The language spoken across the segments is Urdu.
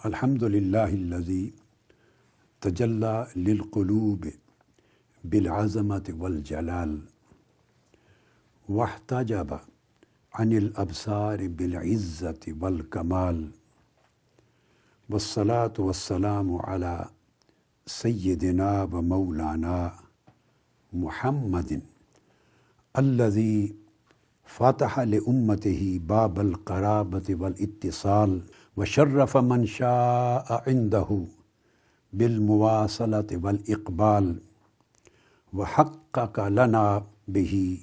الحمد للہ الذی تجلی للقلوب بالعظمت والجلال واحتجب عن الابصار بالعزت والکمال والصلاة والسلام علی سیدنا و مولانا محمد الذی فتح لأمته باب القرابة والاتصال وشرف من شاء عنده بالمواصلة والإقبال وحقق لنا به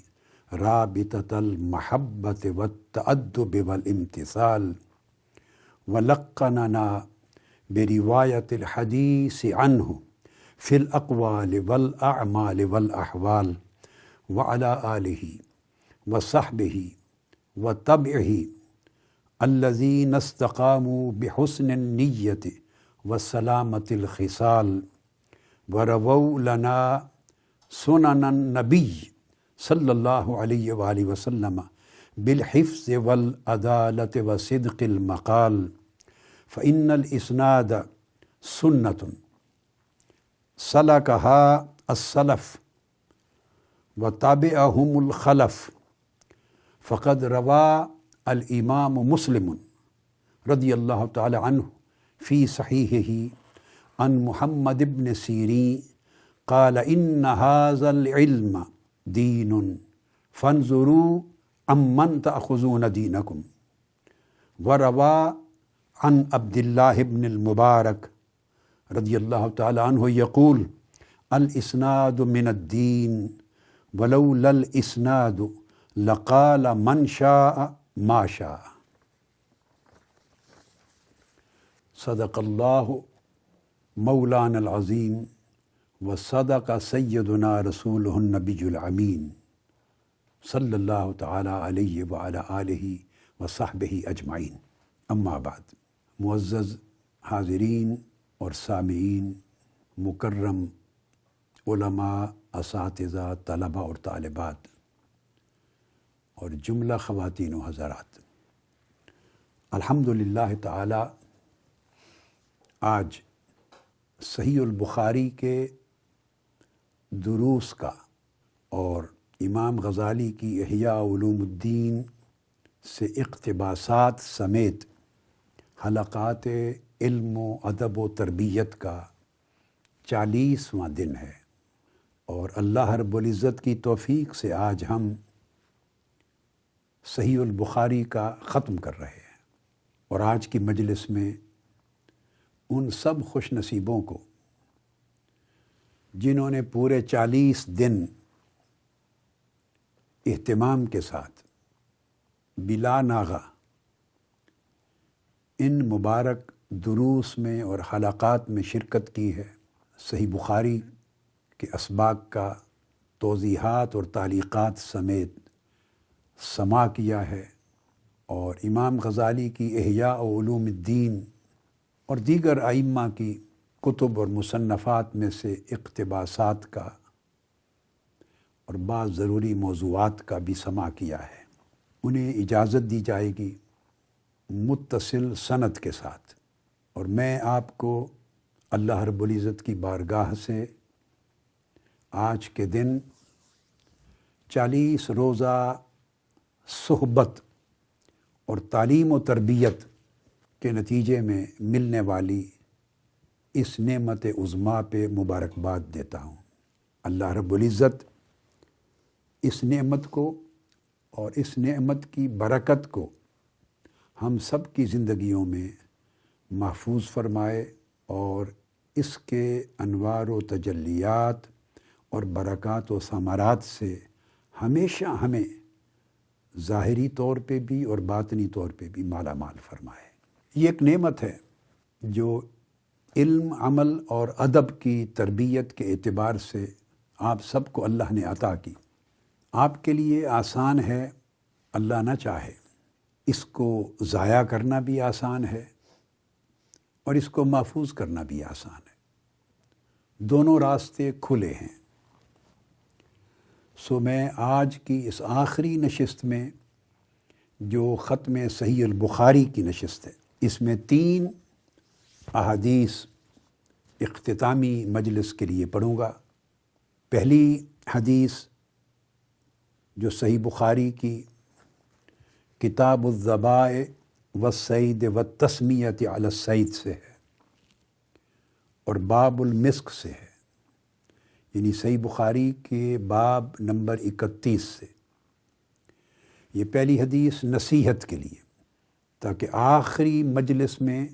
رابطة المحبة والتأدب والامتثال ولقننا برواية الحديث عنه في الأقوال والأعمال والأحوال وعلى آله وصحبه وتبعه الذين استقاموا بحسن النية وسلامة الخصال ورووا لنا سنن النبي صلى الله عليه وآله وسلم بالحفظ والعدالة وصدق المقال فإن الإسناد سنة سلكها السلف وتابعهم الخلف فقد روى الامام مسلم رضی اللہ تعالی عنہ فی صحیحہ عن محمد بن سیرین قال ان هذا العلم دین فانظروا عمن تأخذون دینکم وروى عن عبد اللہ بن المبارک رضی اللہ تعالی عنہ یقول الاسناد من الدین ولولا الاسناد لقال من شاء ما شاء صدق اللہ مولانا العظیم وصدق سیدنا رسولہ النبی الامین صلی اللہ تعالی علیہ وعلی آلہ وصحبہ اجمعین اما بعد معزز حاضرین اور سامعین، مکرم علماء، اساتذہ، طلباء اور طالبات اور جملہ خواتین و حضرات، الحمدللہ تعالی آج صحیح البخاری کے دروس کا اور امام غزالی کی احیاء علوم الدین سے اقتباسات سمیت حلقات علم و ادب و تربیت کا 40واں دن ہے، اور اللہ رب العزت کی توفیق سے آج ہم صحیح البخاری کا ختم کر رہے ہیں، اور آج کی مجلس میں ان سب خوش نصیبوں کو جنہوں نے پورے 40 دن اہتمام کے ساتھ بلا ناغہ ان مبارک دروس میں اور حلقات میں شرکت کی ہے، صحیح بخاری کے اسباق کا توضیحات اور تعلیقات سمیت سماع کیا ہے، اور امام غزالی کی احیاء علوم الدین اور دیگر ائمہ کی کتب اور مصنفات میں سے اقتباسات کا اور بعض ضروری موضوعات کا بھی سماع کیا ہے۔ انہیں اجازت دی جائے گی متصل سند کے ساتھ، اور میں آپ کو اللہ رب العزت کی بارگاہ سے آج کے دن 40 روزہ صحبت اور تعلیم و تربیت کے نتیجے میں ملنے والی اس نعمت عظمیٰ پہ مبارکباد دیتا ہوں۔ اللہ رب العزت اس نعمت کو اور اس نعمت کی برکت کو ہم سب کی زندگیوں میں محفوظ فرمائے، اور اس کے انوار و تجلیات اور برکات و ثمرات سے ہمیشہ ہمیں ظاہری طور پہ بھی اور باطنی طور پہ بھی مالا مال فرمائے۔ یہ ایک نعمت ہے جو علم، عمل اور ادب کی تربیت کے اعتبار سے آپ سب کو اللہ نے عطا کی۔ آپ کے لیے آسان ہے، اللہ نہ چاہے اس کو ضائع کرنا بھی آسان ہے، اور اس کو محفوظ کرنا بھی آسان ہے، دونوں راستے کھلے ہیں۔ سو میں آج کی اس آخری نشست میں جو ختم صحیح البخاری کی نشست ہے، اس میں 3 احادیث اختتامی مجلس کے لیے پڑھوں گا۔ پہلی حدیث جو صحیح بخاری کی کتاب الذبائح والصید والتسمیۃ علی الصید سے ہے اور باب المسک سے ہے، یعنی صحیح بخاری کے باب نمبر 31 سے۔ یہ پہلی حدیث نصیحت کے لیے، تاکہ آخری مجلس میں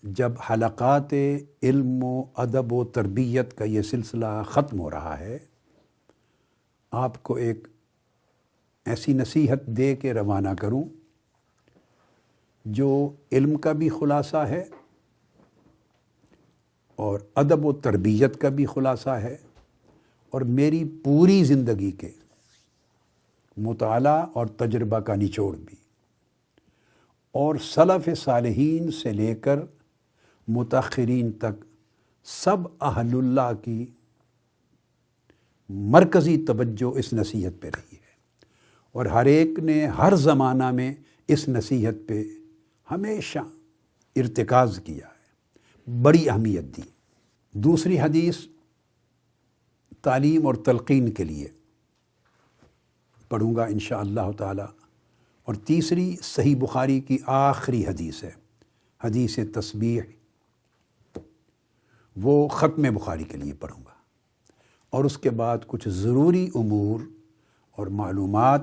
جب حلقات علم و ادب و تربیت کا یہ سلسلہ ختم ہو رہا ہے، آپ کو ایک ایسی نصیحت دے کے روانہ کروں جو علم کا بھی خلاصہ ہے اور ادب و تربیت کا بھی خلاصہ ہے، اور میری پوری زندگی کے مطالعہ اور تجربہ کا نچوڑ بھی، اور سلف صالحین سے لے کر متاخرین تک سب اہل اللہ کی مرکزی توجہ اس نصیحت پہ رہی ہے، اور ہر ایک نے ہر زمانہ میں اس نصیحت پہ ہمیشہ ارتکاز کیا ہے، بڑی اہمیت دی۔ دوسری حدیث تعلیم اور تلقین کے لیے پڑھوں گا انشاءاللہ تعالی، اور تیسری صحیح بخاری کی آخری حدیث ہے، حدیث تسبیح، وہ ختم بخاری کے لیے پڑھوں گا، اور اس کے بعد کچھ ضروری امور اور معلومات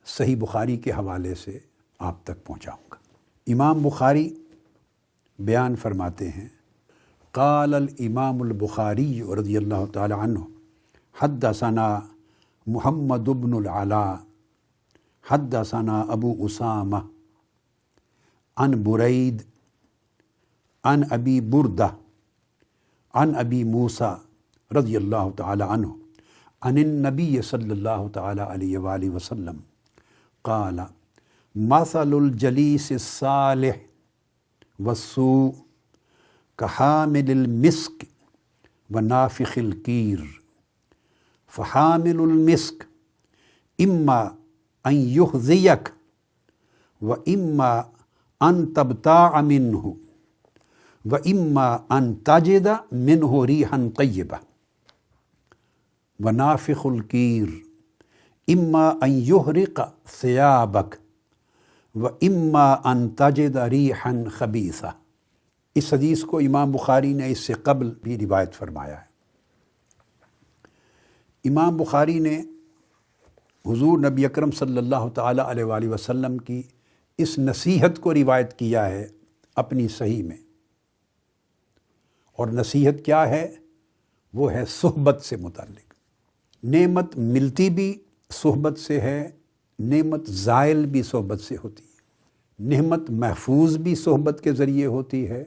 صحیح بخاری کے حوالے سے آپ تک پہنچاؤں گا۔ امام بخاری بیان فرماتے ہیں، قال الامام البخاری رضی اللہ تعالی عنہ حدثنا محمد بن العلاء حدثنا ابو اسامہ عن برید عن ابی بردہ عن ابی موسیٰ رضی اللہ تعالی عنہ عن النبی صلی اللہ تعالی علیہ وآلہ وسلم قال مثل الجلیس الصالح والسوء کحامل المسک ونافخ الکیر، فحامل المسک اما ان یحذیک و اما ان تبتاع منہ و اما ان تجد منہ ریحا طیبہ، ونافخ الکیر اما ان یحرق ثیابک و اما ان تجد ریحا خبیثہ۔ اس حدیث کو امام بخاری نے اس سے قبل بھی روایت فرمایا ہے۔ امام بخاری نے حضور نبی اکرم صلی اللہ تعالی علیہ وآلہ وسلم کی اس نصیحت کو روایت کیا ہے اپنی صحیح میں، اور نصیحت کیا ہے؟ وہ ہے صحبت سے متعلق۔ نعمت ملتی بھی صحبت سے ہے، نعمت زائل بھی صحبت سے ہوتی ہے، نعمت محفوظ بھی صحبت کے ذریعے ہوتی ہے،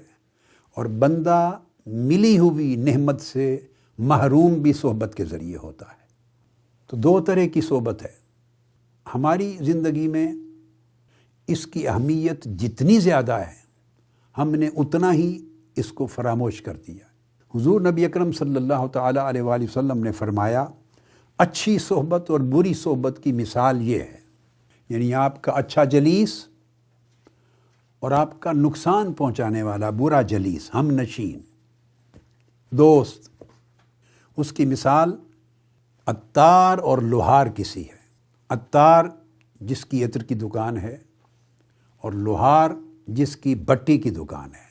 اور بندہ ملی ہوئی نعمت سے محروم بھی صحبت کے ذریعے ہوتا ہے۔ تو دو طرح کی صحبت ہے۔ ہماری زندگی میں اس کی اہمیت جتنی زیادہ ہے، ہم نے اتنا ہی اس کو فراموش کر دیا۔ حضور نبی اکرم صلی اللہ تعالی علیہ وآلہ وسلم نے فرمایا، اچھی صحبت اور بری صحبت کی مثال یہ ہے، یعنی آپ کا اچھا جلیس اور آپ کا نقصان پہنچانے والا برا جلیس، ہم نشین دوست، اس کی مثال عطار اور لوہار کسی ہے۔ عطار جس کی عطر کی دکان ہے، اور لوہار جس کی بٹی کی دکان ہے،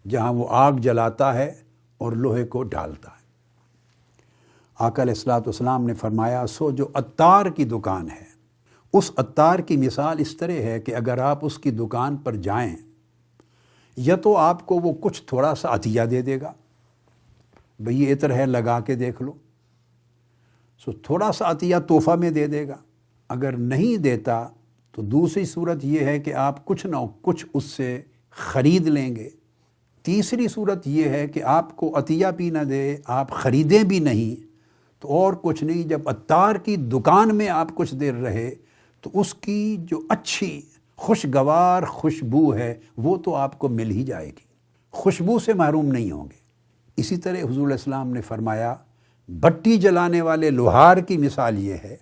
جہاں وہ آگ جلاتا ہے اور لوہے کو ڈالتا ہے۔ آقا علیہ الصلوۃ والسلام نے فرمایا، سو جو عطار کی دکان ہے، اس عطار کی مثال اس طرح ہے کہ اگر آپ اس کی دکان پر جائیں، یا تو آپ کو وہ کچھ تھوڑا سا عطیہ دے دے گا، بھئی یہ عطر ہے لگا کے دیکھ لو، سو تھوڑا سا عطیہ تحفہ میں دے دے گا۔ اگر نہیں دیتا تو دوسری صورت یہ ہے کہ آپ کچھ نہ کچھ اس سے خرید لیں گے۔ تیسری صورت یہ ہے کہ آپ کو عطیہ بھی نہ دے، آپ خریدیں بھی نہیں، تو اور کچھ نہیں، جب عطار کی دکان میں آپ کچھ دیر رہے تو اس کی جو اچھی خوشگوار خوشبو ہے وہ تو آپ کو مل ہی جائے گی، خوشبو سے محروم نہیں ہوں گے۔ اسی طرح حضور علیہ السلام نے فرمایا، بٹی جلانے والے لوہار کی مثال یہ ہے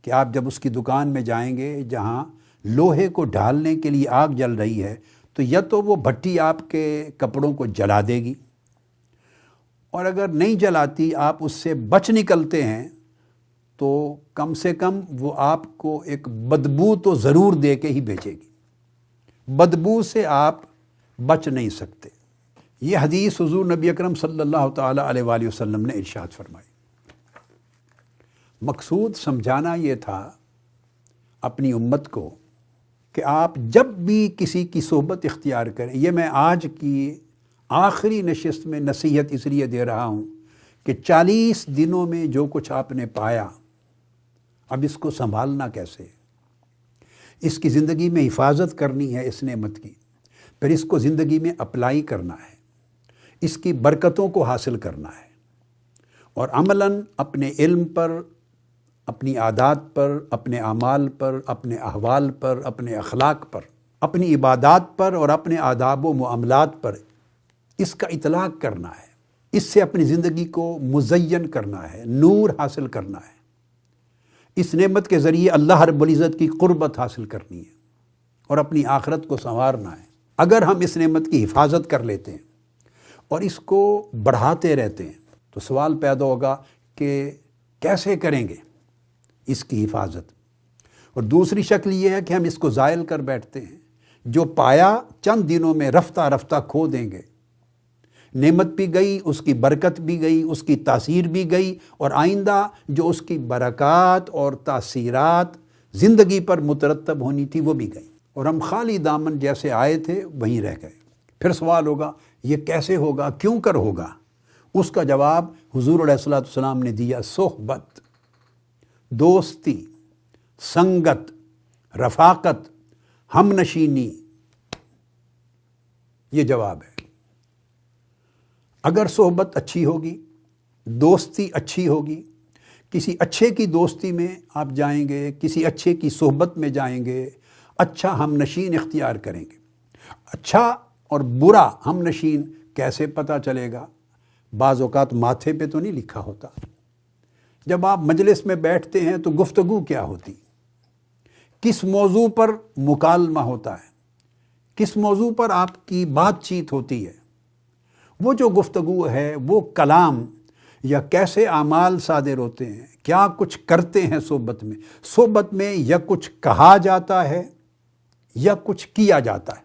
کہ آپ جب اس کی دکان میں جائیں گے جہاں لوہے کو ڈھالنے کے لیے آگ جل رہی ہے، تو یا تو وہ بھٹی آپ کے کپڑوں کو جلا دے گی، اور اگر نہیں جلاتی، آپ اس سے بچ نکلتے ہیں، تو کم سے کم وہ آپ کو ایک بدبو تو ضرور دے کے ہی بھیجے گی، بدبو سے آپ بچ نہیں سکتے۔ یہ حدیث حضور نبی اکرم صلی اللہ تعالی علیہ وآلہ وسلم نے ارشاد فرمائی۔ مقصود سمجھانا یہ تھا اپنی امت کو کہ آپ جب بھی کسی کی صحبت اختیار کریں، یہ میں آج کی آخری نشست میں نصیحت اس لیے دے رہا ہوں کہ 40 دنوں میں جو کچھ آپ نے پایا، اب اس کو سنبھالنا کیسے، اس کی زندگی میں حفاظت کرنی ہے اس نعمت کی، پھر اس کو زندگی میں اپلائی کرنا ہے، اس کی برکتوں کو حاصل کرنا ہے، اور عملاً اپنے علم پر، اپنی عادات پر، اپنے اعمال پر، اپنے احوال پر، اپنے اخلاق پر، اپنی عبادات پر اور اپنے آداب و معاملات پر اس کا اطلاق کرنا ہے، اس سے اپنی زندگی کو مزین کرنا ہے، نور حاصل کرنا ہے، اس نعمت کے ذریعے اللہ رب العزت کی قربت حاصل کرنی ہے اور اپنی آخرت کو سنوارنا ہے۔ اگر ہم اس نعمت کی حفاظت کر لیتے ہیں اور اس کو بڑھاتے رہتے ہیں تو سوال پیدا ہوگا کہ کیسے کریں گے اس کی حفاظت، اور دوسری شکل یہ ہے کہ ہم اس کو زائل کر بیٹھتے ہیں، جو پایا چند دنوں میں رفتہ رفتہ کھو دیں گے، نعمت بھی گئی، اس کی برکت بھی گئی، اس کی تاثیر بھی گئی، اور آئندہ جو اس کی برکات اور تاثیرات زندگی پر مترتب ہونی تھی وہ بھی گئی، اور ہم خالی دامن جیسے آئے تھے وہیں رہ گئے۔ پھر سوال ہوگا یہ کیسے ہوگا، کیوں کر ہوگا؟ اس کا جواب حضور علیہ الصلوۃ والسلام نے دیا، صحبت، دوستی، سنگت، رفاقت، ہم نشینی، یہ جواب ہے۔ اگر صحبت اچھی ہوگی، دوستی اچھی ہوگی، کسی اچھے کی دوستی میں آپ جائیں گے، کسی اچھے کی صحبت میں جائیں گے، اچھا ہم نشین اختیار کریں گے۔ اچھا اور برا ہم نشین کیسے پتہ چلے گا؟ بعض اوقات ماتھے پہ تو نہیں لکھا ہوتا۔ جب آپ مجلس میں بیٹھتے ہیں تو گفتگو کیا ہوتی، کس موضوع پر مکالمہ ہوتا ہے، کس موضوع پر آپ کی بات چیت ہوتی ہے، وہ جو گفتگو ہے، وہ کلام یا کیسے اعمال صادر ہوتے ہیں، کیا کچھ کرتے ہیں صحبت میں یا کچھ کہا جاتا ہے یا کچھ کیا جاتا ہے،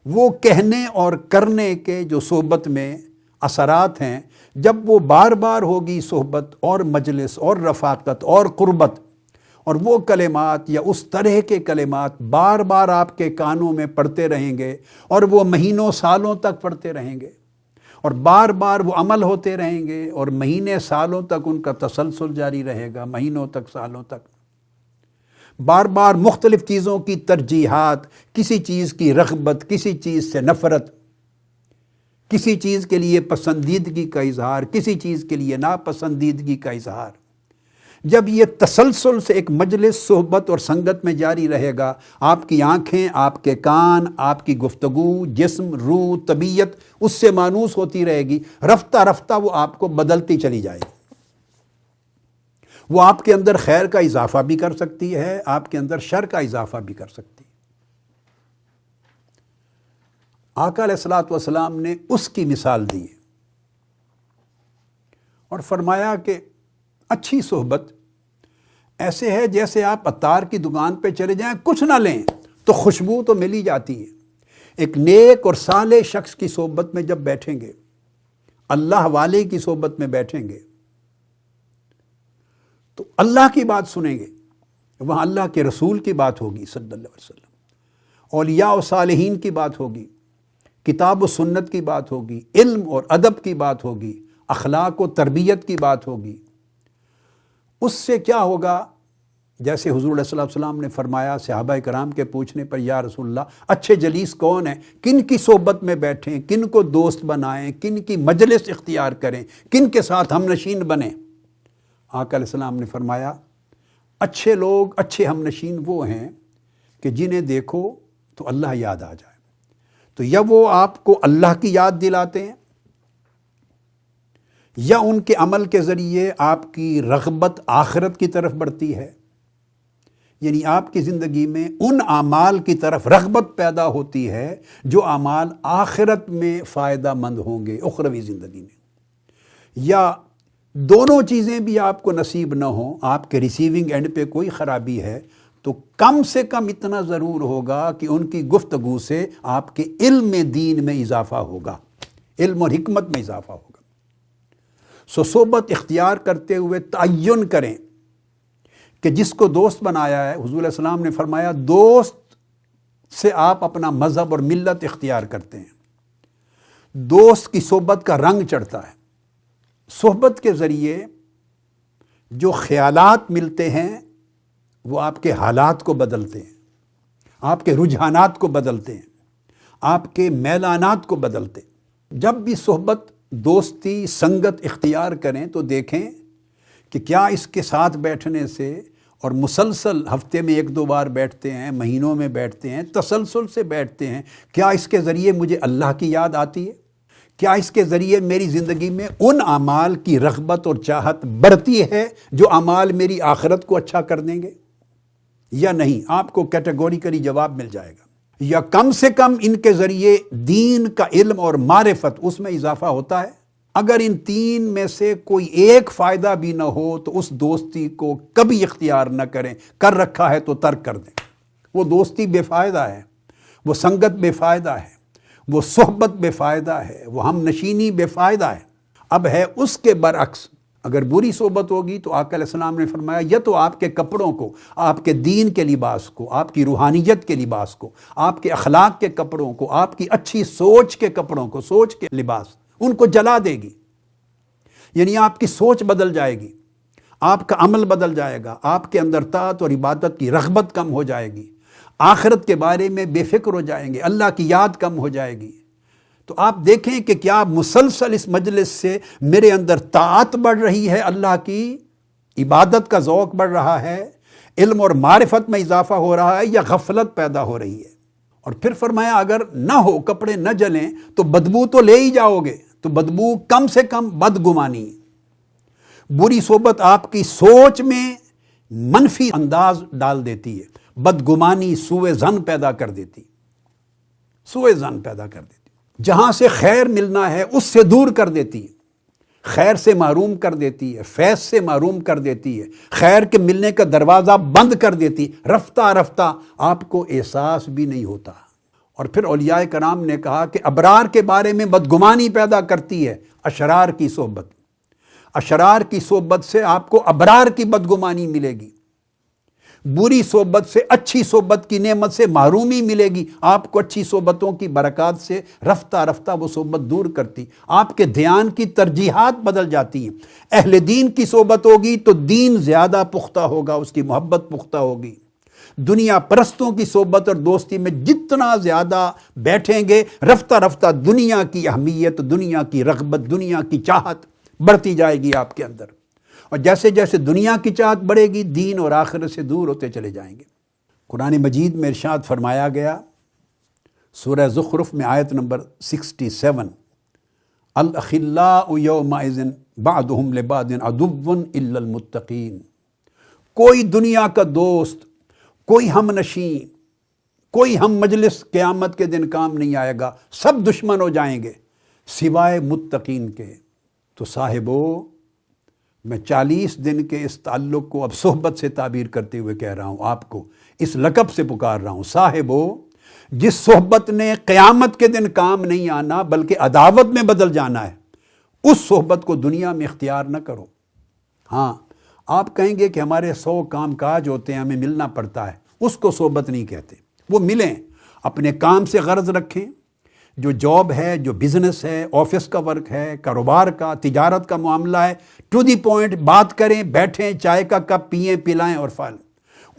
وہ کہنے اور کرنے کے جو صحبت میں اثرات ہیں، جب وہ بار بار ہوگی صحبت اور مجلس اور رفاقت اور قربت، اور وہ کلمات یا اس طرح کے کلمات بار بار آپ کے کانوں میں پڑتے رہیں گے، اور وہ مہینوں سالوں تک پڑتے رہیں گے، اور بار بار وہ عمل ہوتے رہیں گے، اور مہینے سالوں تک ان کا تسلسل جاری رہے گا، مہینوں تک، سالوں تک، بار بار مختلف چیزوں کی ترجیحات، کسی چیز کی رغبت، کسی چیز سے نفرت، کسی چیز کے لیے پسندیدگی کا اظہار، کسی چیز کے لیے ناپسندیدگی کا اظہار، جب یہ تسلسل سے ایک مجلس، صحبت اور سنگت میں جاری رہے گا، آپ کی آنکھیں، آپ کے کان، آپ کی گفتگو، جسم، روح، طبیعت اس سے مانوس ہوتی رہے گی، رفتہ رفتہ وہ آپ کو بدلتی چلی جائے گی۔ وہ آپ کے اندر خیر کا اضافہ بھی کر سکتی ہے، آپ کے اندر شر کا اضافہ بھی کر سکتی ہے۔ آقا علیہ الصلوۃ والسلام نے اس کی مثال دی اور فرمایا کہ اچھی صحبت ایسے ہے جیسے آپ عطار کی دکان پہ چلے جائیں، کچھ نہ لیں تو خوشبو تو مل ہی جاتی ہے۔ ایک نیک اور صالح شخص کی صحبت میں جب بیٹھیں گے، اللہ والے کی صحبت میں بیٹھیں گے، تو اللہ کی بات سنیں گے، وہاں اللہ کے رسول کی بات ہوگی صلی اللہ علیہ وسلم، اولیاء و صالحین کی بات ہوگی، کتاب و سنت کی بات ہوگی، علم اور ادب کی بات ہوگی، اخلاق و تربیت کی بات ہوگی۔ اس سے کیا ہوگا؟ جیسے حضور علیہ الصلوۃ والسلام نے فرمایا صحابہ کرام کے پوچھنے پر، یا رسول اللہ اچھے جلیس کون ہیں، کن کی صحبت میں بیٹھیں، کن کو دوست بنائیں، کن کی مجلس اختیار کریں، کن کے ساتھ ہم نشین بنیں؟ آقا علیہ السلام نے فرمایا اچھے لوگ، اچھے ہم نشین وہ ہیں کہ جنہیں دیکھو تو اللہ یاد آ جائے، تو یا وہ آپ کو اللہ کی یاد دلاتے ہیں، یا ان کے عمل کے ذریعے آپ کی رغبت آخرت کی طرف بڑھتی ہے، یعنی آپ کی زندگی میں ان اعمال کی طرف رغبت پیدا ہوتی ہے جو اعمال آخرت میں فائدہ مند ہوں گے اخروی زندگی میں، یا دونوں چیزیں بھی آپ کو نصیب نہ ہوں، آپ کے ریسیونگ اینڈ پہ کوئی خرابی ہے، تو کم سے کم اتنا ضرور ہوگا کہ ان کی گفتگو سے آپ کے علم دین میں اضافہ ہوگا، علم اور حکمت میں اضافہ ہوگا۔ صحبت اختیار کرتے ہوئے تعین کریں کہ جس کو دوست بنایا ہے، حضور علیہ السلام نے فرمایا دوست سے آپ اپنا مذہب اور ملت اختیار کرتے ہیں، دوست کی صحبت کا رنگ چڑھتا ہے۔ صحبت کے ذریعے جو خیالات ملتے ہیں وہ آپ کے حالات کو بدلتے ہیں، آپ کے رجحانات کو بدلتے ہیں، آپ کے میلانات کو بدلتے ہیں۔ جب بھی صحبت، دوستی، سنگت اختیار کریں تو دیکھیں کہ کیا اس کے ساتھ بیٹھنے سے، اور مسلسل ہفتے میں 1-2 بار بیٹھتے ہیں، مہینوں میں بیٹھتے ہیں، تسلسل سے بیٹھتے ہیں، کیا اس کے ذریعے مجھے اللہ کی یاد آتی ہے؟ کیا اس کے ذریعے میری زندگی میں ان اعمال کی رغبت اور چاہت بڑھتی ہے جو اعمال میری آخرت کو اچھا کر دیں گے یا نہیں؟ آپ کو کیٹیگوریکلی جواب مل جائے گا۔ یا کم سے کم ان کے ذریعے دین کا علم اور معرفت اس میں اضافہ ہوتا ہے۔ اگر ان 3 میں سے کوئی ایک فائدہ بھی نہ ہو تو اس دوستی کو کبھی اختیار نہ کریں، کر رکھا ہے تو ترک کر دیں۔ وہ دوستی بے فائدہ ہے، وہ سنگت بے فائدہ ہے، وہ صحبت بے فائدہ ہے، وہ ہم نشینی بے فائدہ ہے۔ اب ہے اس کے برعکس، اگر بری صحبت ہوگی تو آقا علیہ السلام نے فرمایا یا تو آپ کے کپڑوں کو، آپ کے دین کے لباس کو، آپ کی روحانیت کے لباس کو، آپ کے اخلاق کے کپڑوں کو، آپ کی اچھی سوچ کے کپڑوں کو، سوچ کے لباس، ان کو جلا دے گی۔ یعنی آپ کی سوچ بدل جائے گی، آپ کا عمل بدل جائے گا، آپ کے اندر طاعت اور عبادت کی رغبت کم ہو جائے گی، آخرت کے بارے میں بے فکر ہو جائیں گے، اللہ کی یاد کم ہو جائے گی۔ تو آپ دیکھیں کہ کیا مسلسل اس مجلس سے میرے اندر طاعت بڑھ رہی ہے، اللہ کی عبادت کا ذوق بڑھ رہا ہے، علم اور معرفت میں اضافہ ہو رہا ہے، یا غفلت پیدا ہو رہی ہے؟ اور پھر فرمایا اگر نہ ہو، کپڑے نہ جلیں تو بدبو تو لے ہی جاؤ گے، تو بدبو کم سے کم بدگمانی۔ بری صحبت آپ کی سوچ میں منفی انداز ڈال دیتی ہے، بدگمانی، سوء ظن پیدا کر دیتی، سوء ظن پیدا کر دیتی، جہاں سے خیر ملنا ہے اس سے دور کر دیتی ہے، خیر سے محروم کر دیتی ہے، فیض سے محروم کر دیتی ہے، خیر کے ملنے کا دروازہ بند کر دیتی، رفتہ رفتہ آپ کو احساس بھی نہیں ہوتا۔ اور پھر اولیاء کرام نے کہا کہ ابرار کے بارے میں بدگمانی پیدا کرتی ہے اشرار کی صحبت، اشرار کی صحبت سے آپ کو ابرار کی بدگمانی ملے گی، بری صحبت سے اچھی صحبت کی نعمت سے محرومی ملے گی، آپ کو اچھی صحبتوں کی برکات سے رفتہ رفتہ وہ صحبت دور کرتی، آپ کے دھیان کی ترجیحات بدل جاتی ہیں۔ اہل دین کی صحبت ہوگی تو دین زیادہ پختہ ہوگا، اس کی محبت پختہ ہوگی۔ دنیا پرستوں کی صحبت اور دوستی میں جتنا زیادہ بیٹھیں گے، رفتہ رفتہ دنیا کی اہمیت، دنیا کی رغبت، دنیا کی چاہت بڑھتی جائے گی آپ کے اندر، اور جیسے جیسے دنیا کی چاہت بڑھے گی دین اور آخرت سے دور ہوتے چلے جائیں گے۔ قرآن مجید میں ارشاد فرمایا گیا سورہ زخرف میں آیت نمبر 67، الاخلاء یومئذ بعضهم لبعض عدو الا المتقین۔ کوئی دنیا کا دوست، کوئی ہم نشین، کوئی ہم مجلس قیامت کے دن کام نہیں آئے گا، سب دشمن ہو جائیں گے سوائے متقین کے۔ تو صاحبو، میں 40 دن کے اس تعلق کو اب صحبت سے تعبیر کرتے ہوئے کہہ رہا ہوں، آپ کو اس لقب سے پکار رہا ہوں، صاحبو، جس صحبت نے قیامت کے دن کام نہیں آنا بلکہ عداوت میں بدل جانا ہے، اس صحبت کو دنیا میں اختیار نہ کرو۔ ہاں، آپ کہیں گے کہ ہمارے 100 کام کاج ہوتے ہیں، ہمیں ملنا پڑتا ہے، اس کو صحبت نہیں کہتے۔ وہ ملیں، اپنے کام سے غرض رکھیں، جو جاب ہے، جو بزنس ہے، آفس کا ورک ہے، کاروبار کا، تجارت کا معاملہ ہے، ٹو دی پوائنٹ بات کریں، بیٹھیں، چائے کا کپ پئیں، پلائیں اور فال۔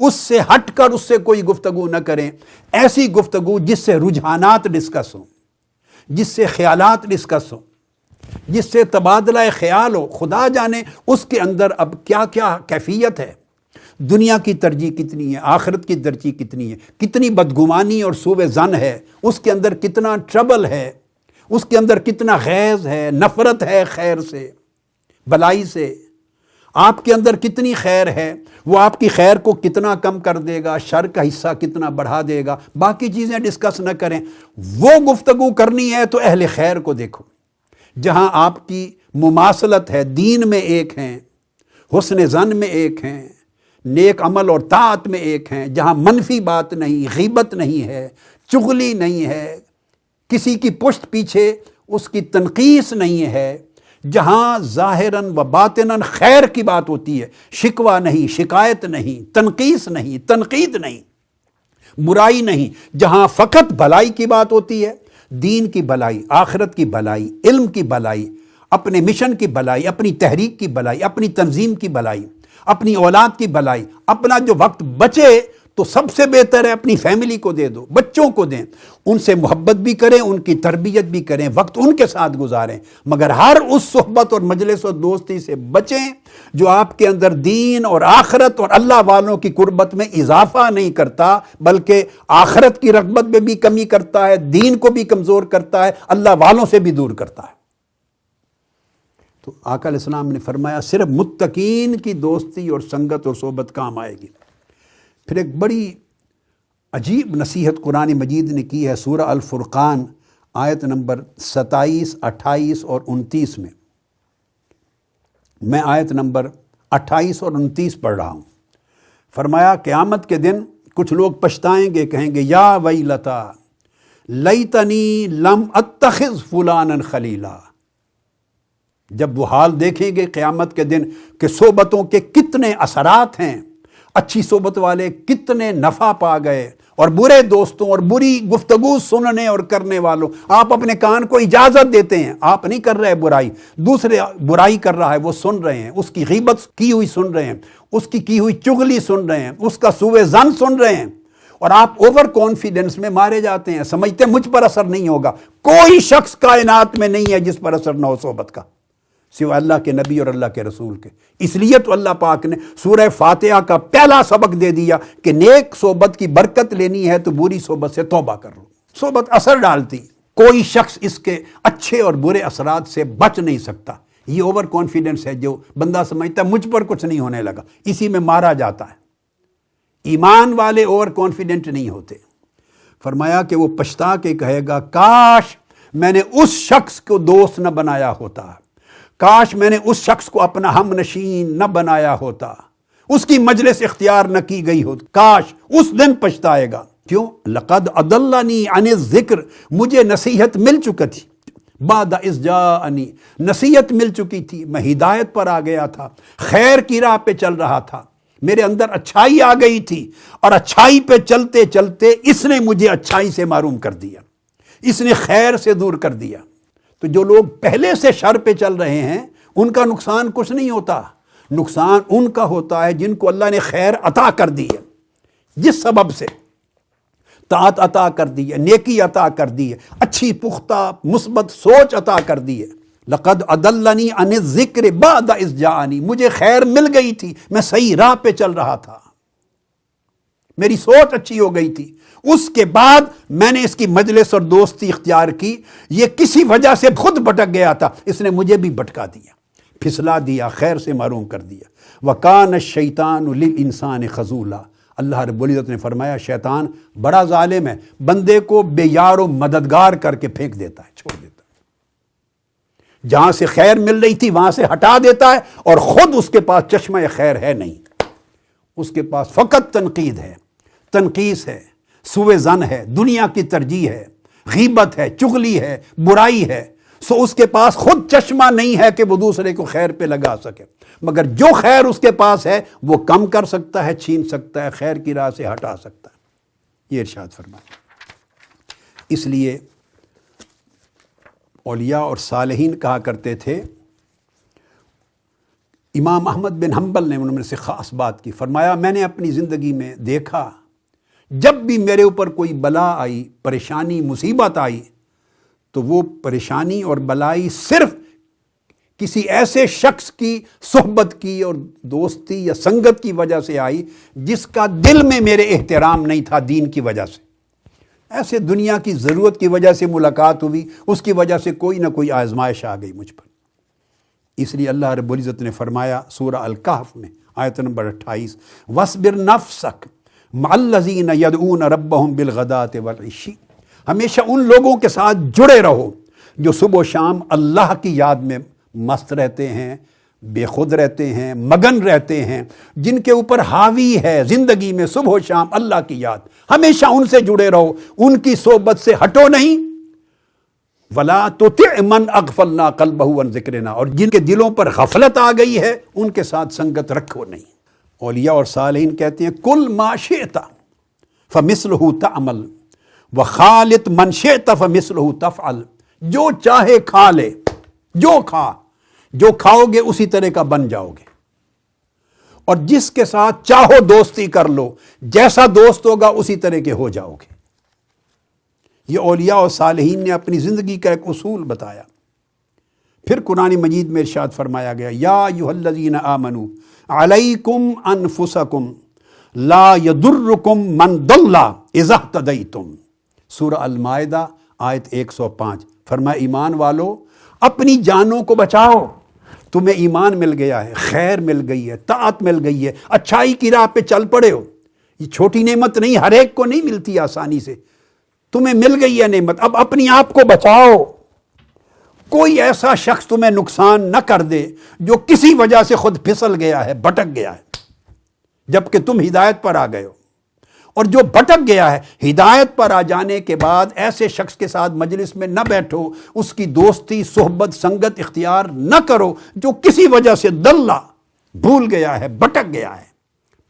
اس سے ہٹ کر اس سے کوئی گفتگو نہ کریں، ایسی گفتگو جس سے رجحانات ڈسکس ہوں، جس سے خیالات ڈسکس ہوں، جس سے تبادلہ خیال ہو۔ خدا جانے اس کے اندر اب کیا کیا کیفیت ہے، دنیا کی ترجیح کتنی ہے، آخرت کی ترجیح کتنی ہے، کتنی بدگمانی اور سوء ظن ہے، اس کے اندر کتنا ٹربل ہے، اس کے اندر کتنا غیظ ہے، نفرت ہے خیر سے، بلائی سے۔ آپ کے اندر کتنی خیر ہے، وہ آپ کی خیر کو کتنا کم کر دے گا، شر کا حصہ کتنا بڑھا دے گا، باقی چیزیں ڈسکس نہ کریں۔ وہ گفتگو کرنی ہے تو اہل خیر کو دیکھو، جہاں آپ کی مماثلت ہے، دین میں ایک ہیں، حسن ظن میں ایک ہیں، نیک عمل اور طاعت میں ایک ہیں، جہاں منفی بات نہیں، غیبت نہیں ہے، چغلی نہیں ہے، کسی کی پشت پیچھے اس کی تنقیص نہیں ہے، جہاں ظاہراً و باطناً خیر کی بات ہوتی ہے، شکوہ نہیں، شکایت نہیں، تنقیص نہیں، تنقید نہیں، برائی نہیں، جہاں فقط بھلائی کی بات ہوتی ہے، دین کی بھلائی، آخرت کی بھلائی، علم کی بھلائی، اپنے مشن کی بھلائی، اپنی تحریک کی بھلائی، اپنی تنظیم کی بھلائی، اپنی اولاد کی بھلائی، اپنا جو وقت بچے تو سب سے بہتر ہے اپنی فیملی کو دے دو، بچوں کو دیں، ان سے محبت بھی کریں، ان کی تربیت بھی کریں، وقت ان کے ساتھ گزاریں، مگر ہر اس صحبت اور مجلس اور دوستی سے بچیں جو آپ کے اندر دین اور آخرت اور اللہ والوں کی قربت میں اضافہ نہیں کرتا، بلکہ آخرت کی رغبت میں بھی کمی کرتا ہے، دین کو بھی کمزور کرتا ہے، اللہ والوں سے بھی دور کرتا ہے۔ تو آقا علیہ السلام نے فرمایا صرف متقین کی دوستی اور سنگت اور صحبت کام آئے گی۔ پھر ایک بڑی عجیب نصیحت قرآن مجید نے کی ہے سورہ الفرقان آیت نمبر 27، 28 اور 29 میں۔ میں آیت نمبر 28 اور 29 پڑھ رہا ہوں۔ فرمایا قیامت کے دن کچھ لوگ پچھتائیں گے، کہیں گے یا ویلتا لیتنی لم اتخذ فلانا خلیلا۔ جب وہ حال دیکھیں گے قیامت کے دن کہ صحبتوں کے کتنے اثرات ہیں، اچھی صحبت والے کتنے نفع پا گئے، اور برے دوستوں اور بری گفتگو سننے اور کرنے والوں، آپ اپنے کان کو اجازت دیتے ہیں، آپ نہیں کر رہے برائی، دوسرے برائی کر رہا ہے وہ سن رہے ہیں، اس کی غیبت کی ہوئی سن رہے ہیں، اس کی ہوئی چغلی سن رہے ہیں، اس کا سوء ظن سن رہے ہیں، اور آپ اوور کانفیڈنس میں مارے جاتے ہیں، سمجھتے ہیں مجھ پر اثر نہیں ہوگا۔ کوئی شخص کائنات میں نہیں ہے جس پر اثر نہ ہو صحبت کا، سوائے اللہ کے نبی اور اللہ کے رسول کے۔ اس لیے تو اللہ پاک نے سورہ فاتحہ کا پہلا سبق دے دیا کہ نیک صحبت کی برکت لینی ہے تو بری صحبت سے توبہ کر لو۔ صحبت اثر ڈالتی، کوئی شخص اس کے اچھے اور برے اثرات سے بچ نہیں سکتا۔ یہ اوور کانفیڈنس ہے جو بندہ سمجھتا ہے مجھ پر کچھ نہیں ہونے لگا، اسی میں مارا جاتا ہے۔ ایمان والے اوور کانفیڈنٹ نہیں ہوتے۔ فرمایا کہ وہ پچھتا کے کہے گا کاش میں نے اس شخص کو دوست نہ بنایا ہوتا، کاش میں نے اس شخص کو اپنا ہم نشین نہ بنایا ہوتا، اس کی مجلس اختیار نہ کی گئی ہوتی، کاش۔ اس دن پچھتائے گا۔ کیوں؟ لقد اضلنی عن الذکر، مجھے نصیحت مل چکی تھی، بعد اذ جاءنی، نصیحت مل چکی تھی، میں ہدایت پر آ گیا تھا، خیر کی راہ پہ چل رہا تھا، میرے اندر اچھائی آ گئی تھی، اور اچھائی پہ چلتے چلتے اس نے مجھے اچھائی سے محروم کر دیا، اس نے خیر سے دور کر دیا۔ تو جو لوگ پہلے سے شر پہ چل رہے ہیں ان کا نقصان کچھ نہیں ہوتا، نقصان ان کا ہوتا ہے جن کو اللہ نے خیر عطا کر دی ہے، جس سبب سے طاعت عطا کر دی ہے، نیکی عطا کر دی ہے، اچھی پختہ مثبت سوچ عطا کر دی ہے۔ لقد اضلنی عن الذکر بعد اذ جاءنی، مجھے خیر مل گئی تھی، میں صحیح راہ پہ چل رہا تھا، میری سوچ اچھی ہو گئی تھی، اس کے بعد میں نے اس کی مجلس اور دوستی اختیار کی، یہ کسی وجہ سے خود بھٹک گیا تھا، اس نے مجھے بھی بھٹکا دیا، پھسلا دیا، خیر سے محروم کر دیا۔ وَكَانَ الشَّيْطَانُ لِلْإِنسَانِ خَذُولًا، اللہ رب العزت نے فرمایا شیطان بڑا ظالم ہے، بندے کو بے یار و مددگار کر کے پھینک دیتا ہے، چھوڑ دیتا ہے، جہاں سے خیر مل رہی تھی وہاں سے ہٹا دیتا ہے، اور خود اس کے پاس چشمہ خیر ہے نہیں، اس کے پاس فقط تنقید ہے، تنقیص ہے، سوء ظن ہے، دنیا کی ترجیح ہے، غیبت ہے، چغلی ہے، برائی ہے، سو اس کے پاس خود چشمہ نہیں ہے کہ وہ دوسرے کو خیر پہ لگا سکے، مگر جو خیر اس کے پاس ہے وہ کم کر سکتا ہے، چھین سکتا ہے، خیر کی راہ سے ہٹا سکتا ہے۔ یہ ارشاد فرمایا۔ اس لیے اولیاء اور صالحین کہا کرتے تھے، امام احمد بن حنبل نے انہوں نے سے خاص بات کی، فرمایا میں نے اپنی زندگی میں دیکھا جب بھی میرے اوپر کوئی بلا آئی، پریشانی، مصیبت آئی، تو وہ پریشانی اور بلائی صرف کسی ایسے شخص کی صحبت کی اور دوستی یا سنگت کی وجہ سے آئی جس کا دل میں میرے احترام نہیں تھا دین کی وجہ سے۔ ایسے دنیا کی ضرورت کی وجہ سے ملاقات ہوئی، اس کی وجہ سے کوئی نہ کوئی آزمائش آ گئی مجھ پر۔ اس لیے اللہ رب العزت نے فرمایا سورہ الکہف میں آیت نمبر 28 وَاصْبِرْ نَفْسَكَ مَعَ الَّذِينَ يَدْعُونَ رَبَّهُمْ بِالْغَدَاةِ وَالْعَشِيِّ، ہمیشہ ان لوگوں کے ساتھ جڑے رہو جو صبح و شام اللہ کی یاد میں مست رہتے ہیں، بے خود رہتے ہیں، مگن رہتے ہیں، جن کے اوپر حاوی ہے زندگی میں صبح و شام اللہ کی یاد، ہمیشہ ان سے جڑے رہو، ان کی صحبت سے ہٹو نہیں۔ وَلَا تُطِعْ مَنْ أَغْفَلْنَا قَلْبَهُ عَنْ ذِكْرِنَا، اور جن کے دلوں پر غفلت آ گئی ہے ان کے ساتھ سنگت رکھو نہیں۔ اولیاء اور صالحین کہتے ہیں کل ما شئت فمثلہ تعمل وخالط من شئت فمثلہ تفعل، جو چاہے کھا لے، جو کھاؤ گے اسی طرح کا بن جاؤ گے، اور جس کے ساتھ چاہو دوستی کر لو، جیسا دوست ہوگا اسی طرح کے ہو جاؤ گے۔ یہ اولیاء اور صالحین نے اپنی زندگی کا ایک اصول بتایا۔ پھر قرآن مجید میں ارشاد فرمایا گیا یا ایھا الذین آمنوا علیکم انفسکم لا یضرکم من ضل اذا اہتدیتم، سورہ المائدہ آیت 105۔ فرمایا ایمان والو اپنی جانوں کو بچاؤ، تمہیں ایمان مل گیا ہے، خیر مل گئی ہے، طاعت مل گئی ہے، اچھائی کی راہ پہ چل پڑے ہو، یہ چھوٹی نعمت نہیں، ہر ایک کو نہیں ملتی آسانی سے، تمہیں مل گئی ہے نعمت، اب اپنی آپ کو بچاؤ، کوئی ایسا شخص تمہیں نقصان نہ کر دے جو کسی وجہ سے خود پھسل گیا ہے، بھٹک گیا ہے، جبکہ تم ہدایت پر آ گئے ہو۔ اور جو بھٹک گیا ہے، ہدایت پر آ جانے کے بعد ایسے شخص کے ساتھ مجلس میں نہ بیٹھو، اس کی دوستی، صحبت، سنگت اختیار نہ کرو جو کسی وجہ سے دلہ، بھول گیا ہے، بھٹک گیا ہے،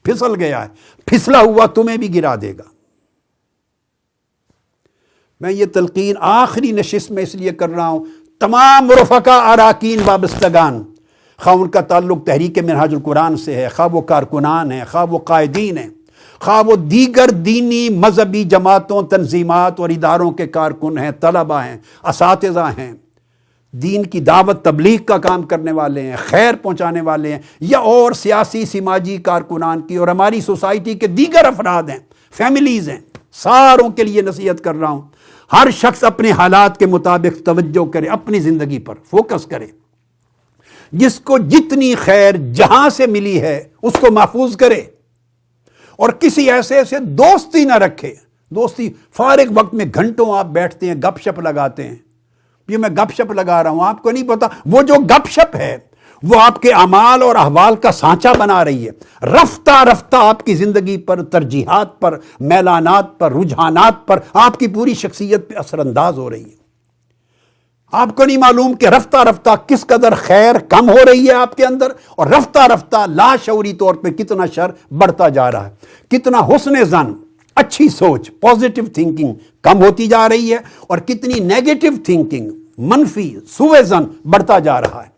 پھسل گیا ہے، پھسلا ہوا تمہیں بھی گرا دے گا۔ میں یہ تلقین آخری نشست میں اس لیے کر رہا ہوں، تمام رفقا اراکین وابستگان، خواہ ان کا تعلق تحریک منہاج القرآن سے ہے، خواہ وہ کارکنان ہیں، خواہ وہ قائدین ہیں، خواہ وہ دیگر دینی مذہبی جماعتوں، تنظیمات اور اداروں کے کارکن ہیں، طلبہ ہیں، اساتذہ ہیں، دین کی دعوت تبلیغ کا کام کرنے والے ہیں، خیر پہنچانے والے ہیں، یا اور سیاسی سماجی کارکنان کی اور ہماری سوسائٹی کے دیگر افراد ہیں، فیملیز ہیں، ساروں کے لیے نصیحت کر رہا ہوں، ہر شخص اپنے حالات کے مطابق توجہ کرے، اپنی زندگی پر فوکس کرے، جس کو جتنی خیر جہاں سے ملی ہے اس کو محفوظ کرے، اور کسی ایسے سے دوستی نہ رکھے۔ دوستی فارغ وقت میں گھنٹوں آپ بیٹھتے ہیں، گپ شپ لگاتے ہیں، یہ میں گپ شپ لگا رہا ہوں، آپ کو نہیں پتا وہ جو گپ شپ ہے وہ آپ کے اعمال اور احوال کا سانچہ بنا رہی ہے، رفتہ رفتہ آپ کی زندگی پر، ترجیحات پر، میلانات پر، رجحانات پر، آپ کی پوری شخصیت پہ اثر انداز ہو رہی ہے۔ آپ کو نہیں معلوم کہ رفتہ رفتہ کس قدر خیر کم ہو رہی ہے آپ کے اندر، اور رفتہ رفتہ لاشعوری طور پہ کتنا شر بڑھتا جا رہا ہے، کتنا حسن ظن، اچھی سوچ، پازیٹیو تھنکنگ کم ہوتی جا رہی ہے، اور کتنی نیگیٹو تھنکنگ، منفی سوء ظن بڑھتا جا رہا ہے۔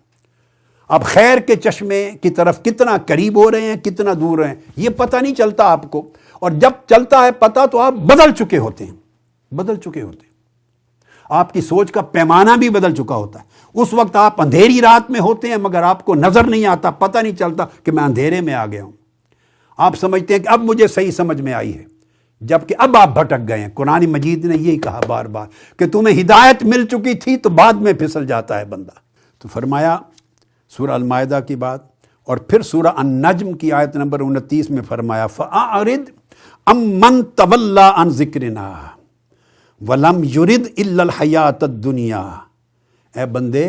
اب خیر کے چشمے کی طرف کتنا قریب ہو رہے ہیں، کتنا دور رہے ہیں، یہ پتہ نہیں چلتا آپ کو، اور جب چلتا ہے پتہ تو آپ بدل چکے ہوتے ہیں، آپ کی سوچ کا پیمانہ بھی بدل چکا ہوتا ہے۔ اس وقت آپ اندھیری رات میں ہوتے ہیں مگر آپ کو نظر نہیں آتا، پتہ نہیں چلتا کہ میں اندھیرے میں آ گیا ہوں، آپ سمجھتے ہیں کہ اب مجھے صحیح سمجھ میں آئی ہے، جبکہ اب آپ بھٹک گئے ہیں۔ قرآن مجید نے یہی کہا بار بار کہ تمہیں ہدایت مل چکی تھی تو بعد میں پھسل جاتا ہے بندہ۔ تو فرمایا سورہ المائدہ کی بات، اور پھر سورہ النجم کی آیت نمبر 29 میں فرمایا فَأَعْرِضْ عَمَّنْ تَوَلَّىٰ عَنْ ذِكْرِنَا وَلَمْ يُرِدْ إِلَّا الْحَيَاةَ الدُّنْيَا، اے بندے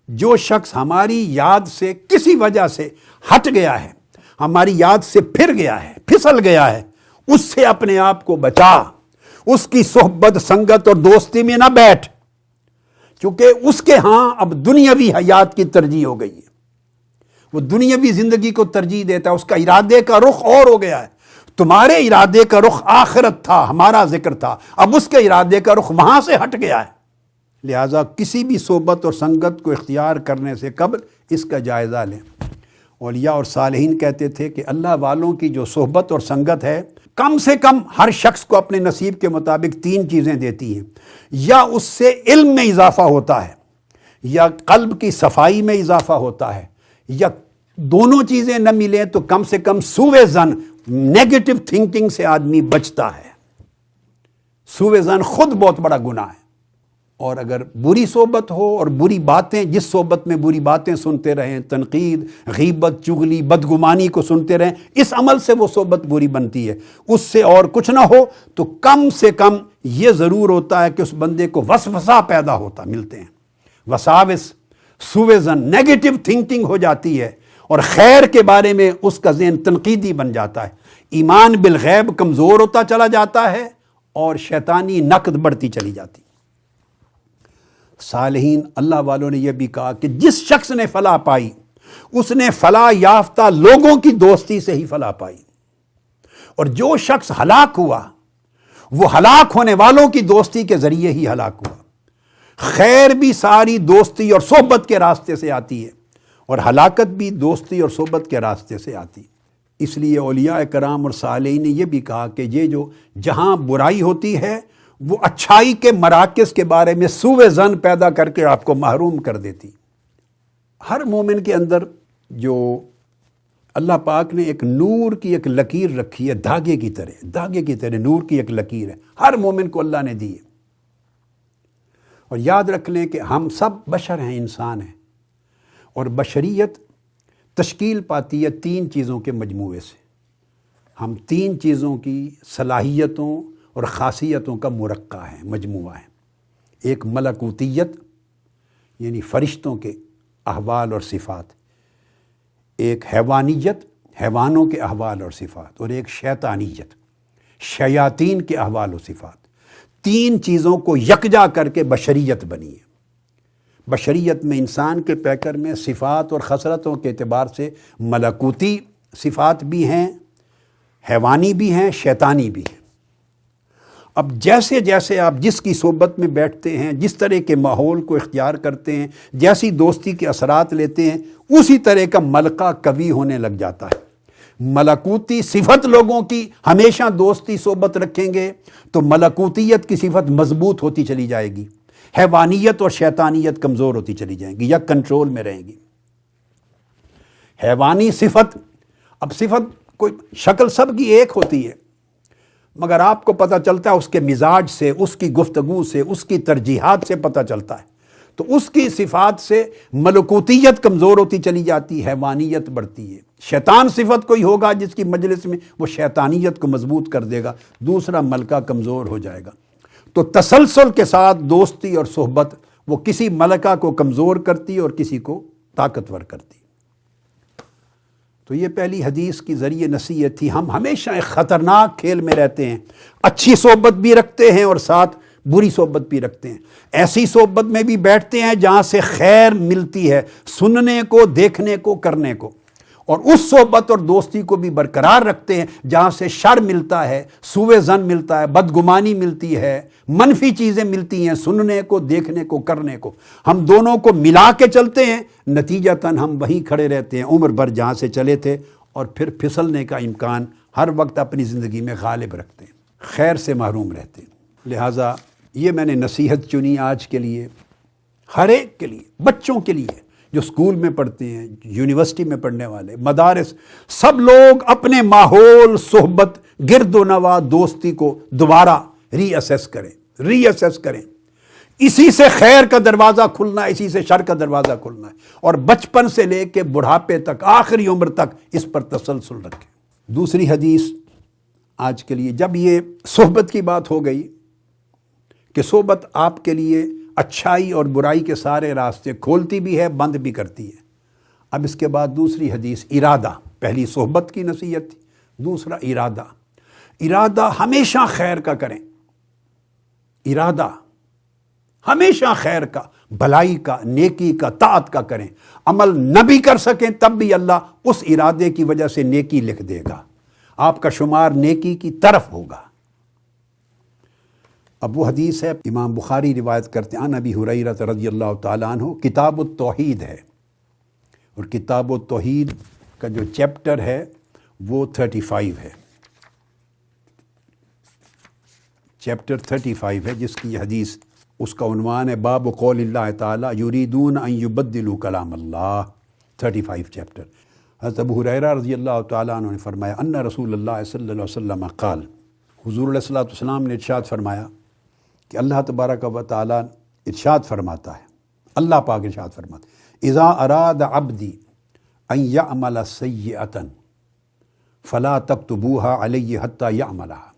جو شخص ہماری یاد سے کسی وجہ سے ہٹ گیا ہے، ہماری یاد سے پھر گیا ہے، پھسل گیا ہے، اس سے اپنے آپ کو بچا، اس کی صحبت، سنگت اور دوستی میں نہ بیٹھ، کیونکہ اس کے ہاں اب دنیاوی حیات کی ترجیح ہو گئی ہے، وہ دنیاوی زندگی کو ترجیح دیتا ہے، اس کا ارادے کا رخ اور ہو گیا ہے۔ تمہارے ارادے کا رخ آخرت تھا، ہمارا ذکر تھا، اب اس کے ارادے کا رخ وہاں سے ہٹ گیا ہے۔ لہٰذا کسی بھی صحبت اور سنگت کو اختیار کرنے سے قبل اس کا جائزہ لیں۔ اولیاء اور صالحین کہتے تھے کہ اللہ والوں کی جو صحبت اور سنگت ہے کم سے کم ہر شخص کو اپنے نصیب کے مطابق 3 چیزیں دیتی ہیں، یا اس سے علم میں اضافہ ہوتا ہے، یا قلب کی صفائی میں اضافہ ہوتا ہے، یا دونوں چیزیں نہ ملیں تو کم سے کم سوء ظن، نیگیٹو تھنکنگ سے آدمی بچتا ہے۔ سوء ظن خود بہت بڑا گناہ ہے، اور اگر بری صحبت ہو اور بری باتیں، جس صحبت میں بری باتیں سنتے رہیں، تنقید، غیبت، چغلی، بدگمانی کو سنتے رہیں، اس عمل سے وہ صحبت بری بنتی ہے۔ اس سے اور کچھ نہ ہو تو کم سے کم یہ ضرور ہوتا ہے کہ اس بندے کو وسوسہ پیدا ہوتا ملتے ہیں، وساوس، سوء ظن، نیگیٹو تھنکنگ ہو جاتی ہے، اور خیر کے بارے میں اس کا ذہن تنقیدی بن جاتا ہے، ایمان بالغیب کمزور ہوتا چلا جاتا ہے، اور شیطانی نقد بڑھتی چلی جاتی۔ صالحین اللہ والوں نے یہ بھی کہا کہ جس شخص نے فلاح پائی اس نے فلاح یافتہ لوگوں کی دوستی سے ہی فلاح پائی، اور جو شخص ہلاک ہوا وہ ہلاک ہونے والوں کی دوستی کے ذریعے ہی ہلاک ہوا۔ خیر بھی ساری دوستی اور صحبت کے راستے سے آتی ہے، اور ہلاکت بھی دوستی اور صحبت کے راستے سے آتی۔ اس لیے اولیاء کرام اور صالحین نے یہ بھی کہا کہ یہ جو جہاں برائی ہوتی ہے وہ اچھائی کے مراکز کے بارے میں سوء ظن پیدا کر کے آپ کو محروم کر دیتی۔ ہر مومن کے اندر جو اللہ پاک نے ایک نور کی ایک لکیر رکھی ہے، دھاگے کی طرح نور کی ایک لکیر ہے، ہر مومن کو اللہ نے دی ہے۔ اور یاد رکھ لیں کہ ہم سب بشر ہیں، انسان ہیں، اور بشریت تشکیل پاتی ہے 3 چیزوں کے مجموعے سے۔ ہم 3 چیزوں کی صلاحیتوں اور خاصیتوں کا مرقع ہے، مجموعہ ہے۔ ایک ملکوتیت یعنی فرشتوں کے احوال اور صفات، ایک حیوانیت، حیوانوں کے احوال اور صفات، اور ایک شیطانیت، شیاطین کے احوال و صفات۔ 3 چیزوں کو یکجا کر کے بشریت بنی ہے۔ بشریت میں انسان کے پیکر میں صفات اور خصلتوں کے اعتبار سے ملکوتی صفات بھی ہیں، حیوانی بھی ہیں، شیطانی بھی ہیں۔ اب جیسے جیسے آپ جس کی صحبت میں بیٹھتے ہیں، جس طرح کے ماحول کو اختیار کرتے ہیں، جیسی دوستی کے اثرات لیتے ہیں، اسی طرح کا ملکہ قوی ہونے لگ جاتا ہے۔ ملکوتی صفت لوگوں کی ہمیشہ دوستی صحبت رکھیں گے تو ملکوتیت کی صفت مضبوط ہوتی چلی جائے گی، حیوانیت اور شیطانیت کمزور ہوتی چلی جائیں گی یا کنٹرول میں رہیں گی۔ حیوانی صفت، اب صفت کوئی شکل سب کی ایک ہوتی ہے، مگر آپ کو پتہ چلتا ہے اس کے مزاج سے، اس کی گفتگو سے، اس کی ترجیحات سے پتہ چلتا ہے۔ تو اس کی صفات سے ملکوتیت کمزور ہوتی چلی جاتی ہے، حیوانیت بڑھتی ہے۔ شیطان صفت کوئی ہوگا جس کی مجلس میں وہ شیطانیت کو مضبوط کر دے گا، دوسرا ملکہ کمزور ہو جائے گا۔ تو تسلسل کے ساتھ دوستی اور صحبت وہ کسی ملکہ کو کمزور کرتی اور کسی کو طاقتور کرتی۔ تو یہ پہلی حدیث کی ذریعے نصیحت تھی۔ ہم ہمیشہ ایک خطرناک کھیل میں رہتے ہیں، اچھی صحبت بھی رکھتے ہیں اور ساتھ بری صحبت بھی رکھتے ہیں۔ ایسی صحبت میں بھی بیٹھتے ہیں جہاں سے خیر ملتی ہے، سننے کو، دیکھنے کو، کرنے کو، اور اس صحبت اور دوستی کو بھی برقرار رکھتے ہیں جہاں سے شر ملتا ہے، سوء ظن ملتا ہے، بدگمانی ملتی ہے، منفی چیزیں ملتی ہیں، سننے کو، دیکھنے کو، کرنے کو۔ ہم دونوں کو ملا کے چلتے ہیں، نتیجتاً ہم وہیں کھڑے رہتے ہیں عمر بھر جہاں سے چلے تھے، اور پھر پھسلنے کا امکان ہر وقت اپنی زندگی میں غالب رکھتے ہیں، خیر سے محروم رہتے ہیں۔ لہٰذا یہ میں نے نصیحت چنی آج کے لیے، ہر ایک کے لیے، بچوں کے لیے جو اسکول میں پڑھتے ہیں، یونیورسٹی میں پڑھنے والے، مدارس، سب لوگ اپنے ماحول، صحبت، گرد و نواح، دوستی کو دوبارہ ری اسیس کریں۔ اسی سے خیر کا دروازہ کھلنا ہے، اسی سے شر کا دروازہ کھلنا ہے، اور بچپن سے لے کے بڑھاپے تک، آخری عمر تک اس پر تسلسل رکھیں۔ دوسری حدیث آج کے لیے، جب یہ صحبت کی بات ہو گئی کہ صحبت آپ کے لیے اچھائی اور برائی کے سارے راستے کھولتی بھی ہے، بند بھی کرتی ہے، اب اس کے بعد دوسری حدیث ارادہ۔ پہلی صحبت کی نصیحت تھی، دوسرا ارادہ ہمیشہ خیر کا کریں، ارادہ ہمیشہ خیر کا، بھلائی کا، نیکی کا، طاعت کا کریں۔ عمل نہ بھی کر سکیں تب بھی اللہ اس ارادے کی وجہ سے نیکی لکھ دے گا، آپ کا شمار نیکی کی طرف ہوگا۔ اب وہ حدیث ہے، امام بخاری روایت کرتے ہیں، عن ابی ہریرہ رضی اللہ تعالیٰ عنہ، کتاب التوحید ہے، اور کتاب التوحید کا جو چیپٹر ہے وہ 35 ہے، چیپٹر 35 ہے، جس کی یہ حدیث، اس کا عنوان ہے باب قول اللہ تعالیٰ یریدون ان یبدلوا کلام اللہ، 35 چیپٹر۔ حضرت ابو ہریرہ رضی اللہ تعالیٰ عنہ نے فرمایا، ان رسول اللہ صلی اللہ علیہ وسلم قال، حضور علیہ الصلوۃ والسلام نے ارشاد فرمایا کہ اللہ تبارک و تعالیٰ ارشاد فرماتا ہے، اللہ پاک ارشاد فرماتا ہے، اذا اراد عبدی ان یعمل سیئۃ فلا تکتبوها علیہ حتی یعملها۔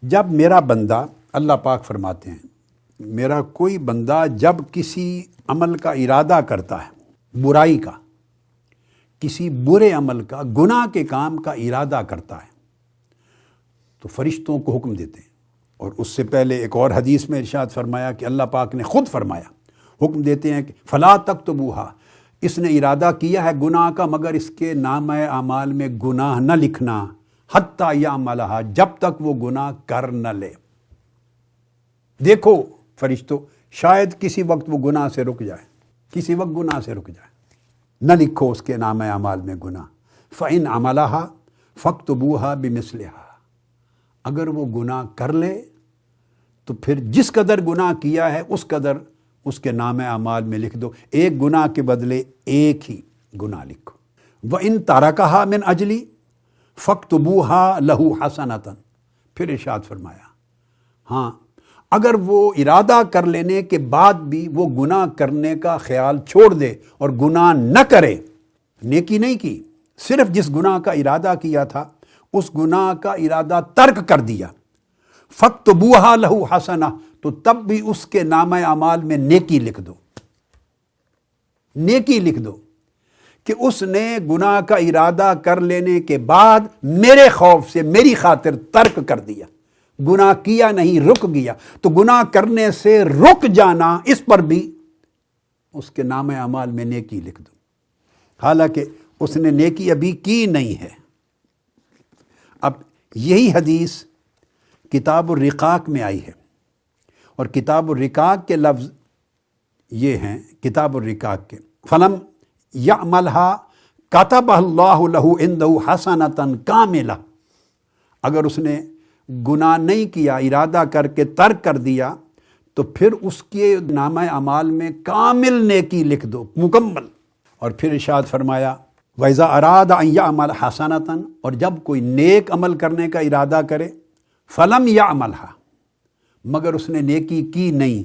جب میرا بندہ، اللہ پاک فرماتے ہیں، میرا کوئی بندہ جب کسی عمل کا ارادہ کرتا ہے، برائی کا، کسی برے عمل کا، گناہ کے کام کا ارادہ کرتا ہے، تو فرشتوں کو حکم دیتے ہیں۔ اور اس سے پہلے ایک اور حدیث میں ارشاد فرمایا کہ اللہ پاک نے خود فرمایا، حکم دیتے ہیں کہ فلا تکتبوہا، اس نے ارادہ کیا ہے گناہ کا مگر اس کے نامہ اعمال میں گناہ نہ لکھنا، حتی یعملہا، جب تک وہ گناہ کر نہ لے۔ دیکھو فرشتوں، شاید کسی وقت وہ گناہ سے رک جائے، کسی وقت گناہ سے رک جائے، نہ لکھو اس کے نامہ اعمال میں گناہ۔ فَإِنْ عَمَلَهَا فَاكْتُبُوهَا بِمِثْلِهَا، اگر وہ گناہ کر لے تو پھر جس قدر گناہ کیا ہے اس قدر اس کے نامہ اعمال میں لکھ دو، ایک گناہ کے بدلے ایک ہی گناہ لکھو۔ وَإِنْ تَرَكَهَا مِنْ أَجْلِ فَاكْتُبُوهَا لَهُ حَسَنَةً، پھر ارشاد فرمایا، ہاں اگر وہ ارادہ کر لینے کے بعد بھی وہ گناہ کرنے کا خیال چھوڑ دے اور گناہ نہ کرے، نیکی نہیں کی، صرف جس گناہ کا ارادہ کیا تھا اس گناہ کا ارادہ ترک کر دیا، فَاكْتُبُوهَا لَهُ حَسَنَةً، تو تب بھی اس کے نامہ اعمال میں نیکی لکھ دو، نیکی لکھ دو کہ اس نے گناہ کا ارادہ کر لینے کے بعد میرے خوف سے میری خاطر ترک کر دیا، گناہ کیا نہیں، رک گیا، تو گناہ کرنے سے رک جانا، اس پر بھی اس کے نامہ اعمال میں نیکی لکھ دو، حالانکہ اس نے نیکی ابھی کی نہیں ہے۔ اب یہی حدیث کتاب الرقاق میں آئی ہے، اور کتاب الرقاق کے لفظ یہ ہیں، کتاب الرقاق کے، فلم یعملہا کتبہ اللہ لہ عندہ حسنۃ کاملہ، اگر اس نے گناہ نہیں کیا، ارادہ کر کے ترک کر دیا، تو پھر اس کے نامہ اعمال میں کامل نیکی لکھ دو، مکمل۔ اور پھر ارشاد فرمایا، وَإِذَا أَرَادَ أَن يَعْمَلَ حَسَنَةً، اور جب کوئی نیک عمل کرنے کا ارادہ کرے، فَلَمْ يَعْمَلْهَا، مگر اس نے نیکی کی نہیں،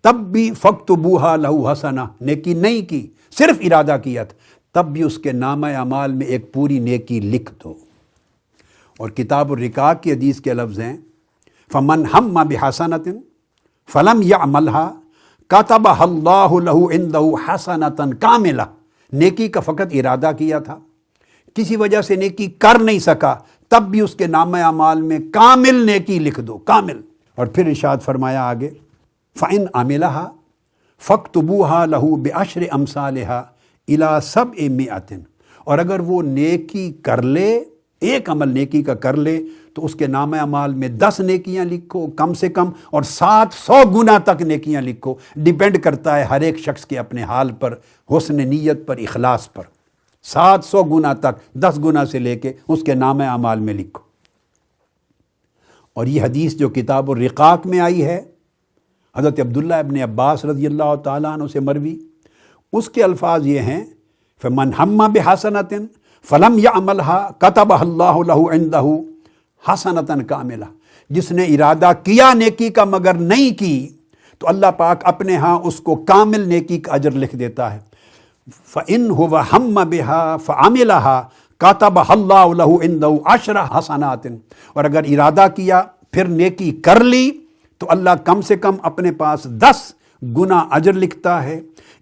تب بھی فَاكْتُبُوهَا لَهُ حَسَنَةً، نیکی نہیں کی، صرف ارادہ کیا تھا، تب بھی اس کے نامہ اعمال میں ایک پوری نیکی لکھ دو۔ اور کتاب الرقاق کی حدیث کے لفظ ہیں، فَمَنْ هَمَّ بِحَسَنَةٍ فَلَمْ يَعْمَلْهَا كَتَبَهَا اللَّهُ لَهُ عِنْدَهُ حَسَنَةً كَامِلَةً، نیکی کا فقط ارادہ کیا تھا، کسی وجہ سے نیکی کر نہیں سکا، تب بھی اس کے نامہ اعمال میں کامل نیکی لکھ دو، کامل۔ اور پھر ارشاد فرمایا آگے، فَإِنْ عَمِلَهَا فَاكْتُبُوهَا لَهُ بِعَشْرِ أَمْثَالِهَا إِلَى 700، اور اگر وہ نیکی کر لے، ایک عمل نیکی کا کر لے، تو اس کے نامہ اعمال میں 10 نیکیاں لکھو کم سے کم، اور 700 گنا تک نیکیاں لکھو، ڈیپینڈ کرتا ہے ہر ایک شخص کے اپنے حال پر، حسن نیت پر، اخلاص پر، 700 گنا تک، 10 گنا سے لے کے اس کے نامہ اعمال میں لکھو۔ اور یہ حدیث جو کتاب الرقاق میں آئی ہے، حضرت عبداللہ ابن عباس رضی اللہ تعالیٰ عنہ سے مروی، اس کے الفاظ یہ ہیں، فَمَنْ هَمَّ بِحَسَنَةٍ فَلَمْ يَعْمَلْهَا كَتَبَهَا اللَّهُ لَهُ عِنْدَهُ حَسَنَةً كَامِلَةً، جس نے ارادہ کیا نیکی کا مگر نہیں کی، تو اللہ پاک اپنے ہاں اس کو کامل نیکی کا اجر لکھ دیتا ہے۔ فَإِنْ هُوَ هَمَّ بِهَا فَعَمِلَهَا كَتَبَهَا اللَّهُ عِنْدَهُ 10 حسنات، اور اگر ارادہ کیا پھر نیکی کر لی، تو اللہ کم سے کم اپنے پاس 10 گنا اجر لکھتا ہے،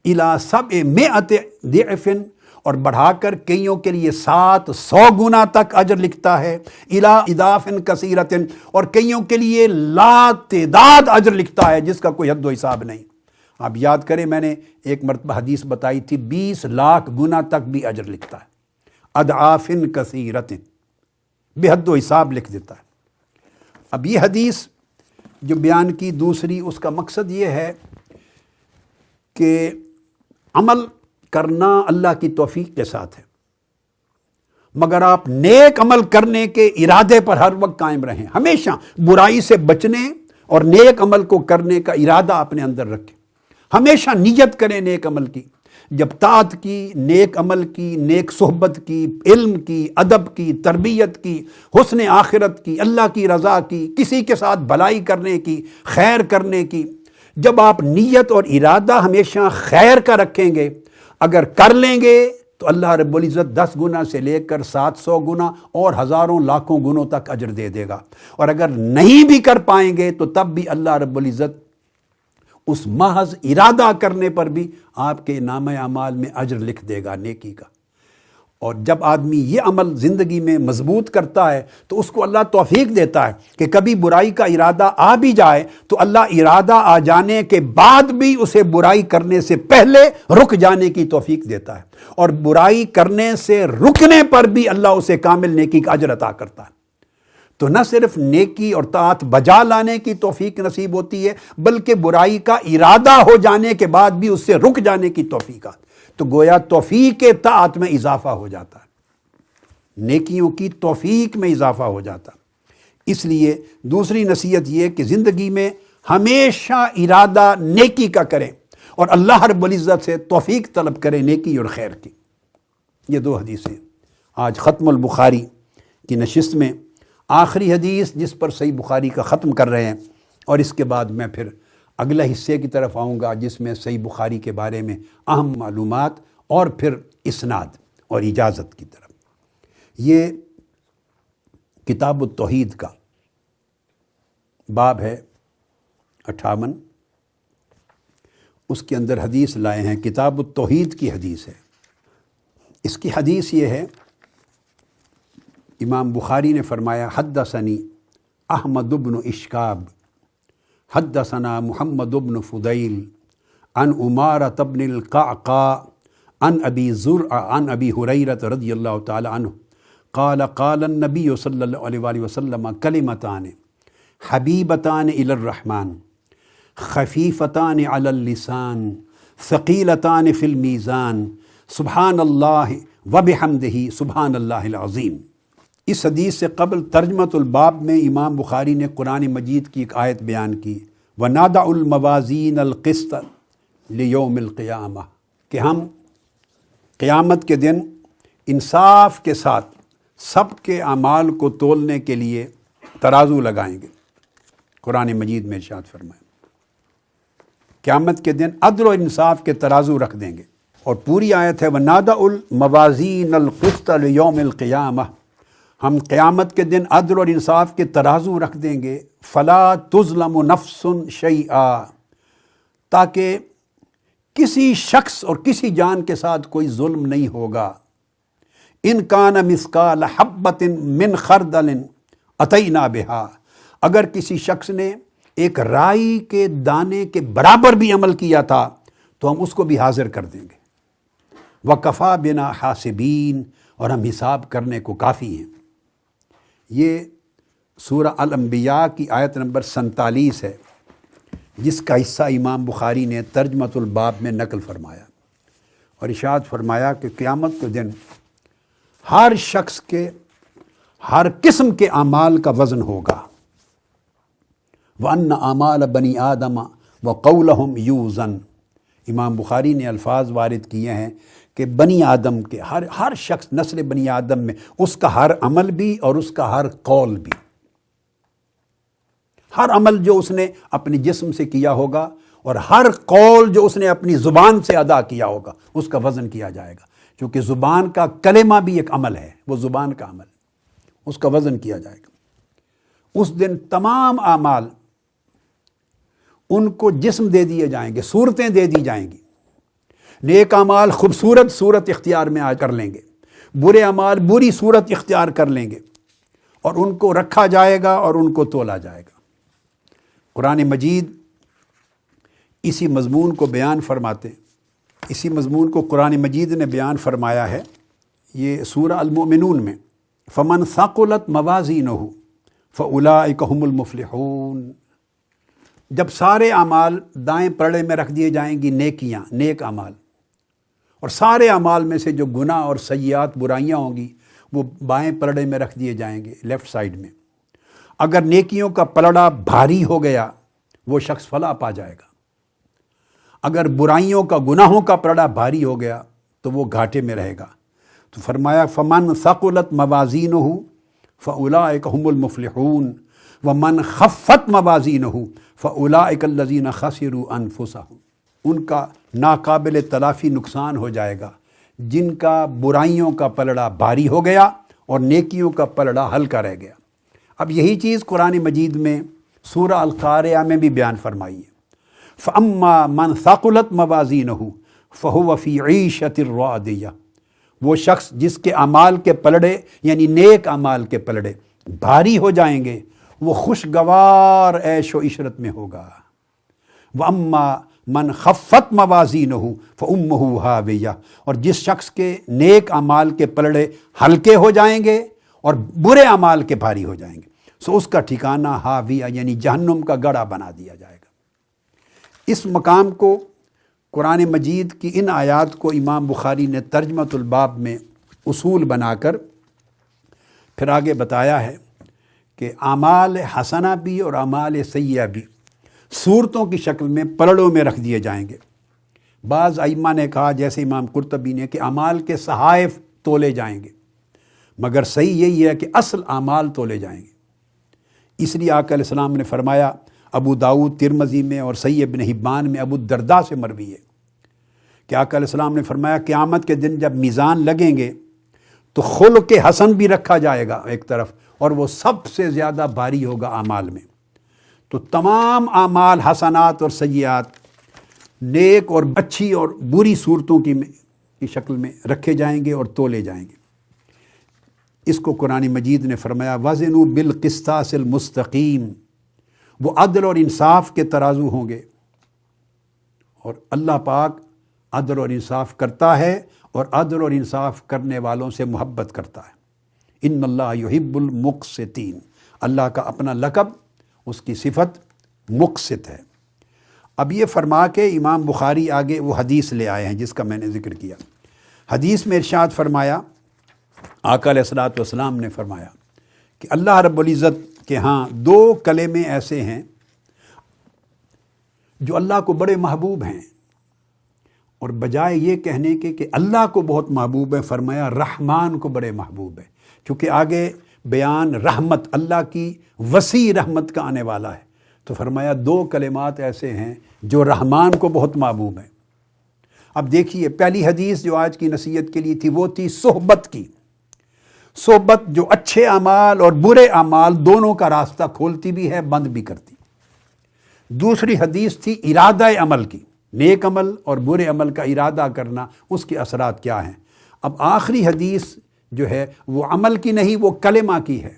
اِلیٰ 700 ضعف، اور بڑھا کر کئیوں کے لیے 700 گنا تک اجر لکھتا ہے، اِلیٰ اضعاف کثیرۃ، اور کئیوں کے لیے لا تعداد اجر لکھتا ہے جس کا کوئی حد و حساب نہیں۔ آپ یاد کریں، میں نے ایک مرتبہ حدیث بتائی تھی، 20 لاکھ گنا تک بھی اجر لکھتا ہے، اضعاف کثیرۃ، بے حد و حساب لکھ دیتا ہے۔ اب یہ حدیث جو بیان کی دوسری، اس کا مقصد یہ ہے کہ عمل کرنا اللہ کی توفیق کے ساتھ ہے، مگر آپ نیک عمل کرنے کے ارادے پر ہر وقت قائم رہیں، ہمیشہ برائی سے بچنے اور نیک عمل کو کرنے کا ارادہ اپنے اندر رکھیں، ہمیشہ نیت کریں نیک عمل کی، جب طاعت کی، نیک عمل کی، نیک صحبت کی، علم کی، ادب کی، تربیت کی، حسن آخرت کی، اللہ کی رضا کی، کسی کے ساتھ بھلائی کرنے کی، خیر کرنے کی، جب آپ نیت اور ارادہ ہمیشہ خیر کا رکھیں گے، اگر کر لیں گے تو اللہ رب العزت 10 گنا سے لے کر 700 گنا اور ہزاروں لاکھوں گنوں تک اجر دے دے گا، اور اگر نہیں بھی کر پائیں گے تو تب بھی اللہ رب العزت اس محض ارادہ کرنے پر بھی آپ کے نامہ اعمال میں اجر لکھ دے گا نیکی کا۔ اور جب آدمی یہ عمل زندگی میں مضبوط کرتا ہے تو اس کو اللہ توفیق دیتا ہے کہ کبھی برائی کا ارادہ آ بھی جائے تو اللہ ارادہ آ جانے کے بعد بھی اسے برائی کرنے سے پہلے رک جانے کی توفیق دیتا ہے، اور برائی کرنے سے رکنے پر بھی اللہ اسے کامل نیکی کا اجر عطا کرتا ہے۔ تو نہ صرف نیکی اور طاعت بجا لانے کی توفیق نصیب ہوتی ہے، بلکہ برائی کا ارادہ ہو جانے کے بعد بھی اس سے رک جانے کی توفیق آتی ہے۔ تو گویا توفیق طاعت میں اضافہ ہو جاتا ہے، نیکیوں کی توفیق میں اضافہ ہو جاتا ہے۔ اس لیے دوسری نصیحت یہ کہ زندگی میں ہمیشہ ارادہ نیکی کا کریں اور اللہ رب العزت سے توفیق طلب کریں نیکی اور خیر کی۔ یہ 2 حدیثیں آج ختم البخاری کی نشست میں آخری حدیث جس پر صحیح بخاری کا ختم کر رہے ہیں، اور اس کے بعد میں پھر اگلے حصے کی طرف آؤں گا جس میں صحیح بخاری کے بارے میں اہم معلومات اور پھر اسناد اور اجازت کی طرف۔ یہ کتاب التوحید کا باب ہے 58، اس کے اندر حدیث لائے ہیں، کتاب التوحید کی حدیث ہے۔ اس کی حدیث یہ ہے، امام بخاری نے فرمایا حدثنی احمد بن اشکاب حدثنا محمد بن فضیل عن عمارة بن القعقاع عن ابی زرع عن ابی ہریرہ رضی اللہ تعالی عنہ قال قال النبی صلی اللہ علیہ وآلہ وسلم کلمتان حبیبتان الی الرحمن خفیفتان علی اللسان ثقیلتان فی المیزان سبحان اللہ وبحمدہ سبحان اللہ العظیم۔ اس حدیث سے قبل ترجمۃ الباب میں امام بخاری نے قرآن مجید کی ایک آیت بیان کی، وَنَضَعُ الْمَوَازِينَ الْقِسْطَ لِيَوْمِ الْقِيَامَةِ، کہ ہم قیامت کے دن انصاف کے ساتھ سب کے اعمال کو تولنے کے لیے ترازو لگائیں گے۔ قرآن مجید میں ارشاد فرمائے قیامت کے دن عدل و انصاف کے ترازو رکھ دیں گے، اور پوری آیت ہے وَنَضَعُ الْمَوَازِينَ الْقِسْطَ لِيَوْمِ الْقِيَامَةِ، ہم قیامت کے دن عدل اور انصاف کے ترازو رکھ دیں گے، فلا تظلم نفس شیئا، تاکہ کسی شخص اور کسی جان کے ساتھ کوئی ظلم نہیں ہوگا، ان کان مثقال حبۃ من خردل اتینا بہا، اگر کسی شخص نے ایک رائی کے دانے کے برابر بھی عمل کیا تھا تو ہم اس کو بھی حاضر کر دیں گے، وکفا بنا حاسبین، اور ہم حساب کرنے کو کافی ہیں۔ یہ سورہ الانبیاء کی آیت نمبر 47 ہے، جس کا حصہ امام بخاری نے ترجمۃ الباب میں نقل فرمایا، اور ارشاد فرمایا کہ قیامت کے دن ہر شخص کے ہر قسم کے اعمال کا وزن ہوگا، وَأَنَّ أَعْمَالَ بَنِي آدَمَ وَقَوْلَهُمْ يُوزَنُ، امام بخاری نے الفاظ وارد کیے ہیں کہ بنی آدم کے ہر شخص نسل بنی آدم میں اس کا ہر عمل بھی اور اس کا ہر قول بھی، ہر عمل جو اس نے اپنے جسم سے کیا ہوگا اور ہر قول جو اس نے اپنی زبان سے ادا کیا ہوگا اس کا وزن کیا جائے گا، کیونکہ زبان کا کلمہ بھی ایک عمل ہے، وہ زبان کا عمل، اس کا وزن کیا جائے گا۔ اس دن تمام اعمال ان کو جسم دے دیے جائیں گے، صورتیں دے دی جائیں گی، نیک اعمال خوبصورت صورت اختیار میں کر لیں گے، برے اعمال بری صورت اختیار کر لیں گے، اور ان کو رکھا جائے گا اور ان کو تولا جائے گا۔ قرآن مجید اسی مضمون کو بیان فرماتے، اسی مضمون کو قرآن مجید نے بیان فرمایا ہے، یہ سورہ المؤمنون میں، فمن ثقلت موازینہ فاولئک هم المفلحون، جب سارے اعمال دائیں پلڑے میں رکھ دیے جائیں گی، نیکیاں، نیک اعمال، اور سارے اعمال میں سے جو گناہ اور سیئات برائیاں ہوں گی وہ بائیں پلڑے میں رکھ دیے جائیں گے، لیفٹ سائیڈ میں۔ اگر نیکیوں کا پلڑا بھاری ہو گیا وہ شخص فلاح پا جائے گا، اگر برائیوں کا، گناہوں کا پلڑا بھاری ہو گیا تو وہ گھاٹے میں رہے گا۔ تو فرمایا فمن ثقلت موازینہ فاولئک هم المفلحون، وَمَنْ خَفَّتْ مَوَازِينُهُ فَأُولَٰئِكَ الَّذِينَ خَسِرُوا أَنفُسَهُم، ان کا ناقابل تلافی نقصان ہو جائے گا جن کا برائیوں کا پلڑا بھاری ہو گیا اور نیکیوں کا پلڑا ہلکا رہ گیا۔ اب یہی چیز قرآن مجید میں سورہ القاریہ میں بھی بیان فرمائی ہے۔ فَأَمَّا مَنْ ثَقُلَتْ مَوَازِينُهُ فَهُوَ فِي عِيشَةٍ رَاضِيَةٍ، وہ شخص جس کے اعمال کے پلڑے یعنی نیک اعمال کے پلڑے بھاری ہو جائیں گے، وہ خوشگوار عیش و عشرت میں ہوگا۔ وَأَمَّا مَنْ خَفَّتْ مَوَازِينُهُ فَأُمُّهُ هَاوِيَةٌ، اور جس شخص کے نیک اعمال کے پلڑے ہلکے ہو جائیں گے اور برے اعمال کے بھاری ہو جائیں گے، سو اس کا ٹھکانہ ہاویہ یعنی جہنم کا گڑھا بنا دیا جائے گا۔ اس مقام کو قرآن مجید کی ان آیات کو امام بخاری نے ترجمۃ الباب میں اصول بنا کر پھر آگے بتایا ہے کہ اعمال حسنہ بھی اور اعمال سیئہ بھی صورتوں کی شکل میں پلڑوں میں رکھ دیے جائیں گے۔ بعض ائمہ نے کہا جیسے امام قرطبی نے کہ اعمال کے صحائف تولے جائیں گے، مگر صحیح یہی ہے کہ اصل اعمال تولے جائیں گے۔ اس لیے آقا علیہ السلام نے فرمایا، ابو داؤد ترمذی میں اور صحیح ابن حبان میں ابو الدرداء سے مروی ہے کہ آقا علیہ السلام نے فرمایا قیامت کے دن جب میزان لگیں گے تو خلق حسن بھی رکھا جائے گا ایک طرف، اور وہ سب سے زیادہ بھاری ہوگا اعمال میں۔ تو تمام اعمال حسنات اور سیئات نیک اور اچھی اور بری صورتوں کی شکل میں رکھے جائیں گے اور تولے جائیں گے۔ اس کو قرآن مجید نے فرمایا وزنوا بالقسطاس المستقیم، وہ عدل اور انصاف کے ترازو ہوں گے، اور اللہ پاک عدل اور انصاف کرتا ہے اور عدل اور انصاف کرنے والوں سے محبت کرتا ہے۔ ان اللہ یحب المقسطین، اللہ کا اپنا لقب، اس کی صفت مقسط ہے۔ اب یہ فرما کے امام بخاری آگے وہ حدیث لے آئے ہیں جس کا میں نے ذکر کیا۔ حدیث میں ارشاد فرمایا، آقا علیہ الصلوۃ والسلام نے فرمایا کہ اللہ رب العزت کے ہاں دو کلمے ایسے ہیں جو اللہ کو بڑے محبوب ہیں، اور بجائے یہ کہنے کے کہ اللہ کو بہت محبوب ہے، فرمایا رحمان کو بڑے محبوب ہے، کیونکہ آگے بیان رحمت، اللہ کی وسیع رحمت کا آنے والا ہے، تو فرمایا دو کلمات ایسے ہیں جو رحمان کو بہت محبوب ہیں۔ اب دیکھیے پہلی حدیث جو آج کی نصیحت کے لیے تھی وہ تھی صحبت کی، صحبت جو اچھے اعمال اور برے اعمال دونوں کا راستہ کھولتی بھی ہے، بند بھی کرتی۔ دوسری حدیث تھی ارادہ عمل کی، نیک عمل اور برے عمل کا ارادہ کرنا، اس کے اثرات کیا ہیں۔ اب آخری حدیث جو ہے وہ عمل کی نہیں، وہ کلمہ کی ہے،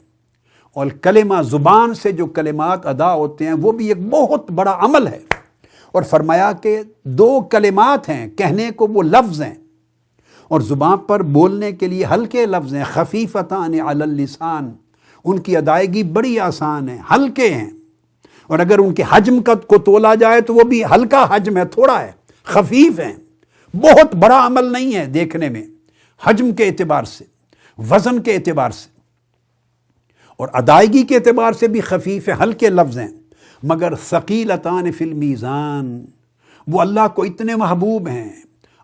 اور کلمہ زبان سے جو کلمات ادا ہوتے ہیں وہ بھی ایک بہت بڑا عمل ہے، اور فرمایا کہ دو کلمات ہیں، کہنے کو وہ لفظ ہیں اور زبان پر بولنے کے لیے ہلکے لفظ ہیں، خفیفتان علی اللسان، ان کی ادائیگی بڑی آسان ہے، ہلکے ہیں، اور اگر ان کے حجم کو تولا جائے تو وہ بھی ہلکا حجم ہے، تھوڑا ہے، خفیف ہیں، بہت بڑا عمل نہیں ہے دیکھنے میں، حجم کے اعتبار سے، وزن کے اعتبار سے اور ادائیگی کے اعتبار سے بھی خفیف ہے، ہلکے لفظ ہیں، مگر ثقیلتان فی المیزان، وہ اللہ کو اتنے محبوب ہیں،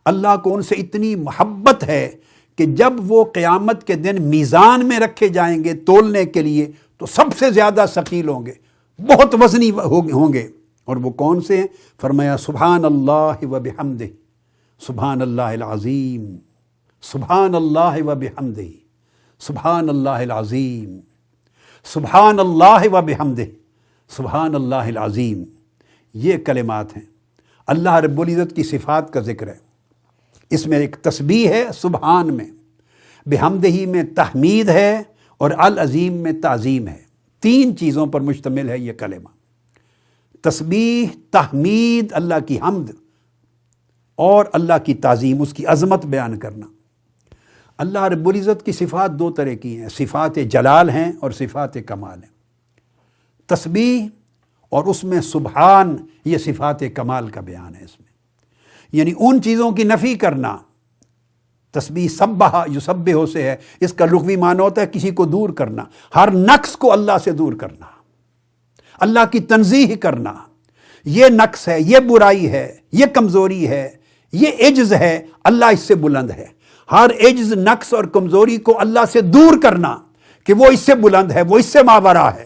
اللہ کو ان سے اتنی محبت ہے کہ جب وہ قیامت کے دن میزان میں رکھے جائیں گے تولنے کے لیے تو سب سے زیادہ ثقیل ہوں گے، بہت وزنی ہوں گے، اور وہ کون سے ہیں؟ فرمایا سبحان اللہ و بحمدہ، سبحان اللہ العظیم، سبحان اللہ و بحمدہ، سبحان اللہ العظیم، سبحان اللہ و بحمدہ، سبحان اللہ العظیم۔ یہ کلمات ہیں، اللہ رب العزت کی صفات کا ذکر ہے، اس میں ایک تسبیح ہے سبحان میں، بحمدہ میں تحمید ہے، اور العظیم میں تعظیم ہے، تین چیزوں پر مشتمل ہے یہ کلمہ، تسبیح، تحمید، اللہ کی حمد، اور اللہ کی تعظیم، اس کی عظمت بیان کرنا۔ اللہ رب العزت کی صفات دو طرح کی ہیں، صفات جلال ہیں اور صفات کمال ہیں۔ تسبیح اور اس میں سبحان، یہ صفات کمال کا بیان ہے، اس میں یعنی ان چیزوں کی نفی کرنا۔ تسبیح سبح یسبح سے ہے، اس کا لغوی معنی ہوتا ہے کسی کو دور کرنا، ہر نقص کو اللہ سے دور کرنا، اللہ کی تنزیہ کرنا، یہ نقص ہے، یہ برائی ہے، یہ کمزوری ہے، یہ عجز ہے، اللہ اس سے بلند ہے، ہر عجز، نقص اور کمزوری کو اللہ سے دور کرنا کہ وہ اس سے بلند ہے، وہ اس سے ماورا ہے۔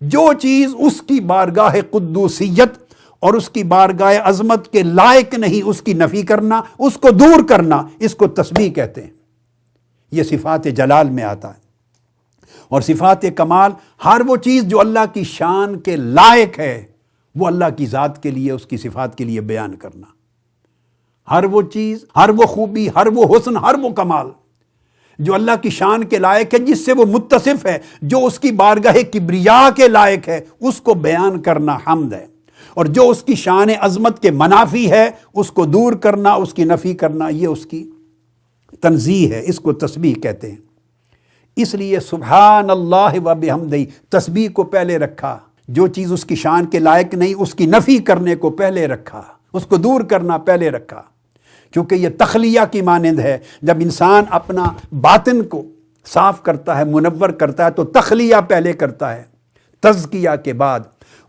جو چیز اس کی بارگاہ قدوسیت اور اس کی بارگاہ عظمت کے لائق نہیں، اس کی نفی کرنا، اس کو دور کرنا، اس کو تسبیح کہتے ہیں۔ یہ صفات جلال میں آتا ہے۔ اور صفات کمال ہر وہ چیز جو اللہ کی شان کے لائق ہے، وہ اللہ کی ذات کے لیے، اس کی صفات کے لیے بیان کرنا۔ ہر وہ چیز، ہر وہ خوبی، ہر وہ حسن، ہر وہ کمال جو اللہ کی شان کے لائق ہے، جس سے وہ متصف ہے، جو اس کی بارگاہ کبریا کے لائق ہے، اس کو بیان کرنا حمد ہے۔ اور جو اس کی شان عظمت کے منافی ہے، اس کو دور کرنا، اس کی نفی کرنا، یہ اس کی تنزیہ ہے، اس کو تسبیح کہتے ہیں۔ اس لیے سبحان اللہ و بحمدہ، تسبیح کو پہلے رکھا۔ جو چیز اس کی شان کے لائق نہیں، اس کی نفی کرنے کو پہلے رکھا، اس کو دور کرنا پہلے رکھا، کیونکہ یہ تخلیہ کی مانند ہے۔ جب انسان اپنا باطن کو صاف کرتا ہے، منور کرتا ہے، تو تخلیہ پہلے کرتا ہے، تزکیہ کے بعد،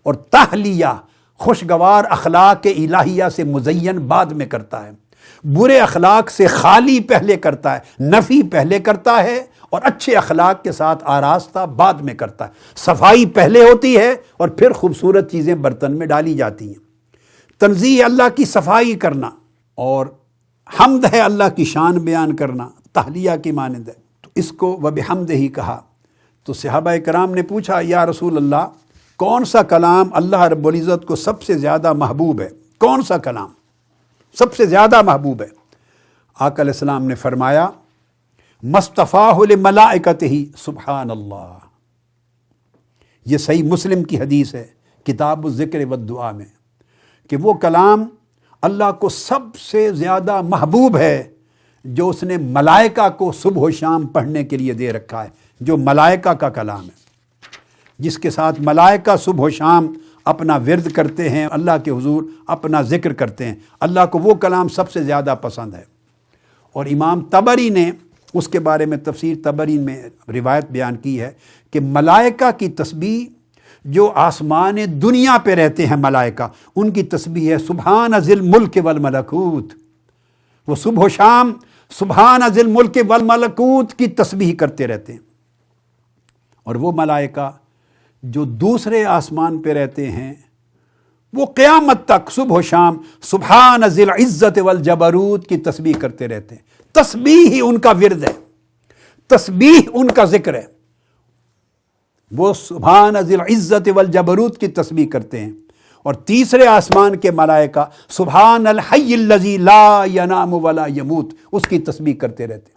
اور تحلیہ خوشگوار اخلاق الہیہ سے مزین بعد میں کرتا ہے۔ برے اخلاق سے خالی پہلے کرتا ہے، نفی پہلے کرتا ہے، اور اچھے اخلاق کے ساتھ آراستہ بعد میں کرتا ہے۔ صفائی پہلے ہوتی ہے اور پھر خوبصورت چیزیں برتن میں ڈالی جاتی ہیں۔ تنزیہ اللہ کی صفائی کرنا، اور حمد ہے اللہ کی شان بیان کرنا، تحلیہ کی مانند ہے۔ تو اس کو وبحمدہ ہی کہا۔ تو صحابہ کرام نے پوچھا، یا رسول اللہ، کون سا کلام اللہ رب العزت کو سب سے زیادہ محبوب ہے؟ کون سا کلام سب سے زیادہ محبوب ہے؟ آقا علیہ السلام نے فرمایا، مصطفیٰ لملائکتہ سبحان اللہ۔ یہ صحیح مسلم کی حدیث ہے، کتاب الذکر والدعاء میں، کہ وہ کلام اللہ کو سب سے زیادہ محبوب ہے جو اس نے ملائکہ کو صبح و شام پڑھنے کے لیے دے رکھا ہے، جو ملائکہ کا کلام ہے، جس کے ساتھ ملائکہ صبح و شام اپنا ورد کرتے ہیں، اللہ کے حضور اپنا ذکر کرتے ہیں۔ اللہ کو وہ کلام سب سے زیادہ پسند ہے۔ اور امام طبری نے اس کے بارے میں تفسیر طبری میں روایت بیان کی ہے کہ ملائکہ کی تسبیح، جو آسمان دنیا پہ رہتے ہیں ملائکہ، ان کی تسبیح ہے سبحان ذی الملک والملکوت۔ وہ صبح و شام سبحان ذی الملک والملکوت کی تسبیح کرتے رہتے ہیں۔ اور وہ ملائکہ جو دوسرے آسمان پہ رہتے ہیں، وہ قیامت تک صبح و شام سبحان ذی العزت والجبروت کی تسبیح کرتے رہتے ہیں۔ تسبیح ہی ان کا ورد ہے، تسبیح ان کا ذکر ہے۔ وہ سبحان ذی العزت والجبروت کی تسبیح کرتے ہیں۔ اور تیسرے آسمان کے ملائکہ سبحان الحی الذی لا ینام ولا یموت، اس کی تسبیح کرتے رہتے ہیں۔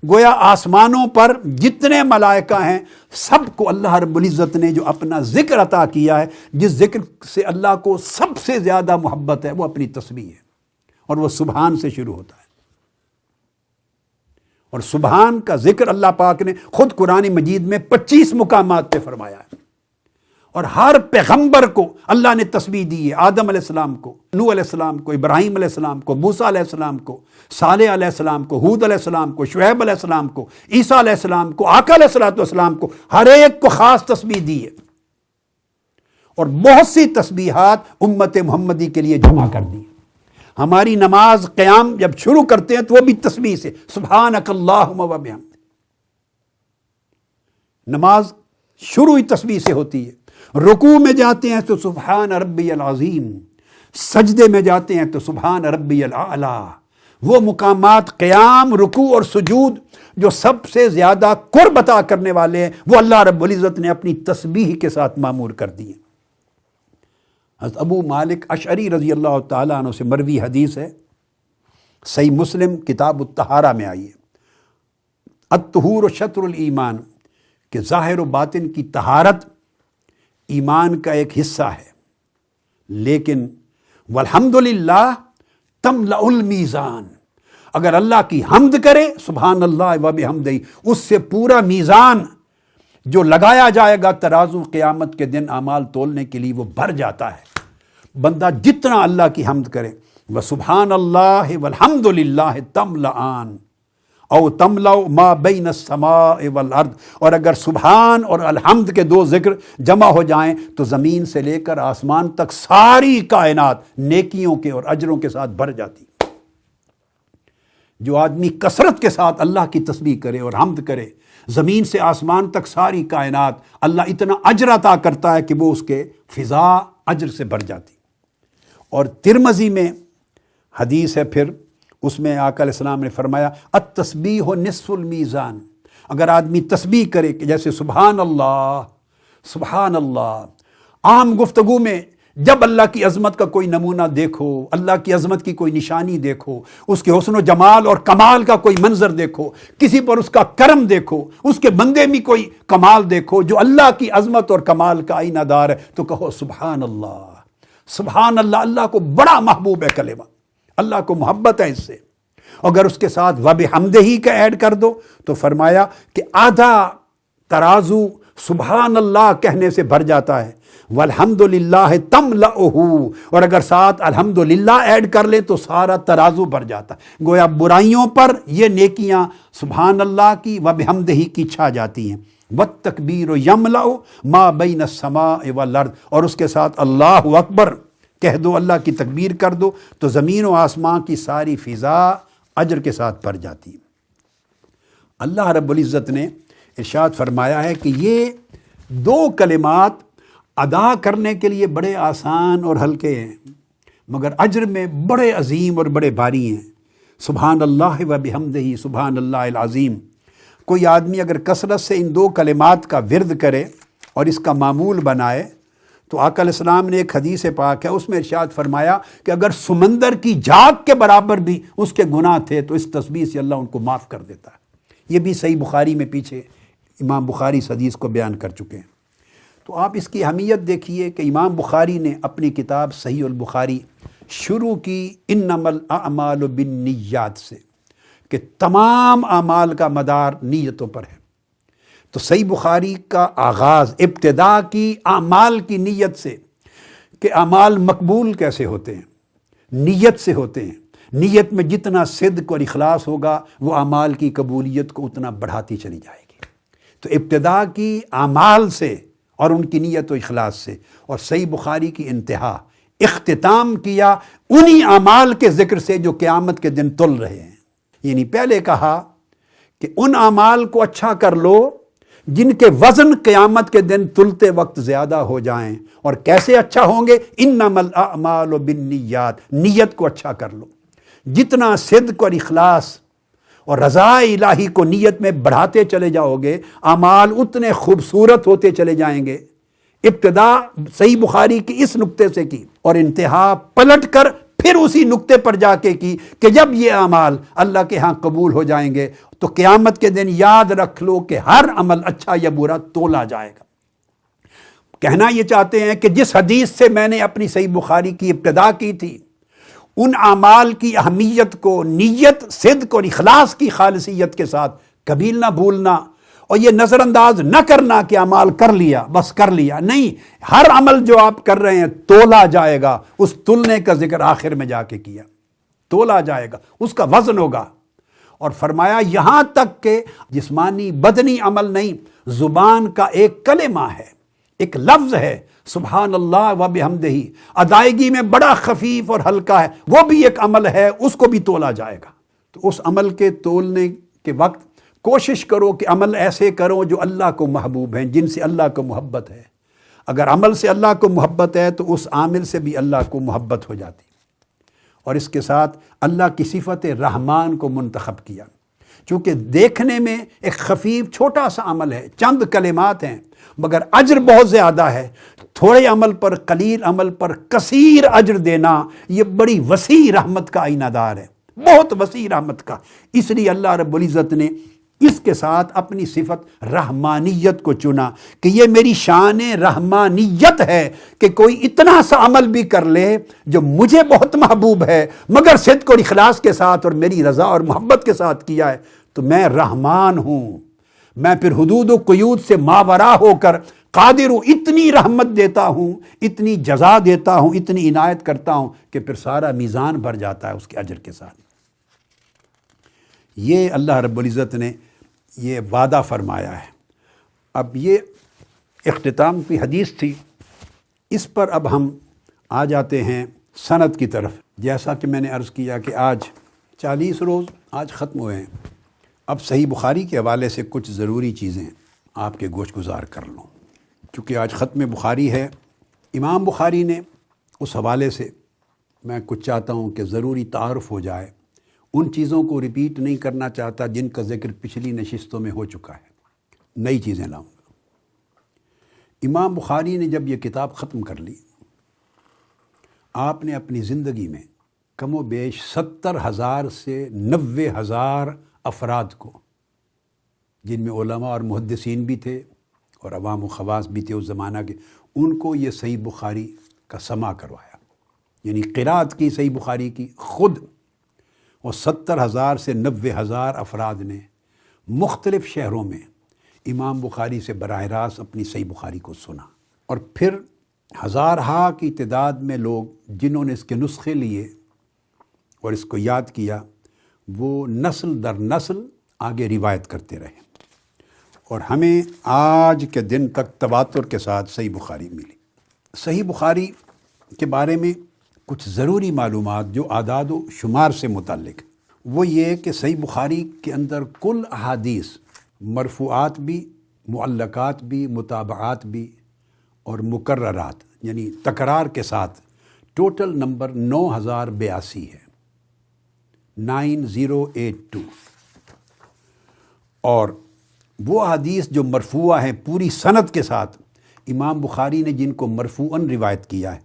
گویا آسمانوں پر جتنے ملائکہ ہیں، سب کو اللہ رب العزت نے جو اپنا ذکر عطا کیا ہے، جس ذکر سے اللہ کو سب سے زیادہ محبت ہے، وہ اپنی تسبیح ہے، اور وہ سبحان سے شروع ہوتا ہے۔ اور سبحان کا ذکر اللہ پاک نے خود قرآن مجید میں 25 مقامات پہ فرمایا ہے، اور ہر پیغمبر کو اللہ نے تسبیح دی ہے۔ آدم علیہ السلام کو، نوح علیہ السلام کو، ابراہیم علیہ السلام کو، موسیٰ علیہ السلام کو، صالح علیہ السلام کو، ہود علیہ السلام کو، شعیب علیہ السلام کو، عیسیٰ علیہ السلام کو، آقا علیہ السلام کو، ہر ایک کو خاص تسبیح دی ہے۔ اور بہت سی تسبیحات امت محمدی کے لیے جمع کر دی۔ ہماری نماز قیام جب شروع کرتے ہیں تو وہ بھی تسبیح سے، سبحانک اللہم و بحمدک۔ نماز شروع ہی تسبیح سے ہوتی ہے۔ رکوع میں جاتے ہیں تو سبحان ربی العظیم، سجدے میں جاتے ہیں تو سبحان ربی الاعلی۔ وہ مقامات قیام، رکوع اور سجود جو سب سے زیادہ قرب عطا کرنے والے ہیں، وہ اللہ رب العزت نے اپنی تسبیح کے ساتھ معمور کر دیے۔ حضرت ابو مالک اشعری رضی اللہ تعالیٰ عنہ سے مروی حدیث ہے، صحیح مسلم کتاب الطہارہ میں آئی ہے، الطہور شطر الایمان، کہ ظاہر و باطن کی طہارت ایمان کا ایک حصہ ہے، لیکن والحمدللہ تملأ المیزان، اگر اللہ کی حمد کرے سبحان اللہ و بحمدہ، اس سے پورا میزان جو لگایا جائے گا ترازو قیامت کے دن اعمال تولنے کے لیے، وہ بھر جاتا ہے۔ بندہ جتنا اللہ کی حمد کرے، وسبحان اللہ والحمدللہ تملأان او تملأ ما بین السماء والارض، اور اگر سبحان اور الحمد کے دو ذکر جمع ہو جائیں تو زمین سے لے کر آسمان تک ساری کائنات نیکیوں کے اور اجروں کے ساتھ بھر جاتی۔ جو آدمی کثرت کے ساتھ اللہ کی تسبیح کرے اور حمد کرے، زمین سے آسمان تک ساری کائنات اللہ اتنا اجر عطا کرتا ہے کہ وہ اس کے فضا اجر سے بھر جاتی۔ اور ترمذی میں حدیث ہے، پھر اس میں آقا علیہ السلام نے فرمایا التسبیح نصف المیزان، اگر آدمی تسبیح کرے کہ جیسے سبحان اللہ سبحان اللہ، عام گفتگو میں جب اللہ کی عظمت کا کوئی نمونہ دیکھو، اللہ کی عظمت کی کوئی نشانی دیکھو، اس کے حسن و جمال اور کمال کا کوئی منظر دیکھو، کسی پر اس کا کرم دیکھو، اس کے بندے میں کوئی کمال دیکھو جو اللہ کی عظمت اور کمال کا آئینہ دار ہے، تو کہو سبحان اللہ سبحان اللہ۔ اللہ کو بڑا محبوب ہے کلمہ، اللہ کو محبت ہے اس سے۔ اگر اس کے ساتھ وبحمدہ کا ایڈ کر دو تو فرمایا کہ آدھا ترازو سبحان اللہ کہنے سے بھر جاتا ہے، والحمدللہ تملأہ، اور اگر ساتھ الحمدللہ ایڈ کر لیں تو سارا ترازو بھر جاتا ہے۔ گویا برائیوں پر یہ نیکیاں سبحان اللہ کی وبحمدہ کی چھا جاتی ہیں۔ والتکبیر یملأ ما بین السماء والارض، اور اس کے ساتھ اللہ اکبر کہہ دو، اللہ کی تکبیر کر دو تو زمین و آسمان کی ساری فضا اجر کے ساتھ بھر جاتی ہے۔ اللہ رب العزت نے ارشاد فرمایا ہے کہ یہ دو کلمات ادا کرنے کے لیے بڑے آسان اور ہلکے ہیں، مگر اجر میں بڑے عظیم اور بڑے بھاری ہیں۔ سبحان اللہ و بحمدہ سبحان اللہ العظیم۔ کوئی آدمی اگر کثرت سے ان دو کلمات کا ورد کرے اور اس کا معمول بنائے تو آقا علیہ السلام نے ایک حدیث پاک ہے، اس میں ارشاد فرمایا کہ اگر سمندر کی جھاگ کے برابر بھی اس کے گناہ تھے تو اس تسبیح سے اللہ ان کو معاف کر دیتا ہے۔ یہ بھی صحیح بخاری میں پیچھے امام بخاری اس حدیث کو بیان کر چکے ہیں۔ تو آپ اس کی اہمیت دیکھیے کہ امام بخاری نے اپنی کتاب صحیح البخاری شروع کی انما الاعمال بالنیات سے، کہ تمام اعمال کا مدار نیتوں پر ہے۔ تو صحیح بخاری کا آغاز ابتدا کی اعمال کی نیت سے، کہ اعمال مقبول کیسے ہوتے ہیں، نیت سے ہوتے ہیں۔ نیت میں جتنا صدق اور اخلاص ہوگا وہ اعمال کی قبولیت کو اتنا بڑھاتی چلی جائے گی۔ تو ابتدا کی اعمال سے اور ان کی نیت و اخلاص سے، اور صحیح بخاری کی انتہا اختتام کیا انہی اعمال کے ذکر سے جو قیامت کے دن تل رہے ہیں۔ یعنی پہلے کہا کہ ان اعمال کو اچھا کر لو جن کے وزن قیامت کے دن تلتے وقت زیادہ ہو جائیں، اور کیسے اچھا ہوں گے؟ انما الاعمال بالنیات، نیت کو اچھا کر لو۔ جتنا صدق اور اخلاص اور رضا الہی کو نیت میں بڑھاتے چلے جاؤ گے، اعمال اتنے خوبصورت ہوتے چلے جائیں گے۔ ابتدا صحیح بخاری کی اس نقطے سے کی اور انتہا پلٹ کر پھر اسی نقطے پر جا کے کی کہ جب یہ اعمال اللہ کے ہاں قبول ہو جائیں گے تو قیامت کے دن یاد رکھ لو کہ ہر عمل اچھا یا برا تولا جائے گا۔ کہنا یہ چاہتے ہیں کہ جس حدیث سے میں نے اپنی صحیح بخاری کی ابتدا کی تھی، ان اعمال کی اہمیت کو نیت، صدق اور اخلاص کی خالصیت کے ساتھ کبھی نہ بھولنا، اور یہ نظر انداز نہ کرنا کہ اعمال کر لیا بس کر لیا، نہیں، ہر عمل جو آپ کر رہے ہیں تولا جائے گا۔ اس تلنے کا ذکر آخر میں جا کے کیا، تولا جائے گا، اس کا وزن ہوگا۔ اور فرمایا یہاں تک کہ جسمانی بدنی عمل نہیں، زبان کا ایک کلمہ ہے، ایک لفظ ہے سبحان اللہ و بحمدہ، ادائیگی میں بڑا خفیف اور ہلکا ہے، وہ بھی ایک عمل ہے، اس کو بھی تولا جائے گا۔ تو اس عمل کے تولنے کے وقت کوشش کرو کہ عمل ایسے کرو جو اللہ کو محبوب ہیں، جن سے اللہ کو محبت ہے۔ اگر عمل سے اللہ کو محبت ہے تو اس عامل سے بھی اللہ کو محبت ہو جاتی، اور اس کے ساتھ اللہ کی صفت رحمان کو منتخب کیا، چونکہ دیکھنے میں ایک خفیف چھوٹا سا عمل ہے، چند کلمات ہیں، مگر اجر بہت زیادہ ہے۔ تھوڑے عمل پر، قلیل عمل پر کثیر اجر دینا، یہ بڑی وسیع رحمت کا آئینہ دار ہے، بہت وسیع رحمت کا۔ اس لیے اللہ رب العزت نے اس کے ساتھ اپنی صفت رحمانیت کو چنا کہ یہ میری شان رحمانیت ہے کہ کوئی اتنا سا عمل بھی کر لے جو مجھے بہت محبوب ہے مگر صدق اور اخلاص کے ساتھ اور میری رضا اور محبت کے ساتھ کیا ہے، تو میں رحمان ہوں، میں پھر حدود و قیود سے ماورا ہو کر قادر ہوں، اتنی رحمت دیتا ہوں، اتنی جزا دیتا ہوں، اتنی عنایت کرتا ہوں کہ پھر سارا میزان بھر جاتا ہے اس کے اجر کے ساتھ۔ یہ اللہ رب العزت نے یہ وعدہ فرمایا ہے۔ اب یہ اختتام کی حدیث تھی، اس پر اب ہم آ جاتے ہیں سند کی طرف۔ جیسا کہ میں نے عرض کیا کہ آج 40 روز آج ختم ہوئے ہیں، اب صحیح بخاری کے حوالے سے کچھ ضروری چیزیں آپ کے گوش گزار کر لوں، کیونکہ آج ختم بخاری ہے۔ امام بخاری نے اس حوالے سے میں کچھ چاہتا ہوں کہ ضروری تعارف ہو جائے، ان چیزوں کو ریپیٹ نہیں کرنا چاہتا جن کا ذکر پچھلی نشستوں میں ہو چکا ہے، نئی چیزیں لاؤں گا۔ امام بخاری نے جب یہ کتاب ختم کر لی، آپ نے اپنی زندگی میں کم و بیش 70,000 سے 90,000 افراد کو، جن میں علماء اور محدثین بھی تھے اور عوام و خواص بھی تھے اس زمانہ کے، ان کو یہ صحیح بخاری کا سماع کروایا، یعنی قرات کی صحیح بخاری کی خود، اور 70,000 سے 90,000 افراد نے مختلف شہروں میں امام بخاری سے براہ راست اپنی صحیح بخاری کو سنا، اور پھر ہزارہا کی تعداد میں لوگ جنہوں نے اس کے نسخے لیے اور اس کو یاد کیا، وہ نسل در نسل آگے روایت کرتے رہے، اور ہمیں آج کے دن تک تواتر کے ساتھ صحیح بخاری ملی۔ صحیح بخاری کے بارے میں کچھ ضروری معلومات جو اعداد و شمار سے متعلق، وہ یہ کہ صحیح بخاری کے اندر کل احادیث، مرفوعات بھی، معلقات بھی، متابعات بھی اور مکررات یعنی تکرار کے ساتھ ٹوٹل نمبر 9,082 ہے، 9082۔ اور وہ حدیث جو مرفوع ہیں پوری سند کے ساتھ، امام بخاری نے جن کو مرفوعاً روایت کیا ہے،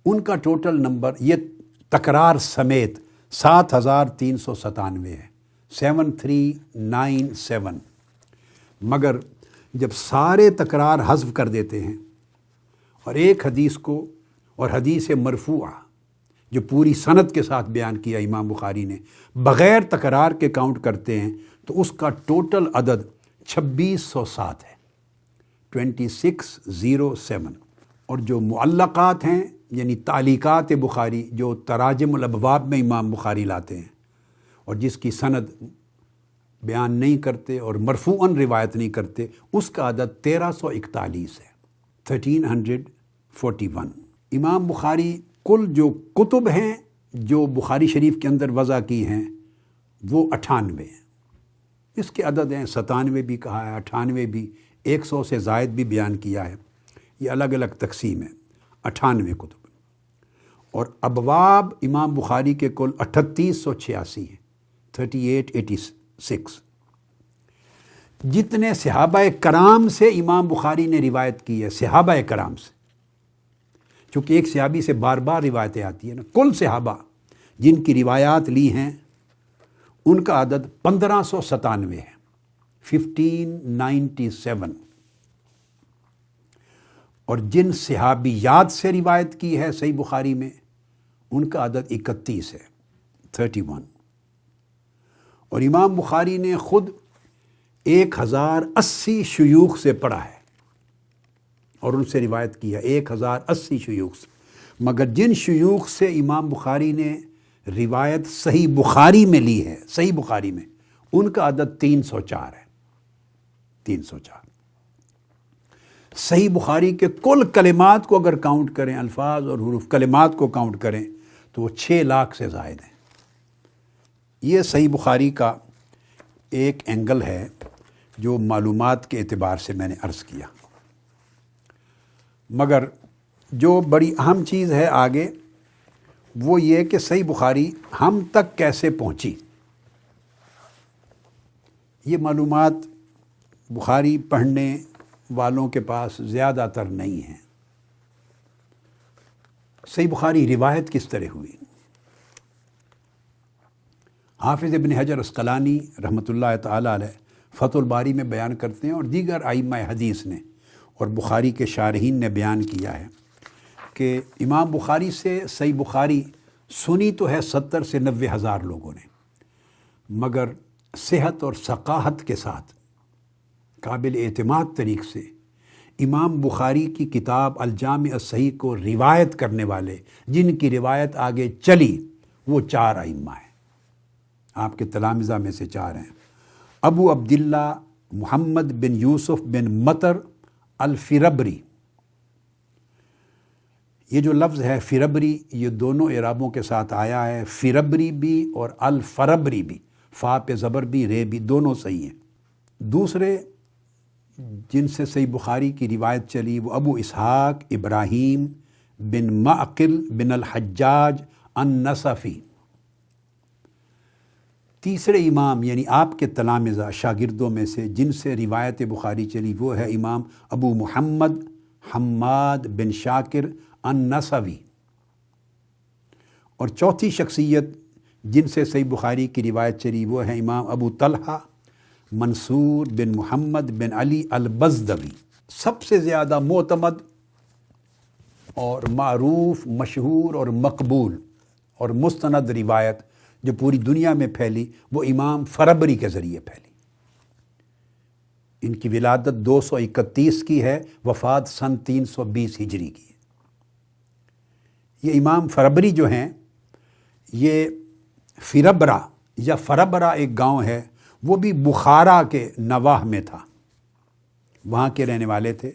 ان کا ٹوٹل نمبر یہ تکرار سمیت 7,397 ہے، 7397۔ مگر جب سارے تکرار حذف کر دیتے ہیں اور ایک حدیث کو، اور حدیث مرفوعہ جو پوری سند کے ساتھ بیان کیا امام بخاری نے، بغیر تکرار کے کاؤنٹ کرتے ہیں تو اس کا ٹوٹل عدد 2607 ہے، 2607۔ اور جو معلقات ہیں یعنی تعلیقات بخاری جو تراجم الابواب میں امام بخاری لاتے ہیں اور جس کی سند بیان نہیں کرتے اور مرفوعاً روایت نہیں کرتے، اس کا عدد 1341 ہے، 1341۔ امام بخاری کل جو کتب ہیں جو بخاری شریف کے اندر وضع کی ہیں وہ 98 ہیں، اس کے عدد ہیں 97 بھی کہا ہے، 98 بھی، 100 سے زائد بھی بیان کیا ہے، یہ الگ الگ تقسیم ہے، 98 کتب۔ اور ابواب امام بخاری کے کل 3886 ہیں، 3886۔ جتنے صحابہ کرام سے امام بخاری نے روایت کی ہے، صحابہ کرام سے، چونکہ ایک صحابی سے بار بار روایتیں آتی ہیں نا، کل صحابہ جن کی روایات لی ہیں ان کا عدد 1597 ہے، 1597۔ اور جن صحابیات سے روایت کی ہے صحیح بخاری میں، ان کا عدد 31 ہے، 31۔ اور امام بخاری نے خود 1080 شیوخ سے پڑھا ہے اور ان سے روایت کی ہے، 1080 شیوخ سے۔ مگر جن شیوخ سے امام بخاری نے روایت صحیح بخاری میں لی ہے، صحیح بخاری میں، ان کا عدد 304 ہے، 304۔ صحیح بخاری کے کل کلمات کو اگر کاؤنٹ کریں، الفاظ اور حروف کلمات کو کاؤنٹ کریں تو وہ 6 لاکھ سے زائد ہیں۔ یہ صحیح بخاری کا ایک اینگل ہے جو معلومات کے اعتبار سے میں نے عرض کیا۔ مگر جو بڑی اہم چیز ہے آگے، وہ یہ کہ صحیح بخاری ہم تک کیسے پہنچی۔ یہ معلومات بخاری پڑھنے والوں کے پاس زیادہ تر نہیں ہیں۔ صحیح بخاری روایت کس طرح ہوئی؟ حافظ ابن حجر عسقلانی رحمۃ اللہ تعالی علیہ فتح الباری میں بیان کرتے ہیں، اور دیگر ائمہ حدیث نے اور بخاری کے شارحین نے بیان کیا ہے کہ امام بخاری سے صحیح بخاری سنی تو ہے 70 سے 90 ہزار لوگوں نے، مگر صحت اور ثقاہت کے ساتھ قابل اعتماد طریق سے امام بخاری کی کتاب الجامع الصحیح کو روایت کرنے والے، جن کی روایت آگے چلی، وہ 4 ائمہ ہیں، آپ کے تلامذہ میں سے 4 ہیں۔ ابو عبداللہ محمد بن یوسف بن مطر الفربری، یہ جو لفظ ہے فربری، یہ دونوں اعرابوں کے ساتھ آیا ہے، فربری بھی اور الفربری بھی۔ فا پہ زبر بھی، رے بھی، دونوں صحیح ہیں۔ دوسرے جن سے صحیح بخاری کی روایت چلی وہ ابو اسحاق ابراہیم بن معقل بن الحجاج النصفی۔ تیسرے امام یعنی آپ کے تلامذہ شاگردوں میں سے جن سے روایت بخاری چلی وہ ہے امام ابو محمد حماد بن شاکر النصفی۔ اور چوتھی شخصیت جن سے صحیح بخاری کی روایت چلی وہ ہے امام ابو طلحہ منصور بن محمد بن علی البزدوی۔ سب سے زیادہ معتمد اور معروف، مشہور اور مقبول اور مستند روایت جو پوری دنیا میں پھیلی وہ امام فربری کے ذریعے پھیلی۔ ان کی ولادت 231 کی ہے، وفات سن 320 ہجری کی ہے۔ یہ امام فربری جو ہیں یہ فربرا یا فربرا ایک گاؤں ہے، وہ بھی بخارا کے نواح میں تھا، وہاں کے رہنے والے تھے۔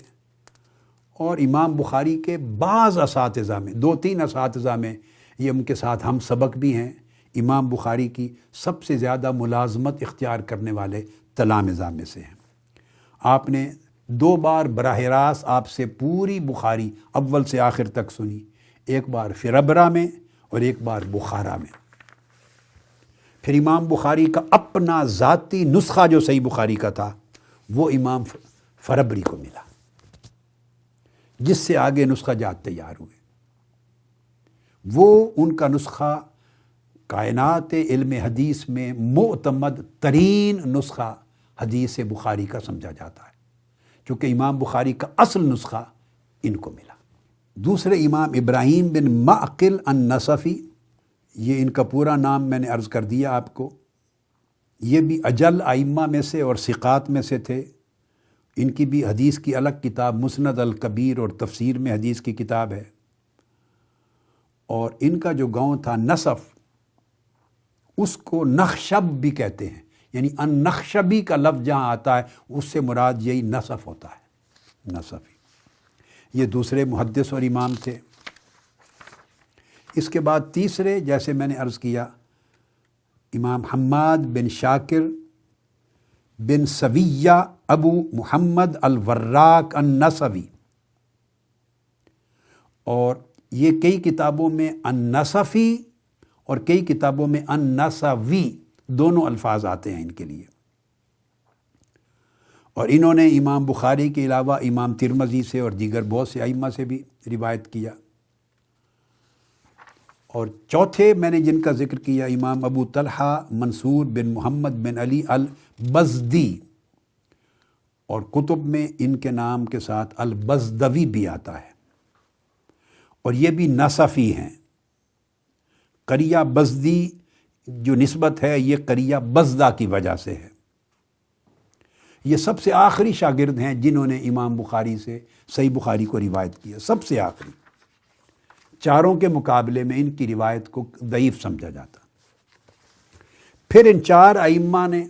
اور امام بخاری کے بعض اساتذہ میں، 2-3 اساتذہ میں یہ ان کے ساتھ ہم سبق بھی ہیں، امام بخاری کی سب سے زیادہ ملازمت اختیار کرنے والے تلامذہ میں سے ہیں۔ آپ نے 2 بار براہ راست آپ سے پوری بخاری اول سے آخر تک سنی، ایک بار فربرا میں اور ایک بار بخارا میں۔ پھر امام بخاری کا اپنا ذاتی نسخہ جو صحیح بخاری کا تھا وہ امام فربری کو ملا، جس سے آگے نسخہ جات تیار ہوئے۔ وہ ان کا نسخہ کائنات علم حدیث میں معتمد ترین نسخہ حدیث بخاری کا سمجھا جاتا ہے، کیونکہ امام بخاری کا اصل نسخہ ان کو ملا۔ دوسرے امام ابراہیم بن معقل النصفی، یہ ان کا پورا نام میں نے عرض کر دیا آپ کو۔ یہ بھی اجل ائمہ میں سے اور ثقات میں سے تھے۔ ان کی بھی حدیث کی الگ کتاب مسند الکبیر اور تفسیر میں حدیث کی کتاب ہے۔ اور ان کا جو گاؤں تھا نصف، اس کو نخشب بھی کہتے ہیں، یعنی ان نخشبی کا لفظ جہاں آتا ہے اس سے مراد یہی نصف ہوتا ہے، نصفی۔ یہ دوسرے محدث اور امام تھے۔ اس کے بعد تیسرے، جیسے میں نے عرض کیا، امام حماد بن شاکر بن سویہ ابو محمد الوراق النصفی، اور یہ کئی کتابوں میں النصفی اور کئی کتابوں میں النصوی دونوں الفاظ آتے ہیں ان کے لیے۔ اور انہوں نے امام بخاری کے علاوہ امام ترمذی سے اور دیگر بہت سے ائمہ سے بھی روایت کیا۔ اور چوتھے میں نے جن کا ذکر کیا امام ابو طلحہ منصور بن محمد بن علی البزدی، اور کتب میں ان کے نام کے ساتھ البزدوی بھی آتا ہے، اور یہ بھی نصفی ہیں۔ قریہ بزدی جو نسبت ہے یہ قریہ بزدہ کی وجہ سے ہے۔ یہ سب سے آخری شاگرد ہیں جنہوں نے امام بخاری سے صحیح بخاری کو روایت کیا، سب سے آخری۔ چاروں کے مقابلے میں ان کی روایت کو ضعیف سمجھا جاتا۔ پھر ان 4 ائمہ نے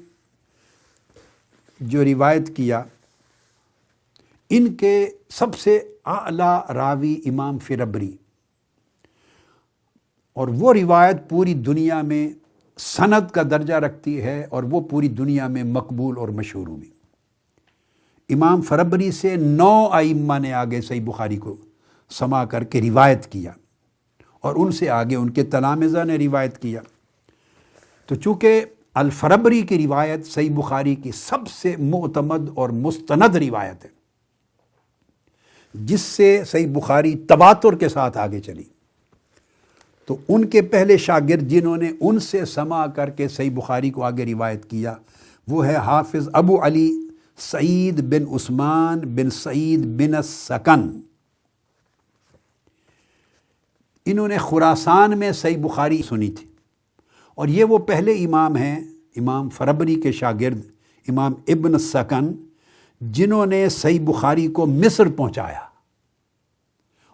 جو روایت کیا، ان کے سب سے اعلیٰ راوی امام فربری، اور وہ روایت پوری دنیا میں سند کا درجہ رکھتی ہے اور وہ پوری دنیا میں مقبول اور مشہور ہوئی۔ امام فربری سے 9 ائمہ نے آگے صحیح بخاری کو سما کر کے روایت کیا، اور ان سے آگے ان کے تلامذہ نے روایت کیا۔ تو چونکہ الفربری کی روایت صحیح بخاری کی سب سے معتمد اور مستند روایت ہے، جس سے صحیح بخاری تواتر کے ساتھ آگے چلی، تو ان کے پہلے شاگرد جنہوں نے ان سے سما کر کے صحیح بخاری کو آگے روایت کیا وہ ہے حافظ ابو علی سعید بن عثمان بن سعید بن السکن۔ انہوں نے خراسان میں صحیح بخاری سنی تھی، اور یہ وہ پہلے امام ہیں، امام فربری کے شاگرد امام ابن السکن، جنہوں نے صحیح بخاری کو مصر پہنچایا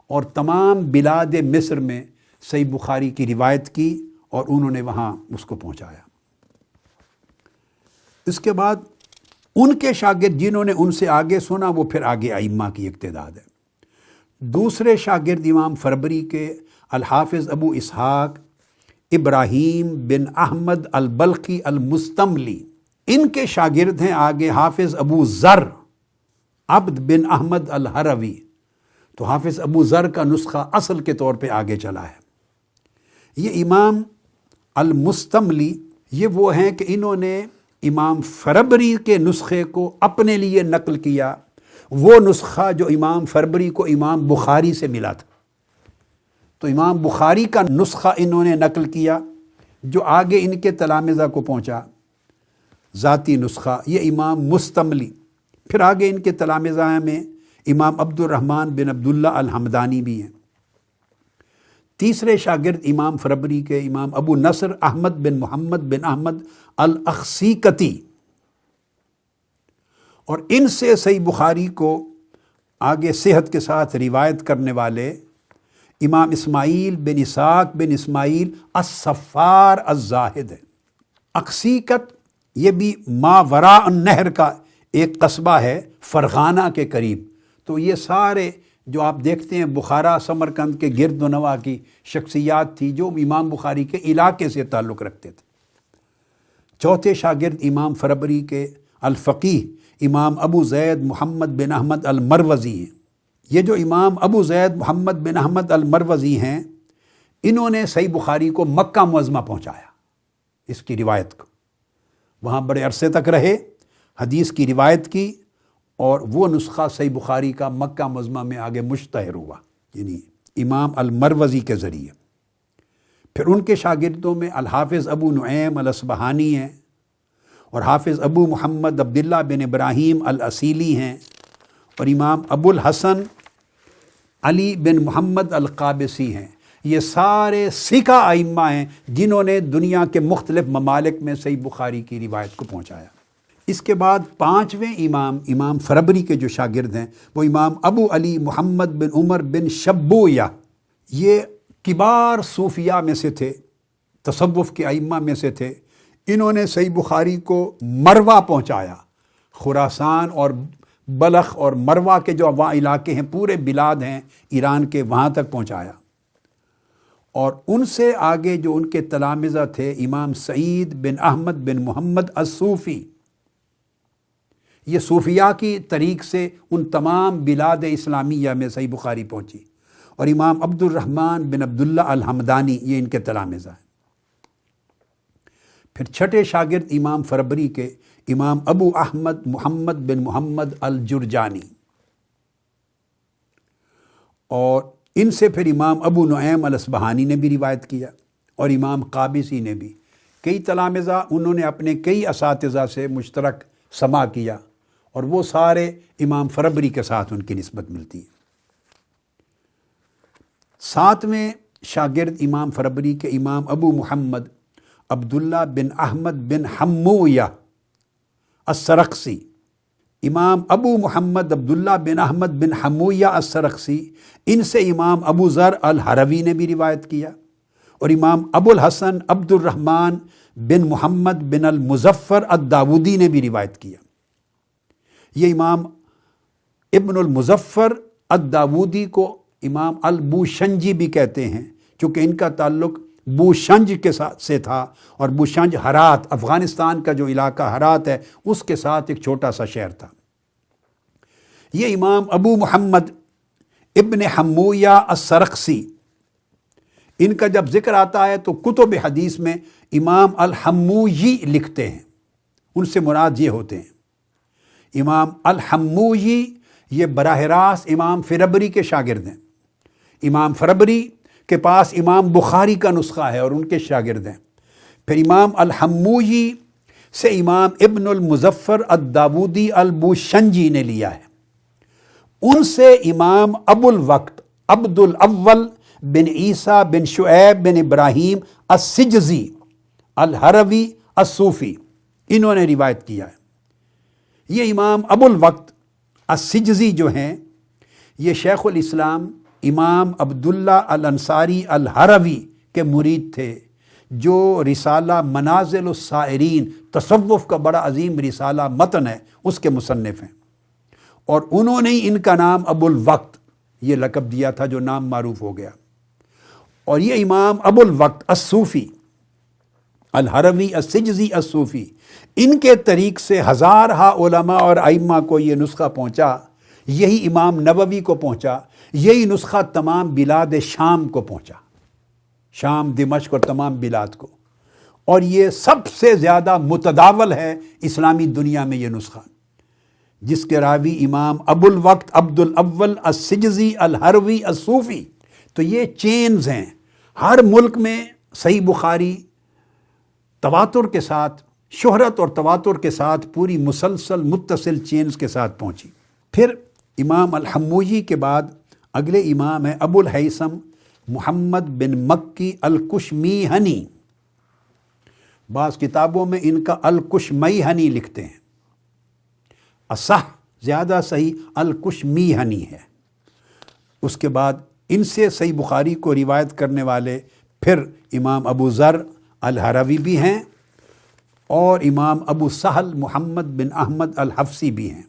اور تمام بلاد مصر میں صحیح بخاری کی روایت کی، اور انہوں نے وہاں اس کو پہنچایا۔ اس کے بعد ان کے شاگرد جنہوں نے ان سے آگے سنا وہ پھر آگے ائمہ کی ایک تعداد ہے۔ دوسرے شاگرد امام فربری کے الحافظ ابو اسحاق ابراہیم بن احمد البلخی المستملی، ان کے شاگرد ہیں آگے حافظ ابو ذر عبد بن احمد الہروی، تو حافظ ابو ذر کا نسخہ اصل کے طور پہ آگے چلا ہے۔ یہ امام المستملی یہ وہ ہیں کہ انہوں نے امام فربری کے نسخے کو اپنے لیے نقل کیا، وہ نسخہ جو امام فربری کو امام بخاری سے ملا تھا، تو امام بخاری کا نسخہ انہوں نے نقل کیا جو آگے ان کے تلامذہ کو پہنچا، ذاتی نسخہ یہ امام مستملی۔ پھر آگے ان کے تلامذہ میں امام عبد الرحمن بن عبداللہ الحمدانی بھی ہیں۔ تیسرے شاگرد امام فربری کے امام ابو نصر احمد بن محمد بن احمد الاخسیکتی، اور ان سے صحیح بخاری کو آگے صحت کے ساتھ روایت کرنے والے امام اسماعیل بن اسحاق بن اسماعیل الصفار الزاہد ہے۔ اخسیکت یہ بھی ماوراء النہر کا ایک قصبہ ہے فرغانہ کے قریب، تو یہ سارے جو آپ دیکھتے ہیں بخارا سمرقند کے گرد و نواح کی شخصیات تھی جو امام بخاری کے علاقے سے تعلق رکھتے تھے۔ چوتھے شاگرد امام فربری کے الفقیہ امام ابو زید محمد بن احمد المروزی ہیں۔ یہ جو امام ابو زید محمد بن احمد المروزی ہیں، انہوں نے صحیح بخاری کو مکہ معظمہ پہنچایا، اس کی روایت کو وہاں بڑے عرصے تک رہے، حدیث کی روایت کی، اور وہ نسخہ صحیح بخاری کا مکہ معظمہ میں آگے مشتہر ہوا، یعنی امام المروزی کے ذریعے۔ پھر ان کے شاگردوں میں الحافظ ابو نعیم الاصبہانی ہیں، اور حافظ ابو محمد عبداللہ بن ابراہیم الاصیلی ہیں، اور امام ابو الحسن علی بن محمد القابسی ہیں۔ یہ سارے ثقہ ائمہ ہیں جنہوں نے دنیا کے مختلف ممالک میں صحیح بخاری کی روایت کو پہنچایا۔ اس کے بعد پانچویں امام فربری کے جو شاگرد ہیں وہ امام ابو علی محمد بن عمر بن شبویہ، یہ کبار صوفیاء میں سے تھے، تصوف کے ائمہ میں سے تھے۔ انہوں نے صحیح بخاری کو مروہ پہنچایا، خراسان اور بلخ اور مروہ کے جو وہاں علاقے ہیں، پورے بلاد ہیں ایران کے، وہاں تک پہنچایا۔ اور ان سے آگے جو ان کے تلامذہ تھے امام سعید بن احمد بن محمد الصوفی، یہ صوفیاء کی طریق سے ان تمام بلاد اسلامیہ میں صحیح بخاری پہنچی، اور امام عبد الرحمن بن عبداللہ الحمدانی یہ ان کے تلامذہ ہیں۔ پھر چھٹے شاگرد امام فربری کے امام ابو احمد محمد بن محمد الجرجانی، اور ان سے پھر امام ابو نعیم الاصبہانی نے بھی روایت کیا، اور امام قابسی نے بھی۔ کئی تلامذہ انہوں نے اپنے کئی اساتذہ سے مشترک سماع کیا، اور وہ سارے امام فربری کے ساتھ ان کی نسبت ملتی ہے۔ ساتویں شاگرد امام فربری کے امام ابو محمد عبداللہ بن احمد بن حمویہ السرخسی، امام ابو محمد عبداللہ بن احمد بن حمویہ السرخسی، ان سے امام ابو ذر الہروی نے بھی روایت کیا، اور امام ابو الحسن عبد الرحمن بن محمد بن المظفر الداودی نے بھی روایت کیا۔ یہ امام ابن المظفر الداودی کو امام البوشنجی بھی کہتے ہیں، چونکہ ان کا تعلق بوشنج کے ساتھ سے تھا، اور بوشنج ہرات، افغانستان کا جو علاقہ ہرات ہے اس کے ساتھ ایک چھوٹا سا شہر تھا۔ یہ امام ابو محمد ابن حمویہ السرخسی، ان کا جب ذکر آتا ہے تو کتب حدیث میں امام الحمویی لکھتے ہیں، ان سے مراد یہ ہوتے ہیں امام الحمویی، یہ براہ راست امام فربری کے شاگرد ہیں۔ امام فربری کے پاس امام بخاری کا نسخہ ہے اور ان کے شاگرد ہیں۔ پھر امام الحمویی سے امام ابن المظفر الداودی البوشنجی نے لیا ہے، ان سے امام ابو الوقت عبد الاول بن عیسیٰ بن شعیب بن ابراہیم السجزی الہروی الصوفی، انہوں نے روایت کیا ہے۔ یہ امام ابو الوقت السجزی جو ہیں یہ شیخ الاسلام امام عبداللہ الانصاری الہروی کے مرید تھے، جو رسالہ منازل السائرین، تصوف کا بڑا عظیم رسالہ متن ہے، اس کے مصنف ہیں، اور انہوں نے ان کا نام ابو الوقت یہ لقب دیا تھا جو نام معروف ہو گیا۔ اور یہ امام ابو الوقت الصوفی الحروی السجزی الصوفی، ان کے طریق سے ہزارہا علماء اور ائمہ کو یہ نسخہ پہنچا، یہی امام نووی کو پہنچا، یہی نسخہ تمام بلاد شام کو پہنچا، شام، دمشق اور تمام بلاد کو، اور یہ سب سے زیادہ متداول ہے اسلامی دنیا میں یہ نسخہ، جس کے راوی امام ابو الوقت عبد الاول السجزی الحروی الصوفی۔ تو یہ چینز ہیں، ہر ملک میں صحیح بخاری تواتر کے ساتھ، شہرت اور تواتر کے ساتھ پوری مسلسل متصل چینز کے ساتھ پہنچی۔ پھر امام الحموی کے بعد اگلے امام ہیں ابو الہیثم محمد بن مکی الکشمیہنی، بعض کتابوں میں ان کا الکشمیہنی لکھتے ہیں، اصح زیادہ صحیح الکشمیہنی ہے۔ اس کے بعد ان سے صحیح بخاری کو روایت کرنے والے پھر امام ابو ذر الحروی بھی ہیں، اور امام ابو سہل محمد بن احمد الحفصی بھی ہیں۔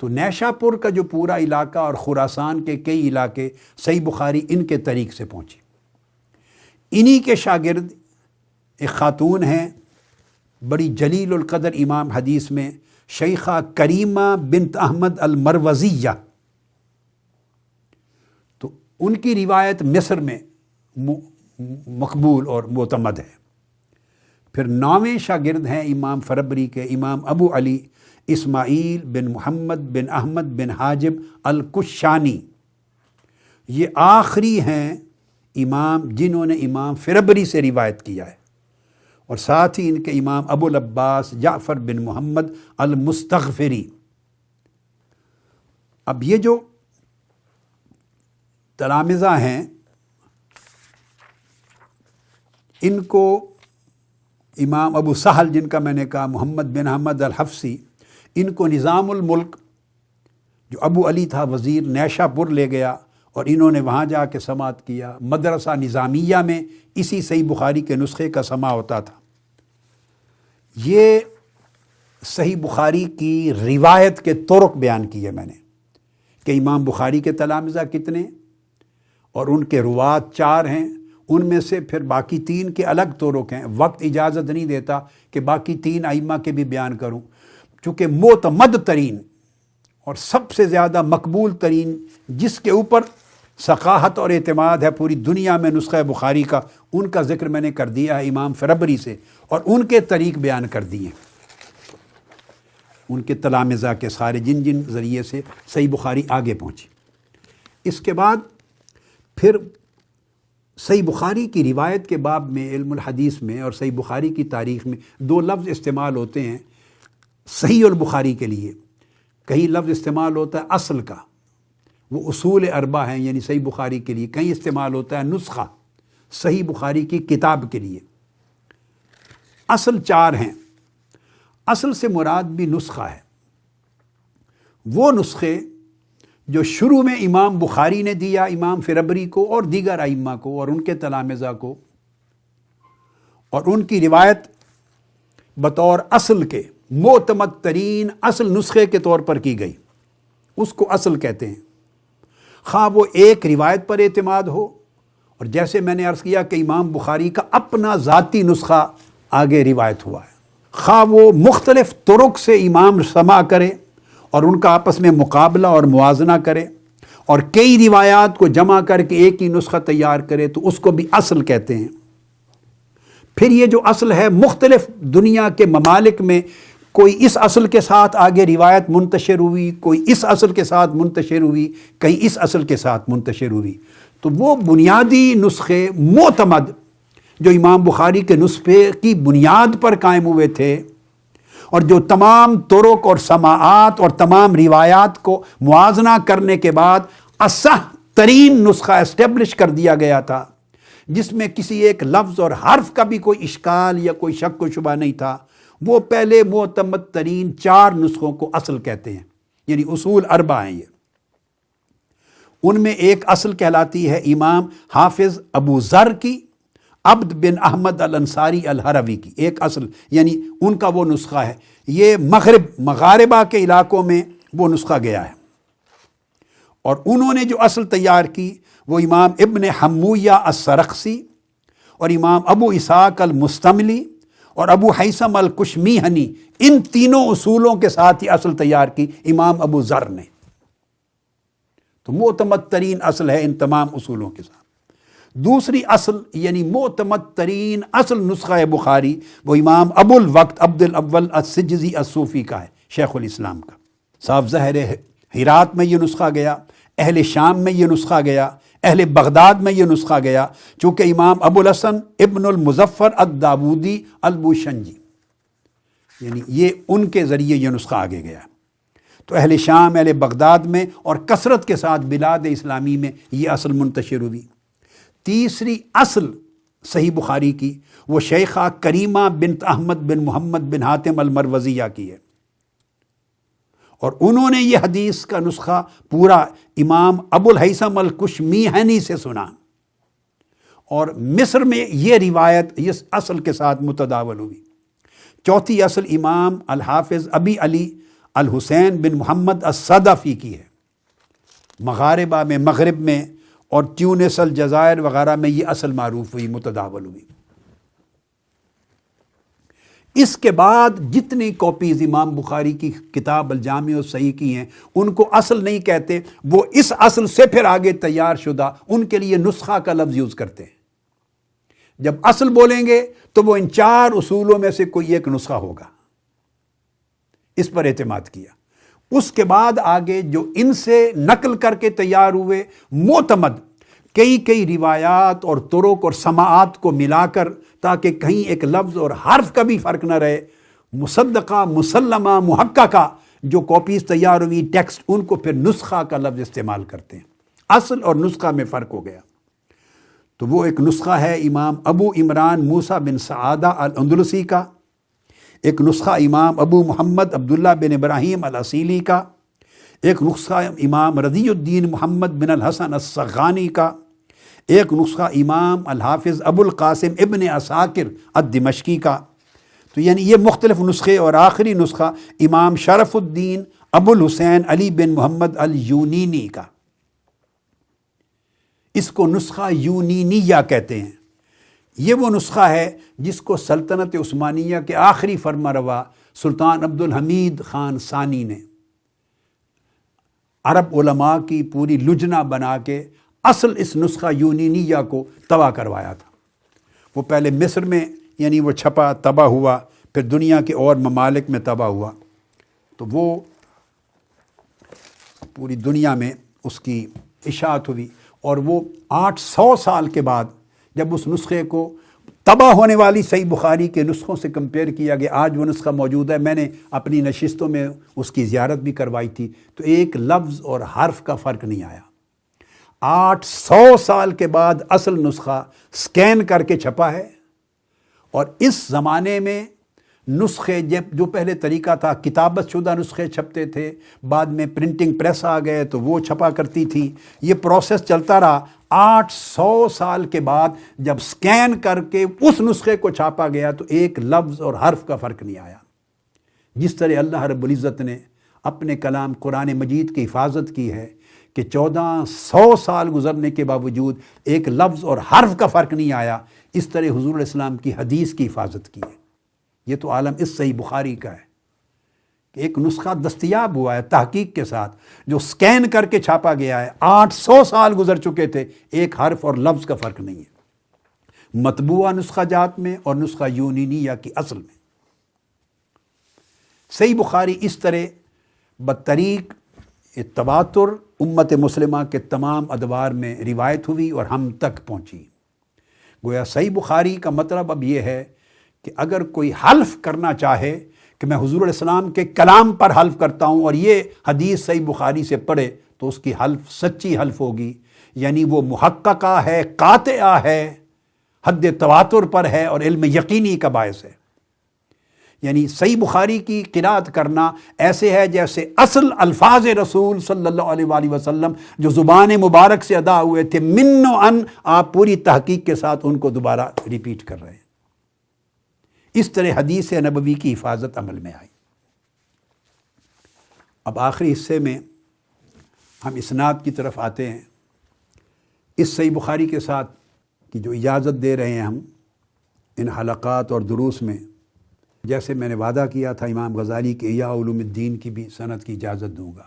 تو نیشا پور کا جو پورا علاقہ اور خراسان کے کئی علاقے صحیح بخاری ان کے طریق سے پہنچی۔ انہی کے شاگرد ایک خاتون ہیں، بڑی جلیل القدر امام حدیث میں، شیخہ کریمہ بنت احمد المروزیہ، تو ان کی روایت مصر میں مقبول اور معتمد ہے۔ پھر 9ویں شاگرد ہیں امام فربری کے امام ابو علی اسماعیل بن محمد بن احمد بن حاجب الکشانی، یہ آخری ہیں امام جنہوں نے امام فربری سے روایت کیا ہے، اور ساتھ ہی ان کے امام ابو العباس جعفر بن محمد المستغفری۔ اب یہ جو تلامذہ ہیں، ان کو امام ابو سہل جن کا میں نے کہا محمد بن احمد الحفصی، ان کو نظام الملک جو ابو علی تھا وزیر نیشا پور لے گیا، اور انہوں نے وہاں جا کے سماعت کیا۔ مدرسہ نظامیہ میں اسی صحیح بخاری کے نسخے کا سماع ہوتا تھا۔ یہ صحیح بخاری کی روایت کے طرق بیان کیے میں نے، کہ امام بخاری کے تلامذہ کتنے، اور ان کے روات 4 ہیں، ان میں سے پھر باقی 3 کے الگ طرق ہیں۔ وقت اجازت نہیں دیتا کہ باقی 3 ائمہ کے بھی بیان کروں، چونکہ معتمد ترین اور سب سے زیادہ مقبول ترین، جس کے اوپر ثقافت اور اعتماد ہے پوری دنیا میں نسخہ بخاری کا، ان کا ذکر میں نے کر دیا ہے امام فربری سے، اور ان کے طریق بیان کر دیے، ان کے تلامذہ کے سارے جن جن ذریعے سے صحیح بخاری آگے پہنچی۔ اس کے بعد پھر صحیح بخاری کی روایت کے باب میں، علم الحدیث میں اور صحیح بخاری کی تاریخ میں 2 لفظ استعمال ہوتے ہیں صحیح البخاری کے لیے۔ کہیں لفظ استعمال ہوتا ہے اصل کا، وہ اصول 4 ہیں یعنی صحیح بخاری کے لیے، کہیں استعمال ہوتا ہے نسخہ صحیح بخاری کی کتاب کے لیے۔ اصل 4 ہیں، اصل سے مراد بھی نسخہ ہے، وہ نسخے جو شروع میں امام بخاری نے دیا امام فربری کو اور دیگر ائمہ کو اور ان کے تلامذہ کو، اور ان کی روایت بطور اصل کے معتمد ترین اصل نسخے کے طور پر کی گئی، اس کو اصل کہتے ہیں۔ خواہ وہ ایک روایت پر اعتماد ہو، اور جیسے میں نے عرض کیا کہ امام بخاری کا اپنا ذاتی نسخہ آگے روایت ہوا ہے، خواہ وہ مختلف طرق سے امام سماع کرے اور ان کا آپس میں مقابلہ اور موازنہ کرے، اور کئی روایات کو جمع کر کے ایک ہی نسخہ تیار کرے، تو اس کو بھی اصل کہتے ہیں۔ پھر یہ جو اصل ہے، مختلف دنیا کے ممالک میں کوئی اس اصل کے ساتھ آگے روایت منتشر ہوئی، کوئی اس اصل کے ساتھ منتشر ہوئی، کہیں اس اصل کے ساتھ منتشر ہوئی، تو وہ بنیادی نسخے معتمد جو امام بخاری کے نسخے کی بنیاد پر قائم ہوئے تھے، اور جو تمام طرق اور سماعات اور تمام روایات کو موازنہ کرنے کے بعد اصح ترین نسخہ اسٹیبلش کر دیا گیا تھا، جس میں کسی ایک لفظ اور حرف کا بھی کوئی اشکال یا کوئی شک و شبہ نہیں تھا، وہ پہلے معتمد ترین 4 نسخوں کو اصل کہتے ہیں، یعنی اصول 4 ہیں یہ۔ ان میں ایک اصل کہلاتی ہے امام حافظ ابو ذر کی عبد بن احمد الانصاری الحروی کی، ایک اصل یعنی ان کا وہ نسخہ ہے، یہ مغاربہ کے علاقوں میں وہ نسخہ گیا ہے، اور انہوں نے جو اصل تیار کی وہ امام ابن حمویہ السرخسی اور امام ابو اسحاق المستملی اور ابو حیثم الکشمیہنی، ان تینوں اصولوں کے ساتھ ہی اصل تیار کی امام ابو ذر نے۔ تو معتمد ترین اصل ہے ان تمام اصولوں کے ساتھ۔ دوسری اصل یعنی معتمد ترین اصل نسخہ بخاری وہ امام ابو الوقت عبد الاول السجزی الصوفی کا ہے، شیخ الاسلام کا۔ صاف ظاہر ہے ہرات میں یہ نسخہ گیا، اہل شام میں یہ نسخہ گیا، اہل بغداد میں یہ نسخہ گیا، چونکہ امام ابو الحسن ابن المظفر الداودی البوشنجی، یعنی یہ ان کے ذریعے یہ نسخہ آگے گیا۔ تو اہل شام، اہل بغداد میں اور کثرت کے ساتھ بلاد اسلامی میں یہ اصل منتشر ہوئی۔ تیسری اصل صحیح بخاری کی وہ شیخہ کریمہ بنت احمد بن محمد بن حاتم المروزیہ کی ہے، اور انہوں نے یہ حدیث کا نسخہ پورا امام ابو الحیثم الکشمیہنی سے سنا، اور مصر میں یہ روایت اس اصل کے ساتھ متداول ہوئی۔ چوتھی اصل امام الحافظ ابی علی الحسین بن محمد الصدفی کی ہے، مغاربہ میں، مغرب میں اور تیونس، الجزائر وغیرہ میں یہ اصل معروف ہوئی، متداول ہوئی۔ اس کے بعد جتنی کاپیز امام بخاری کی کتاب الجامع الصحیح کی ہیں ان کو اصل نہیں کہتے، وہ اس اصل سے پھر آگے تیار شدہ ان کے لیے نسخہ کا لفظ یوز کرتے ہیں۔ جب اصل بولیں گے تو وہ ان چار اصولوں میں سے کوئی ایک نسخہ ہوگا، اس پر اعتماد کیا۔ اس کے بعد آگے جو ان سے نقل کر کے تیار ہوئے معتمد کئی روایات اور طرق اور سماعات کو ملا کر، تاکہ کہیں ایک لفظ اور حرف کا بھی فرق نہ رہے، مصدقہ، مسلمہ، محققہ جو کاپیز تیار ہوئی ٹیکسٹ، ان کو پھر نسخہ کا لفظ استعمال کرتے ہیں۔ اصل اور نسخہ میں فرق ہو گیا۔ تو وہ ایک نسخہ ہے امام ابو عمران موسیٰ بن سعادہ الاندلسی کا، ایک نسخہ امام ابو محمد عبداللہ بن ابراہیم الاصیلی کا، ایک نسخہ امام رضی الدین محمد بن الحسن الصغانی کا، ایک نسخہ امام الحافظ ابو القاسم ابن عساکر الدمشقی کا۔ تو یعنی یہ مختلف نسخے، اور آخری نسخہ امام شرف الدین ابو الحسین علی بن محمد الیونینی کا۔ اس کو نسخہ یونینیہ کہتے ہیں۔ یہ وہ نسخہ ہے جس کو سلطنت عثمانیہ کے آخری فرمانروا سلطان عبد الحمید خان ثانی نے عرب علماء کی پوری لجنہ بنا کے اصل اس نسخہ یونینیہ کو طبع کروایا تھا۔ وہ پہلے مصر میں یعنی وہ چھپا، طبع ہوا، پھر دنیا کے اور ممالک میں طبع ہوا، تو وہ پوری دنیا میں اس کی اشاعت ہوئی، اور وہ 800 سال کے بعد جب اس نسخے کو طبع ہونے والی صحیح بخاری کے نسخوں سے کمپیئر کیا گیا، آج وہ نسخہ موجود ہے، میں نے اپنی نشستوں میں اس کی زیارت بھی کروائی تھی، تو ایک لفظ اور حرف کا فرق نہیں آیا۔ 800 سال کے بعد اصل نسخہ سکین کر کے چھپا ہے، اور اس زمانے میں نسخے جو پہلے طریقہ تھا کتابت شدہ نسخے چھپتے تھے، بعد میں پرنٹنگ پریس آ گئے تو وہ چھپا کرتی تھی، یہ پروسیس چلتا رہا۔ 800 سال کے بعد جب سکین کر کے اس نسخے کو چھاپا گیا تو ایک لفظ اور حرف کا فرق نہیں آیا۔ جس طرح اللہ رب العزت نے اپنے کلام قرآن مجید کی حفاظت کی ہے کہ 1400 سال گزرنے کے باوجود ایک لفظ اور حرف کا فرق نہیں آیا، اس طرح حضور علیہ السلام کی حدیث کی حفاظت کی ہے۔ یہ تو عالم اس صحیح بخاری کا ہے کہ ایک نسخہ دستیاب ہوا ہے تحقیق کے ساتھ، جو سکین کر کے چھاپا گیا ہے، 800 سال گزر چکے تھے، ایک حرف اور لفظ کا فرق نہیں ہے، مطبوعہ نسخہ جات میں اور نسخہ یونینیہ کی اصل میں۔ صحیح بخاری اس طرح بطریق تواتر امت مسلمہ کے تمام ادوار میں روایت ہوئی اور ہم تک پہنچی۔ گویا صحیح بخاری کا مطلب اب یہ ہے کہ اگر کوئی حلف کرنا چاہے کہ میں حضور علیہ السلام کے کلام پر حلف کرتا ہوں اور یہ حدیث صحیح بخاری سے پڑھے، تو اس کی حلف سچی حلف ہوگی، یعنی وہ محققہ ہے، قاطعہ ہے، حد تواتر پر ہے اور علم یقینی کا باعث ہے۔ یعنی صحیح بخاری کی قرأت کرنا ایسے ہے جیسے اصل الفاظ رسول صلی اللہ علیہ وآلہ وسلم جو زبان مبارک سے ادا ہوئے تھے من و ان، آپ پوری تحقیق کے ساتھ ان کو دوبارہ ریپیٹ کر رہے ہیں۔ اس طرح حدیث نبوی کی حفاظت عمل میں آئی۔ اب آخری حصے میں ہم اسناد کی طرف آتے ہیں۔ اس صحیح بخاری کے ساتھ کہ جو اجازت دے رہے ہیں ہم ان حلقات اور دروس میں، جیسے میں نے وعدہ کیا تھا امام غزالی کے احیاء علوم الدین کی بھی سند کی اجازت دوں گا۔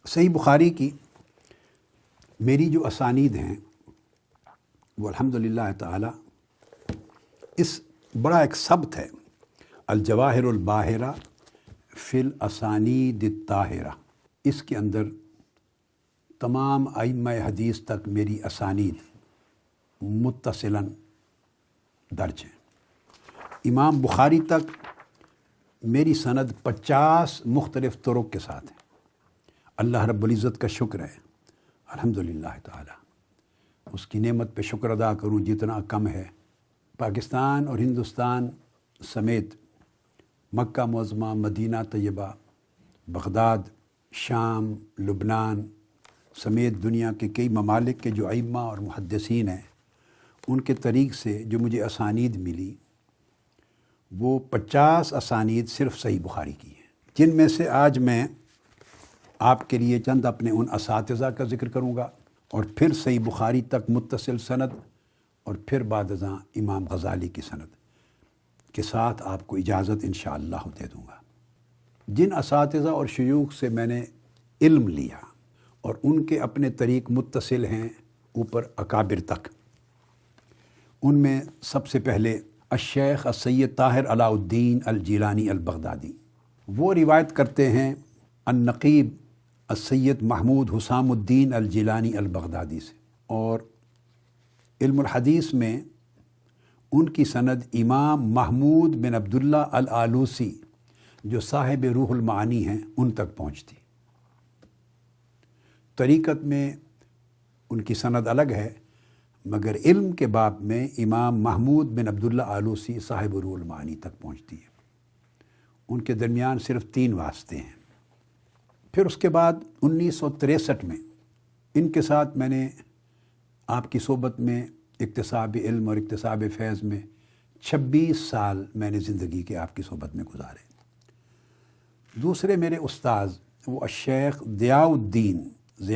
صحیح بخاری کی میری جو اسانید ہیں وہ الحمدللہ تعالی اس بڑا ایک ثبت ہے، الجواہر الباہرہ فی الاسانید الطاہرہ، اس کے اندر تمام ائمہ حدیث تک میری اسانید متصلاً درج ہیں۔ امام بخاری تک میری سند 50 مختلف طرق کے ساتھ ہے۔ اللہ رب العزت کا شکر ہے الحمدللہ تعالی، اس کی نعمت پہ شکر ادا کروں جتنا کم ہے۔ پاکستان اور ہندوستان سمیت مکہ معظمہ، مدینہ طیبہ، بغداد، شام، لبنان سمیت دنیا کے کئی ممالک کے جو ائمہ اور محدثین ہیں، ان کے طریق سے جو مجھے اسانید ملی وہ 50 اسانید صرف صحیح بخاری کی ہیں، جن میں سے آج میں آپ کے لیے چند اپنے ان اساتذہ کا ذکر کروں گا، اور پھر صحیح بخاری تک متصل سند، اور پھر بعد ازاں امام غزالی کی سند کے ساتھ آپ کو اجازت انشاءاللہ دے دوں گا۔ جن اساتذہ اور شیوخ سے میں نے علم لیا اور ان کے اپنے طریق متصل ہیں اوپر اکابر تک، ان میں سب سے پہلے الشیخ السید طاہر علاء الدین الجیلانی البغدادی، وہ روایت کرتے ہیں النقیب السید محمود حسام الدین الجیلانی البغدادی سے، اور علم الحدیث میں ان کی سند امام محمود بن عبداللہ الآلوسی جو صاحب روح المعانی ہیں ان تک پہنچتی۔ طریقت میں ان کی سند الگ ہے، مگر علم کے باب میں امام محمود بن عبداللہ آلوسی صاحب روح المعانی تک پہنچتی ہے۔ ان کے درمیان صرف 3 واسطے ہیں۔ پھر اس کے بعد 1963 میں ان کے ساتھ میں نے آپ کی صحبت میں اکتساب علم اور اکتساب فیض میں 26 سال میں نے زندگی کے آپ کی صحبت میں گزارے۔ دوسرے میرے استاذ وہ الشیخ ضیاء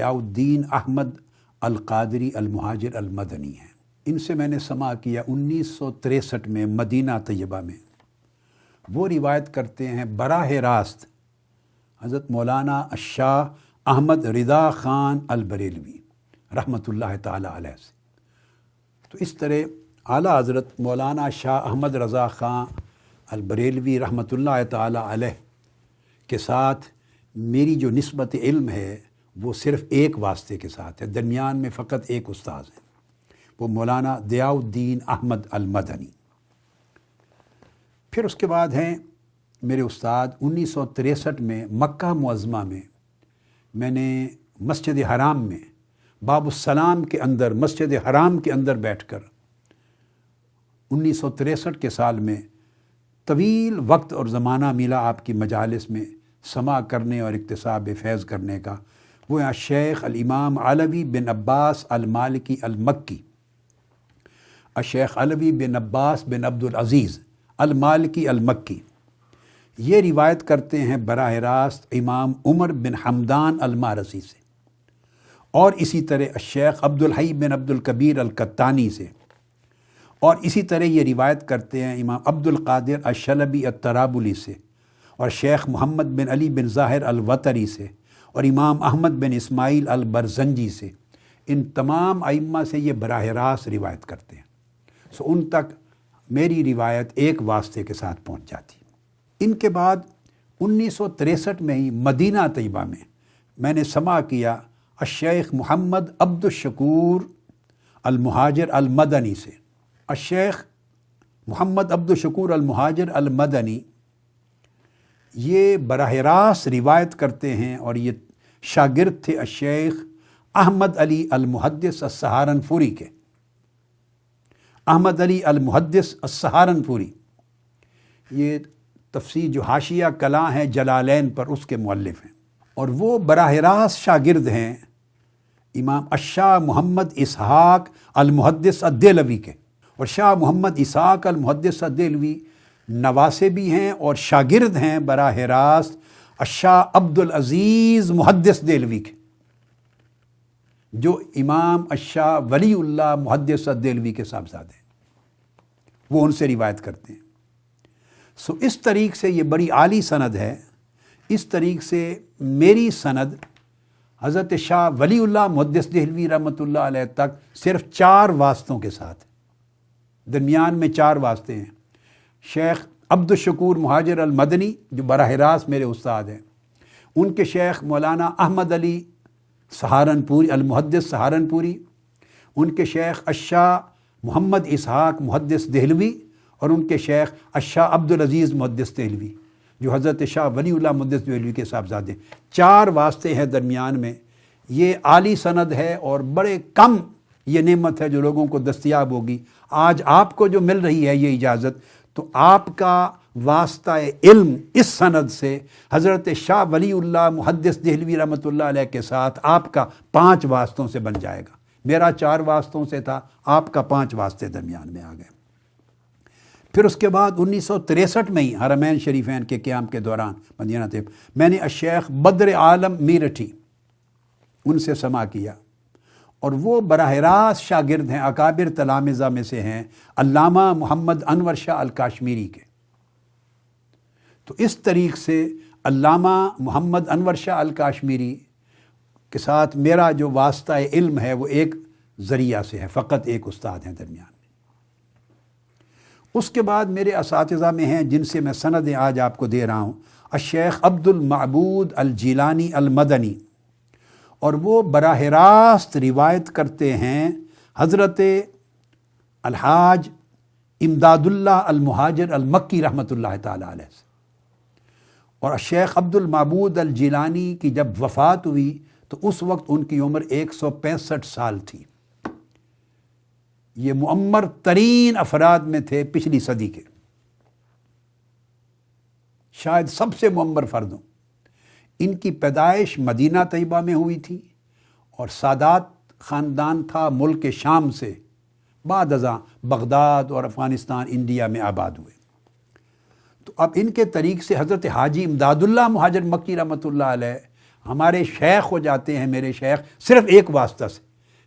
الدین احمد القادری المہاجر المدنی ہیں۔ ان سے میں نے سماع کیا 1963 میں مدینہ طیبہ میں۔ وہ روایت کرتے ہیں براہ راست حضرت مولانا الشاہ احمد رضا خان البریلوی رحمۃ اللہ تعالی علیہ سے۔ تو اس طرح اعلیٰ حضرت مولانا شاہ احمد رضا خان البریلوی رحمۃ اللہ تعالی علیہ کے ساتھ میری جو نسبت علم ہے وہ صرف ایک واسطے کے ساتھ ہے، درمیان میں فقط ایک استاذ ہیں، وہ مولانا ضیاء الدین احمد المدنی۔ پھر اس کے بعد ہیں میرے استاد 1963 میں مکہ معظمہ میں نے مسجد حرام میں باب السلام کے اندر، مسجد حرام کے اندر بیٹھ کر 1963 کے سال میں طویل وقت اور زمانہ ملا آپ کی مجالس میں سماع کرنے اور اکتساب فیض کرنے کا۔ وہ ہیں شیخ الامام علوی بن عباس المالکی المکی، الشیخ علوی بن عباس بن عبد العزیز المالکی المکی۔ یہ روایت کرتے ہیں براہ راست امام عمر بن حمدان المارسی سے، اور اسی طرح الشیخ عبد الحی بن عبد الکبیر القطانی سے، اور اسی طرح یہ روایت کرتے ہیں امام عبد القادر الشلبی الترابلی سے، اور شیخ محمد بن علی بن ظاہر الوتری سے، اور امام احمد بن اسماعیل البرزنجی سے۔ ان تمام ائمہ سے یہ براہ راست روایت کرتے ہیں، ان تک میری روایت ایک واسطے کے ساتھ پہنچ جاتی۔ ان کے بعد 1963 میں ہی مدینہ طیبہ میں نے سماع کیا الشیخ محمد عبد الشکور المہاجر المدنی سے۔ الشیخ محمد عبد الشکور المہاجر المدنی یہ براہ راست روایت کرتے ہیں، اور یہ شاگرد تھے الشیخ احمد علی المحدث السہارنپوری کے۔ احمد علی المحدث السہارنپوری یہ تفسیر جو حاشیہ کلاں ہے جلالین پر، اس کے مؤلف ہیں، اور وہ براہ راست شاگرد ہیں امام الشاہ محمد اسحاق المحدث الدہلوی کے۔ اور شاہ محمد اسحاق المحدث الدہلوی نواسے بھی ہیں اور شاگرد ہیں براہ راست الشاہ عبد العزیز محدث دہلوی کے۔ جو امام الشاہ ولی اللہ محدث دہلوی کے صاحبزادے ہیں، وہ ان سے روایت کرتے ہیں۔ سو اس طریق سے یہ بڑی عالی سند ہے۔ اس طریق سے میری سند حضرت شاہ ولی اللہ محدث دہلوی رحمۃ اللہ علیہ تک صرف 4 واسطوں کے ساتھ، درمیان میں 4 واسطے ہیں۔ شیخ عبدالشکور مہاجر المدنی جو براہ راست میرے استاد ہیں، ان کے شیخ مولانا احمد علی سہارنپوری المحدث سہارنپوری، ان کے شیخ الشاہ محمد اسحاق محدث دہلوی، اور ان کے شیخ الشاہ عبدالعزیز محدث دہلوی جو حضرت شاہ ولی اللہ محدث دہلوی کے صاحبزادے۔ 4 واسطے ہیں درمیان میں۔ یہ عالی سند ہے اور بڑے کم یہ نعمت ہے جو لوگوں کو دستیاب ہوگی۔ آج آپ کو جو مل رہی ہے یہ اجازت، تو آپ کا واسطہ علم اس سند سے حضرت شاہ ولی اللہ محدث دہلوی رحمۃ اللہ علیہ کے ساتھ آپ کا 5 واسطوں سے بن جائے گا۔ میرا 4 واسطوں سے تھا، آپ کا 5 واسطے درمیان میں آ گئے۔ پھر اس کے بعد 1963 میں ہی حرمین شریفین کے قیام کے دوران مدینہ طیب میں نے الشیخ بدر عالم میرٹھی ان سے سماع کیا، اور وہ براہ راست شاگرد ہیں، اکابر تلامذہ میں سے ہیں علامہ محمد انور شاہ الکاشمیری کے۔ تو اس طریق سے علامہ محمد انور شاہ الکاشمیری کے ساتھ میرا جو واسطہ علم ہے وہ ایک ذریعہ سے ہے، فقط ایک استاد ہیں درمیان میں۔ اس کے بعد میرے اساتذہ میں ہیں جن سے میں سندیں آج آپ کو دے رہا ہوں، الشیخ عبد المعبود الجیلانی المدنی، اور وہ براہ راست روایت کرتے ہیں حضرت الحاج امداد اللہ المہاجر المکی رحمۃ اللہ تعالی علیہ سے۔ اور الشیخ عبد المعبود الجیلانی کی جب وفات ہوئی تو اس وقت ان کی عمر 165 سال تھی۔ یہ معمر ترین افراد میں تھے پچھلی صدی کے، شاید سب سے معمر فرد ہوں۔ ان کی پیدائش مدینہ طیبہ میں ہوئی تھی، اور سادات خاندان تھا ملک شام سے، بعد ازاں بغداد اور افغانستان انڈیا میں آباد ہوئے۔ تو اب ان کے طریق سے حضرت حاجی امداد اللہ مہاجر مکی رحمۃ اللہ علیہ ہمارے شیخ ہو جاتے ہیں، میرے شیخ، صرف ایک واسطہ سے۔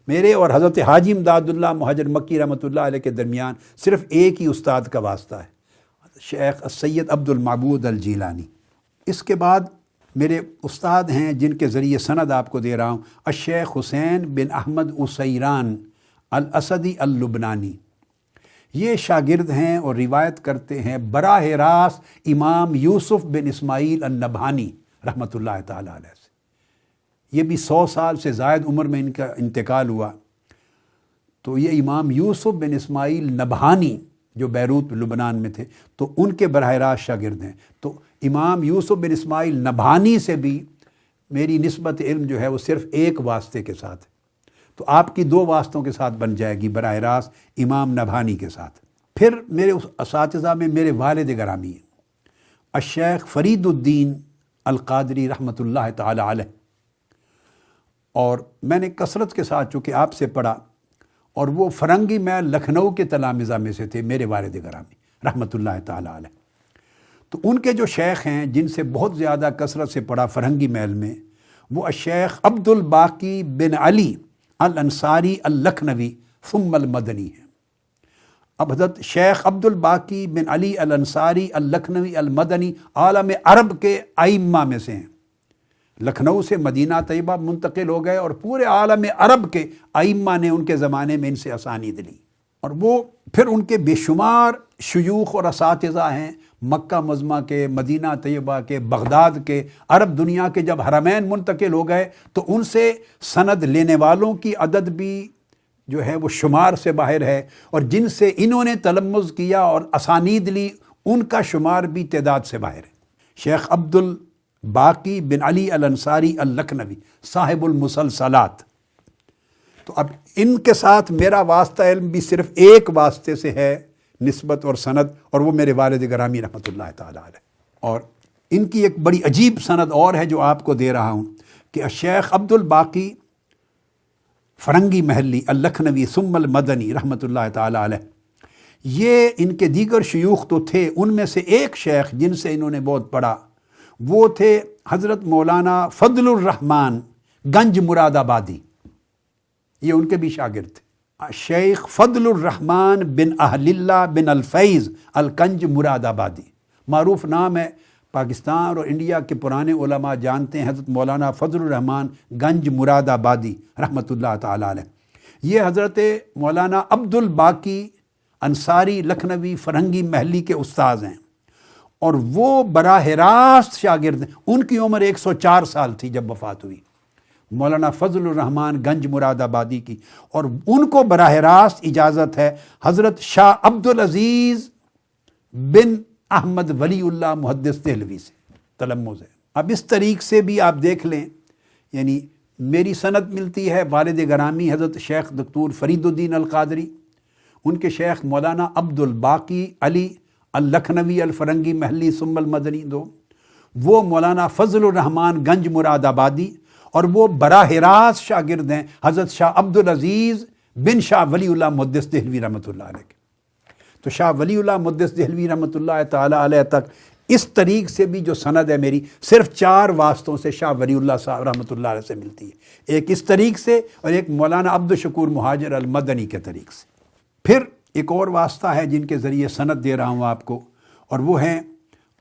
میرے اور حضرت حاجی امداد اللہ مہاجر مکی رحمۃ اللہ علیہ کے درمیان صرف ایک ہی استاد کا واسطہ ہے، شیخ السید عبد المعبود الجیلانی۔ اس کے بعد میرے استاد ہیں جن کے ذریعے سند آپ کو دے رہا ہوں، الشیخ حسین بن احمد عسیران الاسدی اللبنانی۔ یہ شاگرد ہیں اور روایت کرتے ہیں براہ راست امام یوسف بن اسماعیل النبہانی رحمۃ اللہ تعالی علیہ سے۔ یہ بھی 100 سال سے زائد عمر میں ان کا انتقال ہوا۔ تو یہ امام یوسف بن اسماعیل نبہانی جو بیروت لبنان میں تھے، تو ان کے براہ راست شاگرد ہیں۔ تو امام یوسف بن اسماعیل نبہانی سے بھی میری نسبت علم جو ہے وہ صرف ایک واسطے کے ساتھ ہے، تو آپ کی 2 واسطوں کے ساتھ بن جائے گی براہ راست امام نبہانی کے ساتھ۔ پھر میرے اساتذہ میں میرے والد گرامی ہیں الشیخ فرید الدین القادری رحمۃ اللہ تعالی علیہ، اور میں نے کثرت کے ساتھ چونکہ آپ سے پڑھا، اور وہ فرنگی محل لکھنؤ کے تلامذہ میں سے تھے میرے والد گرامی رحمۃ اللہ تعالی علیہ۔ تو ان کے جو شیخ ہیں جن سے بہت زیادہ کثرت سے پڑھا فرنگی محل میں، وہ الشیخ عبد الباقی بن علی الانصاری اللکھنوی ثم المدنی ہیں۔ اب حضرت شیخ عبد الباقی بن علی الانصاری اللکھنوی المدنی عالم عرب کے ائمہ میں سے ہیں، لکھنؤ سے مدینہ طیبہ منتقل ہو گئے، اور پورے عالم عرب کے ائمہ نے ان کے زمانے میں ان سے اسانید لی، اور وہ پھر ان کے بے شمار شیوخ اور اساتذہ ہیں مکہ معظمہ کے، مدینہ طیبہ کے، بغداد کے، عرب دنیا کے۔ جب حرمین منتقل ہو گئے تو ان سے سند لینے والوں کی عدد بھی جو ہے وہ شمار سے باہر ہے، اور جن سے انہوں نے تلمذ کیا اور اسانید لی ان کا شمار بھی تعداد سے باہر ہے۔ شیخ عبد الباقی بن علی الانصاری اللکھنوی صاحب المسلسلات۔ تو اب ان کے ساتھ میرا واسطہ علم بھی صرف ایک واسطے سے ہے، نسبت اور سند، اور وہ میرے والد گرامی رحمۃ اللہ تعالی علیہ۔ اور ان کی ایک بڑی عجیب سند اور ہے جو آپ کو دے رہا ہوں کہ الشیخ عبد الباقی فرنگی محلی اللکھنوی ثم المدنی رحمۃ اللہ تعالی علیہ، یہ ان کے دیگر شیوخ تو تھے، ان میں سے ایک شیخ جن سے انہوں نے بہت پڑھا وہ تھے حضرت مولانا فضل الرحمن گنج مراد آبادی۔ یہ ان کے بھی شاگرد تھے۔ شیخ فضل الرحمن بن اہل اللہ بن الفیض الکنج مراد آبادی، معروف نام ہے، پاکستان اور انڈیا کے پرانے علماء جانتے ہیں حضرت مولانا فضل الرحمن گنج مراد آبادی رحمۃ اللہ تعالیٰ علیہ۔ یہ حضرت مولانا عبد الباقی انصاری لکھنوی فرنگی محلی کے استاذ ہیں، اور وہ براہ راست شاگرد ہیں۔ ان کی عمر 104 سال تھی جب وفات ہوئی مولانا فضل الرحمن گنج مراد آبادی کی، اور ان کو براہ راست اجازت ہے حضرت شاہ عبد العزیز بن احمد ولی اللہ محدث دہلوی سے تلمذ ہے۔ اب اس طریق سے بھی آپ دیکھ لیں، یعنی میری سند ملتی ہے والد گرامی حضرت شیخ دکتور فرید الدین القادری، ان کے شیخ مولانا عبد الباقی علی اللکھنوی الفرنگی محلی ثم المدنی دو، وہ مولانا فضل الرحمن گنج مراد آبادی، اور وہ براہ راست شاگرد ہیں حضرت شاہ عبد العزیز بن شاہ ولی اللہ محدث دہلوی رحمۃ اللہ علیہ کے۔ تو شاہ ولی اللہ محدث دہلوی رحمۃ اللہ تعالیٰ علیہ تک اس طریق سے بھی جو سند ہے میری، صرف 4 واسطوں سے شاہ ولی اللہ صاحب رحمۃ اللہ علیہ سے ملتی ہے، ایک اس طریق سے اور ایک مولانا عبد الشکور مہاجر المدنی کے طریق سے۔ پھر ایک اور واسطہ ہے جن کے ذریعے سند دے رہا ہوں آپ کو، اور وہ ہیں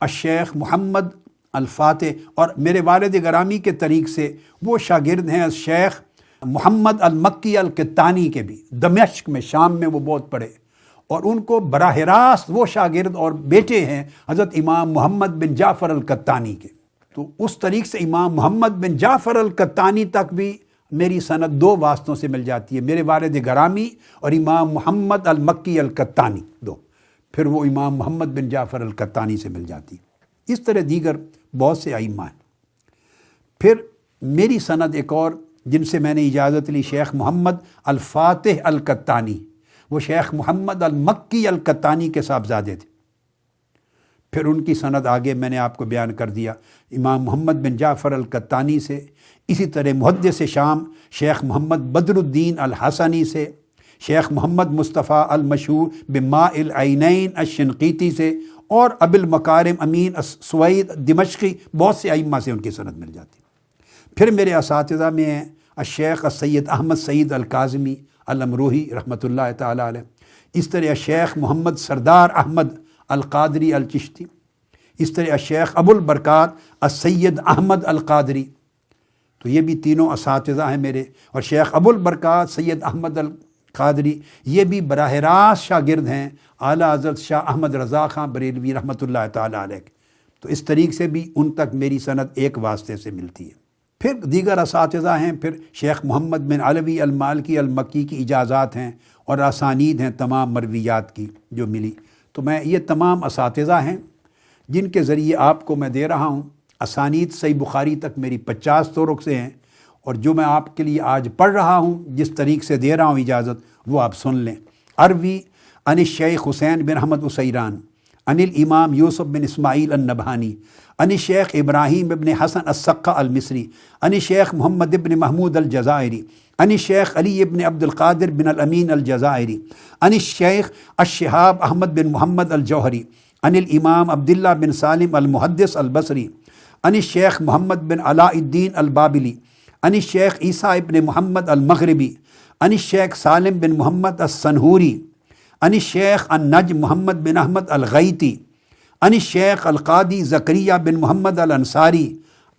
الشیخ محمد الفاتح، اور میرے والد گرامی کے طریق سے وہ شاگرد ہیں الشیخ محمد المکی القطانی کے بھی، دمشق میں شام میں وہ بہت پڑھے، اور ان کو براہ راست وہ شاگرد اور بیٹے ہیں حضرت امام محمد بن جعفر القطانی کے۔ تو اس طریق سے امام محمد بن جعفر القطانی تک بھی میری سند 2 واسطوں سے مل جاتی ہے، میرے والد گرامی اور امام محمد المکی القطانی 2، پھر وہ امام محمد بن جعفر القطانی سے مل جاتی ہے۔ اس طرح دیگر بہت سے ائمہ ہیں۔ پھر میری سند ایک اور جن سے میں نے اجازت لی، شیخ محمد الفاتح القطانی، وہ شیخ محمد المکی القطانی کے صاحبزادے تھے۔ پھر ان کی سند آگے میں نے آپ کو بیان کر دیا، امام محمد بن جعفر القطانی سے، اسی طرح محدث شام شیخ محمد بدر الدین الحسنی سے، شیخ محمد مصطفیٰ المشہور بماء العینین الشنقیطی سے، اور ابو المکارم امین سوید دمشقی، بہت سے ائمہ سے ان کی سند مل جاتی۔ پھر میرے اساتذہ میں ہیں الشیخ السید احمد سعید الکاظمی الامروہی رحمۃ اللہ تعالیٰ علیہ، اس طرح الشیخ محمد سردار احمد القادری الچشتی، اس طرح الشیخ ابو البرکات السید احمد القادری، تو یہ بھی تینوں اساتذہ ہیں میرے، اور شیخ ابو البرکات سید احمد القادری یہ بھی براہ راست شاگرد ہیں اعلیٰ حضرت شاہ احمد رضا خان بریلوی رحمۃ اللہ تعالیٰ علیہ، تو اس طریق سے بھی ان تک میری سند 1 واسطے سے ملتی ہے۔ پھر دیگر اساتذہ ہیں، پھر شیخ محمد بن علوی المالکی المکی کی اجازات ہیں اور اسانید ہیں تمام مرویات کی جو ملی۔ تو میں یہ تمام اساتذہ ہیں جن کے ذریعے آپ کو میں دے رہا ہوں۔ اسانید صحیح بخاری تک میری 50 طرق سے ہیں، اور جو میں آپ کے لیے آج پڑھ رہا ہوں جس طریق سے دے رہا ہوں اجازت، وہ آپ سن لیں۔ اروی عن الشیخ حسین بن احمد اسیران عن الامام یوسف بن اسماعیل النبہانی عن الشیخ ابراہیم ابن حسن السقہ المصری عن الشیخ محمد ابن محمود الجزائری عن الشیخ علی ابن عبد القادر بن الامین الجزائری عن الشیخ الشہاب احمد بن محمد الجوہری عن الامام عبداللہ بن سالم المحدث البصری عن الشیخ محمد بن علاء الدین البابلی عن الشیخ عیسیٰ ابن محمد المغربی عن الشیخ سالم بن محمد السنہوری عن الشیخ النجم محمد بن احمد الغیتی عن الشیخ القاضی زکریہ بن محمد الانصاری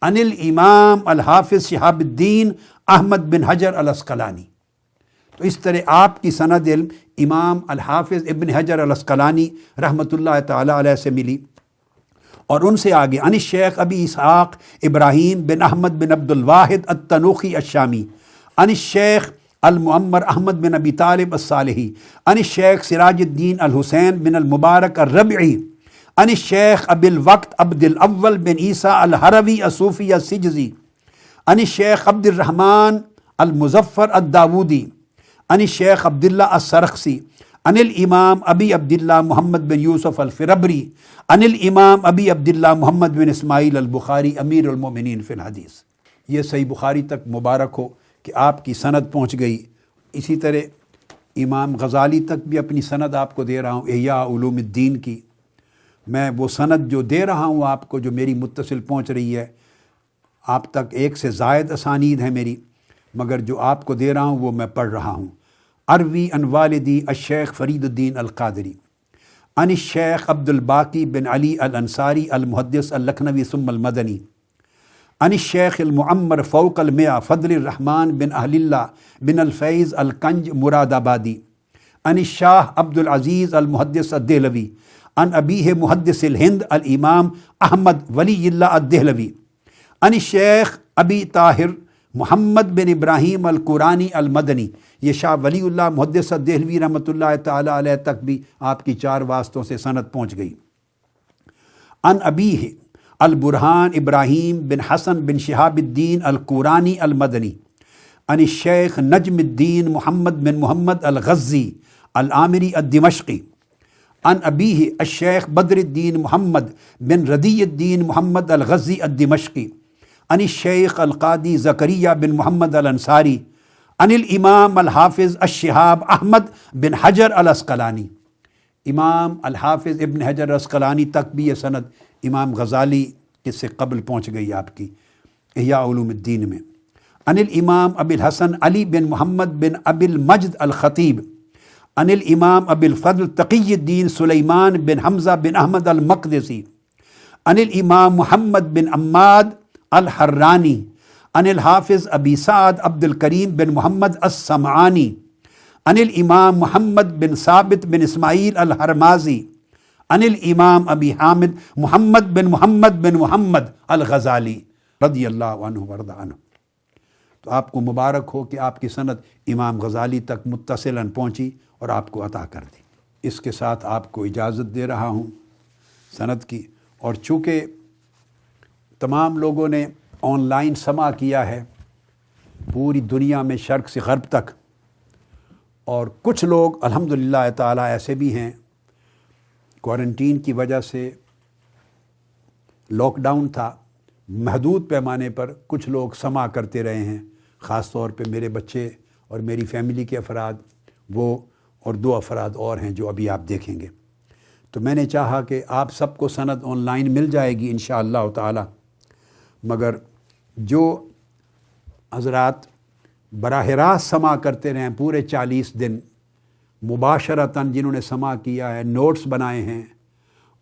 عن الامام الحافظ شہاب الدین احمد بن حجر العسقلانی۔ تو اس طرح آپ کی سند علم امام الحافظ ابن حجر العسقلانی رحمۃ اللہ تعالیٰ علیہ سے ملی، اور ان سے آگے عن الشیخ ابی اسحاق ابراہیم بن احمد بن عبد الواحد التنوخی الشامی عن الشیخ المعمر احمد بن ابی طالب الصالحی عن الشیخ سراج الدین الحسین بن المبارک الربعی عن الشیخ ابی الوقت عبد الاول بن عیسیٰ الحروی الصوفی السجزی عن الشیخ عبد الرحمن المظفر الداودی عن الشیخ عبداللہ السرخسی عن الامام ابی عبداللہ محمد بن یوسف الفربری عن الامام ابی عبداللہ محمد بن اسماعیل البخاری امیر المومنین فی الحدیث۔ یہ صحیح بخاری تک مبارک ہو کہ آپ کی سند پہنچ گئی۔ اسی طرح امام غزالی تک بھی اپنی سند آپ کو دے رہا ہوں، احیاء علوم الدین کی۔ میں وہ سند جو دے رہا ہوں آپ کو، جو میری متصل پہنچ رہی ہے آپ تک، 1 سے زائد اسانید ہیں میری، مگر جو آپ کو دے رہا ہوں وہ میں پڑھ رہا ہوں۔ اروی ان والدی الشیخ فرید الدین القادری عن الشیخ عبد الباقی بن علی الانصاری المحدث اللکھنوی ثم المدنی عن الشیخ المعمر فوق المئہ فضل الرحمن بن اہل اللہ بن الفیض الکنج مراد آبادی عن الشاہ عبد العزیز المحدث الدہلوی عن ابیہ محدث الہند الامام احمد ولی اللہ الدہلوی عن الشیخ ابی طاہر محمد بن ابراہیم القرانی المدنی۔ یہ شاہ ولی اللہ محدث الدہلوی رحمۃ اللہ تعالی علیہ تک بھی آپ کی 4 واسطوں سے سند پہنچ گئی۔ عن ابیہ البرہان ابراہیم بن حسن بن شہاب الدین القرانی المدنی عن الشیخ نجم الدین محمد بن محمد الغزی العامری الدمشقی عن ابیہ الشیخ بدر الدین محمد بن ردی الدین محمد الغزی الدمشقی عن الشیخ القاضی زکریہ بن محمد الانصاری عن الامام الحافظ الشہاب احمد بن حجر العسقلانی۔ امام الحافظ ابن حجر العسقلانی تک بھی یہ سند امام غزالی کے سے قبل پہنچ گئی آپ کی احیاء علوم الدین میں۔ عن الامام ابی الحسن علی بن محمد بن ابی المجد الخطیب عن الامام ابی الفضل تقی الدین سلیمان بن حمزہ بن احمد المقدسی عن الامام محمد بن عماد الحرانی عن الحافظ ابی سعد عبد الکریم بن محمد السمعانی عن الامام محمد بن ثابت بن اسماعیل الحرمازی عن الامام ابی حامد محمد بن محمد الغزالی رضی اللہ عنہ ورضی عنہ۔ تو آپ کو مبارک ہو کہ آپ کی سند امام غزالی تک متصلاً پہنچی اور آپ کو عطا کر دی۔ اس کے ساتھ آپ کو اجازت دے رہا ہوں سند کی، اور چونکہ تمام لوگوں نے آن لائن سماع کیا ہے پوری دنیا میں شرق سے غرب تک، اور کچھ لوگ الحمدللہ تعالیٰ ایسے بھی ہیں کوارنٹین کی وجہ سے لاک ڈاؤن تھا، محدود پیمانے پر کچھ لوگ سماع کرتے رہے ہیں، خاص طور پہ میرے بچے اور میری فیملی کے افراد، وہ اور 2 افراد اور ہیں جو ابھی آپ دیکھیں گے۔ تو میں نے چاہا کہ آپ سب کو سند آن لائن مل جائے گی انشاءاللہ تعالی، مگر جو حضرات براہ راست سماع کرتے رہے پورے 40 دن مباشرتاً، جنہوں نے سماع کیا ہے، نوٹس بنائے ہیں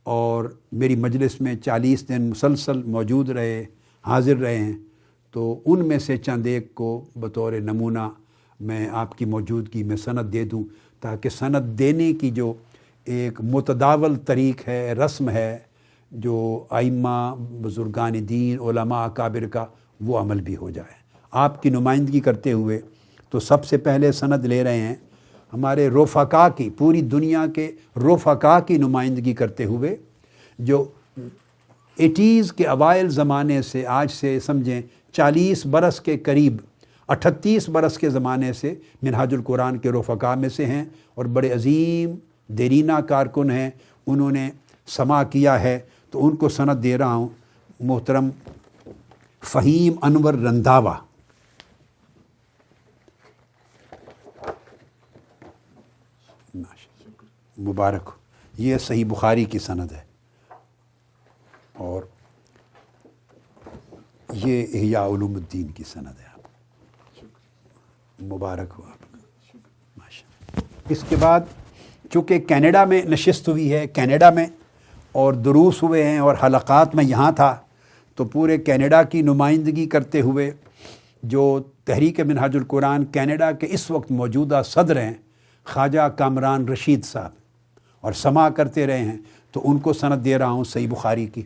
اور میری مجلس میں 40 دن مسلسل موجود رہے، حاضر رہے ہیں، تو ان میں سے چند ایک کو بطور نمونہ میں آپ کی موجودگی میں سند دے دوں، تاکہ سند دینے کی جو ایک متداول طریق ہے، رسم ہے، جو ائمہ بزرگان دین علماء اکابر کا، وہ عمل بھی ہو جائے۔ آپ کی نمائندگی کرتے ہوئے تو سب سے پہلے سند لے رہے ہیں ہمارے رفقا کی، پوری دنیا کے رفقا کی نمائندگی کرتے ہوئے، جو 80s کے اوائل زمانے سے آج سے سمجھیں 40 برس کے قریب، 38 برس کے زمانے سے منہاج القرآن کے رفقا میں سے ہیں، اور بڑے عظیم دیرینہ کارکن ہیں، انہوں نے سماع کیا ہے، تو ان کو سند دے رہا ہوں۔ محترم فہیم انور رنداوا، مبارک ہو، یہ صحیح بخاری کی سند ہے، اور یہ احیاء علوم الدین کی سند ہے، آپ مبارک ہو آپ ماشاء اللہ۔ اس کے بعد چونکہ کینیڈا میں نشست ہوئی ہے، کینیڈا میں اور دروس ہوئے ہیں اور حلقات میں یہاں تھا، تو پورے کینیڈا کی نمائندگی کرتے ہوئے جو تحریک منہاج القرآن کینیڈا کے اس وقت موجودہ صدر ہیں خواجہ کامران رشید صاحب، اور سماع کرتے رہے ہیں، تو ان کو سند دے رہا ہوں صحیح بخاری کی۔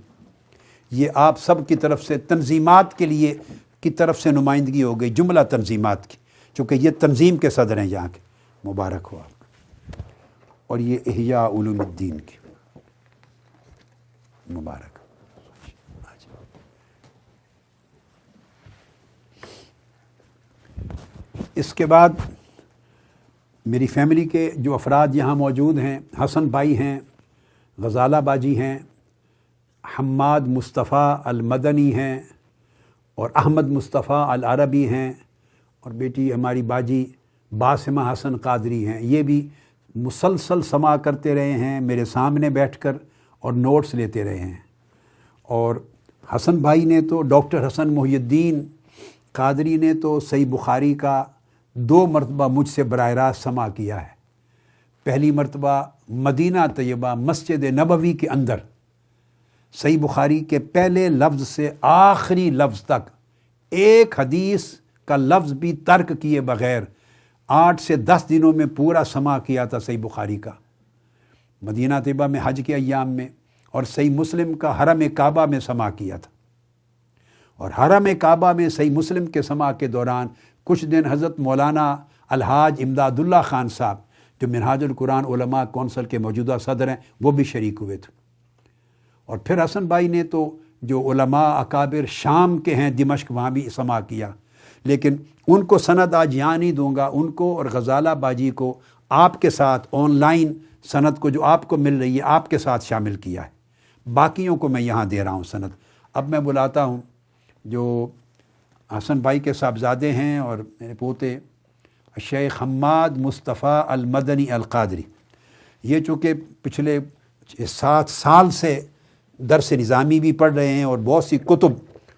یہ آپ سب کی طرف سے تنظیمات کے لیے کی طرف سے نمائندگی ہو گئی، جملہ تنظیمات کی، چونکہ یہ تنظیم کے صدر ہیں یہاں کے، مبارک ہو آپ کو۔ اور یہ احیاء علوم الدین کی، مبارک۔ اس کے بعد میری فیملی کے جو افراد یہاں موجود ہیں، حسن بھائی ہیں، غزالہ باجی ہیں، حماد مصطفیٰ المدنی ہیں، اور احمد مصطفیٰ العربی ہیں، اور بیٹی ہماری باجی باسمہ حسن قادری ہیں۔ یہ بھی مسلسل سماع کرتے رہے ہیں میرے سامنے بیٹھ کر اور نوٹس لیتے رہے ہیں۔ اور حسن بھائی نے تو ڈاکٹر حسن محی الدین قادری نے تو صحیح بخاری کا 2 مرتبہ مجھ سے براہ راست سماع کیا ہے۔ پہلی مرتبہ مدینہ طیبہ مسجد نبوی کے اندر صحیح بخاری کے پہلے لفظ سے آخری لفظ تک ایک حدیث کا لفظ بھی ترک کیے بغیر 8 سے 10 دنوں میں پورا سماع کیا تھا صحیح بخاری کا، مدینہ طیبہ میں حج کے ایام میں، اور صحیح مسلم کا حرم کعبہ میں سماع کیا تھا۔ اور حرم کعبہ میں صحیح مسلم کے سماع کے دوران کچھ دن حضرت مولانا الحاج امداد اللہ خان صاحب جو منہاج القرآن علماء کونسل کے موجودہ صدر ہیں وہ بھی شریک ہوئے تھے۔ اور پھر حسن بھائی نے تو جو علماء اکابر شام کے ہیں دمشق وہاں بھی سماع کیا، لیکن ان کو سند آج یہاں نہیں دوں گا، ان کو اور غزالہ باجی کو آپ کے ساتھ آن لائن سند کو جو آپ کو مل رہی ہے آپ کے ساتھ شامل کیا ہے، باقیوں کو میں یہاں دے رہا ہوں سند۔ اب میں بلاتا ہوں جو حسن بھائی کے صاحبزادے ہیں اور میرے پوتے شیخ حماد مصطفیٰ المدنی القادری، یہ چونکہ پچھلے 7 سال سے درس نظامی بھی پڑھ رہے ہیں اور بہت سی کتب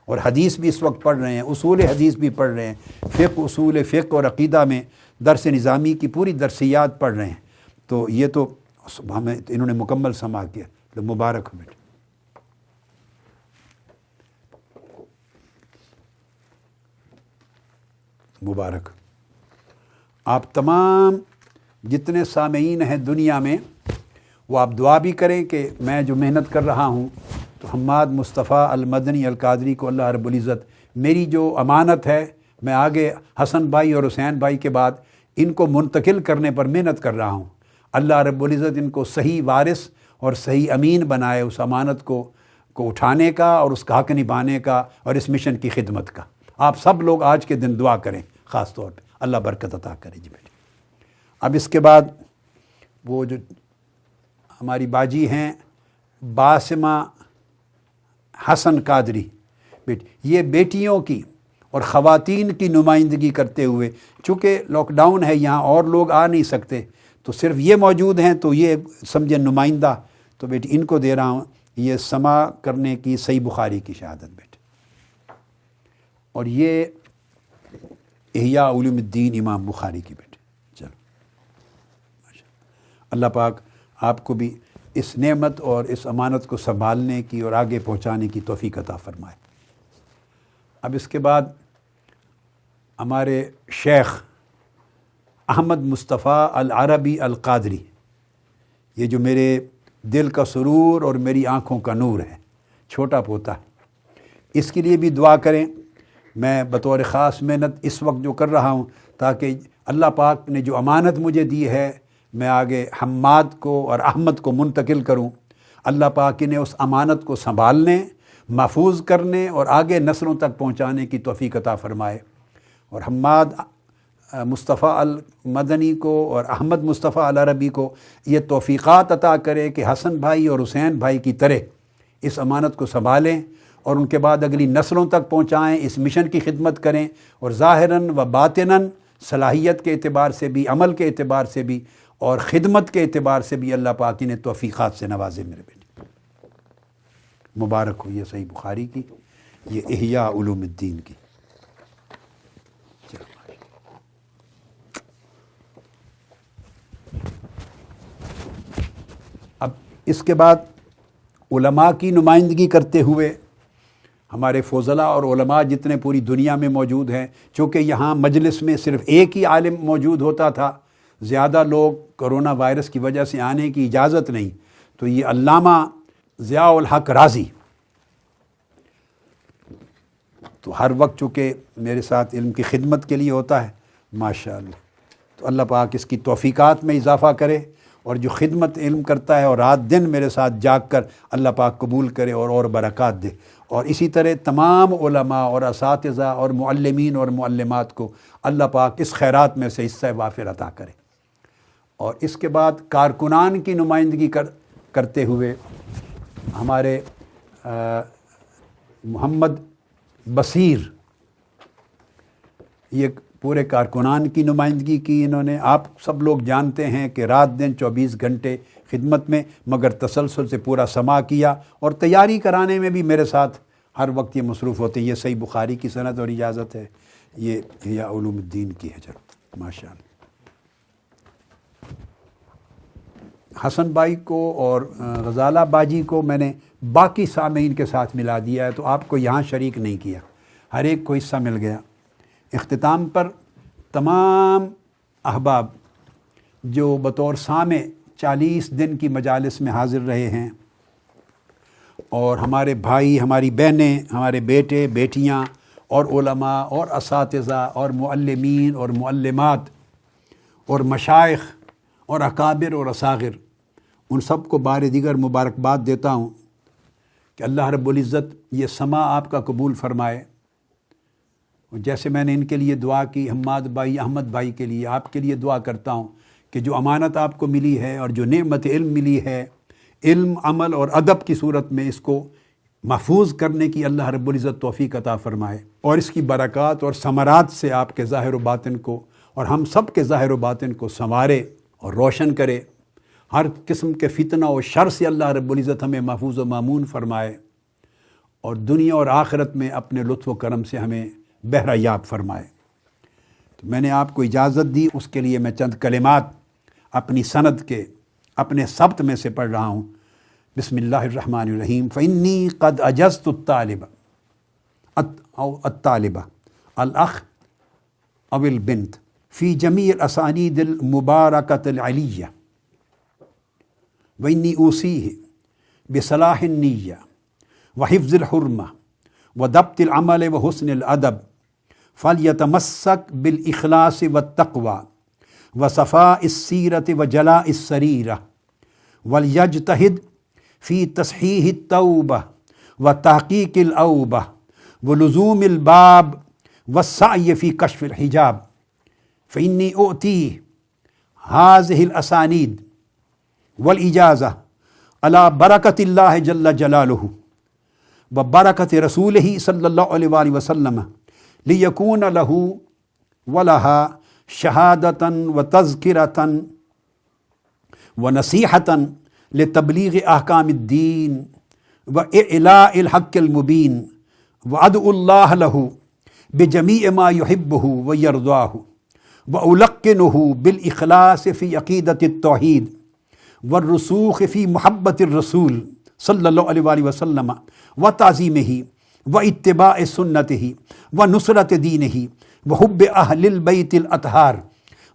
اور حدیث بھی اس وقت پڑھ رہے ہیں، اصول حدیث بھی پڑھ رہے ہیں، فقہ اصول فقہ اور عقیدہ میں درس نظامی کی پوری درسیات پڑھ رہے ہیں، تو یہ تو ہمیں انہوں نے مکمل سماع کیا، تو مبارک ہو بیٹے۔ مبارک۔ آپ تمام جتنے سامعین ہیں دنیا میں وہ آپ دعا بھی کریں کہ میں جو محنت کر رہا ہوں تو حماد مصطفیٰ المدنی القادری کو اللہ رب العزت میری جو امانت ہے، میں آگے حسن بھائی اور حسین بھائی کے بعد ان کو منتقل کرنے پر محنت کر رہا ہوں، اللہ رب العزت ان کو صحیح وارث اور صحیح امین بنائے اس امانت کو اٹھانے کا اور اس کا حق نبھانے کا اور اس مشن کی خدمت کا۔ آپ سب لوگ آج کے دن دعا کریں خاص طور پہ، اللہ برکت عطا کرے جی بیٹے۔ اب اس کے بعد وہ جو ہماری باجی ہیں باسمہ حسن قادری بیٹی، یہ بیٹیوں کی اور خواتین کی نمائندگی کرتے ہوئے، چونکہ لاک ڈاؤن ہے یہاں اور لوگ آ نہیں سکتے تو صرف یہ موجود ہیں تو یہ سمجھے نمائندہ، تو بیٹی ان کو دے رہا ہوں یہ سماع کرنے کی صحیح بخاری کی شہادت بیٹے۔ اور یہ احیاء علوم الدین امام بخاری کی بیٹے۔ چلو اللہ پاک آپ کو بھی اس نعمت اور اس امانت کو سنبھالنے کی اور آگے پہنچانے کی توفیق عطا فرمائے۔ اب اس کے بعد ہمارے شیخ احمد مصطفیٰ العربی القادری، یہ جو میرے دل کا سرور اور میری آنکھوں کا نور ہے، چھوٹا پوتا ہے، اس کے لیے بھی دعا کریں۔ میں بطور خاص محنت اس وقت جو کر رہا ہوں تاکہ اللہ پاک نے جو امانت مجھے دی ہے میں آگے حماد کو اور احمد کو منتقل کروں، اللہ پاک نے اس امانت کو سنبھالنے، محفوظ کرنے اور آگے نسلوں تک پہنچانے کی توفیق عطا فرمائے، اور حماد مصطفیٰ المدنی کو اور احمد مصطفیٰ العربی کو یہ توفیقات عطا کرے کہ حسن بھائی اور حسین بھائی کی طرح اس امانت کو سنبھالیں اور ان کے بعد اگلی نسلوں تک پہنچائیں، اس مشن کی خدمت کریں، اور ظاہراً و باطناً صلاحیت کے اعتبار سے بھی، عمل کے اعتبار سے بھی اور خدمت کے اعتبار سے بھی اللہ پاک نے توفیقات سے نوازے میرے بیٹے۔ مبارک ہو یہ صحیح بخاری کی، یہ احیاء علوم الدین کی۔ اب اس کے بعد علماء کی نمائندگی کرتے ہوئے ہمارے فضلاء اور علماء جتنے پوری دنیا میں موجود ہیں، چونکہ یہاں مجلس میں صرف ایک ہی عالم موجود ہوتا تھا، زیادہ لوگ کرونا وائرس کی وجہ سے آنے کی اجازت نہیں، تو یہ علامہ ضیاء الحق رازی تو ہر وقت چونکہ میرے ساتھ علم کی خدمت کے لیے ہوتا ہے، ماشاءاللہ، تو اللہ پاک اس کی توفیقات میں اضافہ کرے، اور جو خدمت علم کرتا ہے اور رات دن میرے ساتھ جاگ کر اللہ پاک قبول کرے اور برکات دے، اور اسی طرح تمام علماء اور اساتذہ اور معلمین اور معلمات کو اللہ پاک اس خیرات میں سے حصہ وافر عطا کرے۔ اور اس کے بعد کارکنان کی نمائندگی کرتے ہوئے ہمارے محمد بصیر، یہ پورے کارکنان کی نمائندگی کی انہوں نے۔ آپ سب لوگ جانتے ہیں کہ رات دن 24 گھنٹے خدمت میں، مگر تسلسل سے پورا سماع کیا، اور تیاری کرانے میں بھی میرے ساتھ ہر وقت یہ مصروف ہوتے ہیں. یہ صحیح بخاری کی سند اور اجازت ہے، یہ احیاء علوم الدین کی حجر. ماشاء اللہ. حسن بھائی کو اور غزالہ باجی کو میں نے باقی سامعین کے ساتھ ملا دیا ہے، تو آپ کو یہاں شریک نہیں کیا، ہر ایک کو حصہ مل گیا. اختتام پر تمام احباب جو بطور سامع 40 دن کی مجالس میں حاضر رہے ہیں، اور ہمارے بھائی، ہماری بہنیں، ہمارے بیٹے بیٹیاں اور علماء اور اساتذہ اور معلمین اور معلمات اور مشائخ اور اکابر اور اصاغر، ان سب کو بار دیگر مبارکباد دیتا ہوں کہ اللہ رب العزت یہ سما آپ کا قبول فرمائے. جیسے میں نے ان کے لیے دعا کی، حماد بھائی، احمد بھائی کے لیے، آپ کے لیے دعا کرتا ہوں کہ جو امانت آپ کو ملی ہے اور جو نعمت علم ملی ہے، علم، عمل اور ادب کی صورت میں اس کو محفوظ کرنے کی اللہ رب العزت توفیق عطا فرمائے، اور اس کی برکات اور ثمرات سے آپ کے ظاہر و باطن کو اور ہم سب کے ظاہر و باطن کو سنوارے اور روشن کرے. ہر قسم کے فتنہ و شر سے اللہ رب العزت ہمیں محفوظ و مامون فرمائے، اور دنیا اور آخرت میں اپنے لطف و کرم سے ہمیں بہرہ یاب فرمائے. تو میں نے آپ کو اجازت دی، اس کے لیے میں چند کلمات اپنی سند کے اپنے سبت میں سے پڑھ رہا ہوں. بسم اللہ الرحمن الرحیم. فإنی قد اجزت الطالب او الطالبہ الاخ او البنت فی جمیع الاسانید المبارکۃ العلیہ، وإنی اوصیہ بصلاح النیہ وحفظ الحرمہ وضبط العمل وحسن الادب، فلیتمسک بالاخلاص والتقوی وصفاء السیرۃ وجلاء السریرہ، ولیجتہد فی تصحیح التوبہ وتحقیق الاوبہ ولزوم الباب والسعی فی کشف الحجاب. فإنی اؤتیہ ہذہ الاسانید والاجازہ علی برکۃ اللہ جل جلالہ وبرکۃ رسولہ صلی اللہ علیہ وآلہ وسلم، لیکون لہ ولہا شہادۃ وتذکرۃ ونصیحۃ لتبلیغ احکام الدین واعلاء الحق المبین، وادعو اللہ لہ بجمیع ما یحبہ ویرضاہ، وألقنہ بالاخلاص فی عقیدۃ التوحید والرسوخ فی محبت الرسول صلی اللہ علیہ وآلہ وسلم وتعظیمہ واتباع سنتہ ونصرت دینہ وحب اہل البیت الاطہار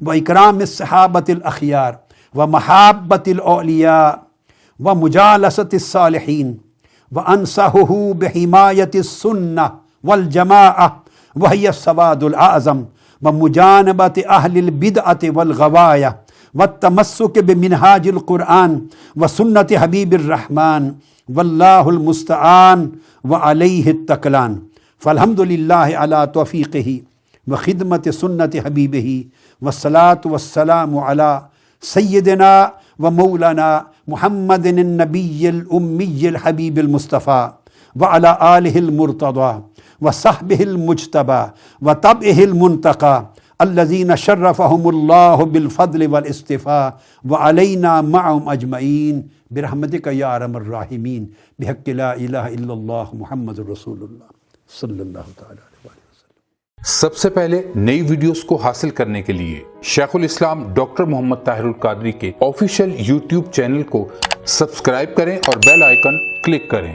واکرام الصحابۃ الاخیار ومحابۃ الاولیاء ومجالسۃ الصالحین، وانصحہ بحمایۃ السنہ والجماعہ وہی السواد الاعظم، ومجانبۃ اہل البدعۃ والغوایہ والتمسک بمنہاج القرآن وسنت حبیب الرحمن، واللہ المستعان وعلیہ التکلان. فالحمد للہ علی توفیقہ وخدمت سنت حبیبہ، والصلاۃ والسلام علی سیدنا ومولانا محمد النبی الامی الحبیب المصطفیٰ، وعلی آلہ المرتضیٰ وصحبہ المجتبیٰ وطبعہ المنتقیٰ، الذین شرفہم اللہ بالفضل والاصطفاء، وعلینا معهم اجمعین برحمتک یا ارحم الراحمین، بحق لا الہ الا اللہ محمد رسول اللہ صلی اللہ تعالی علیہ وسلم. سب سے پہلے نئی ویڈیوز کو حاصل کرنے کے لیے شیخ الاسلام ڈاکٹر محمد طاہر القادری کے آفیشیل یوٹیوب چینل کو سبسکرائب کریں اور بیل آئیکن کلک کریں.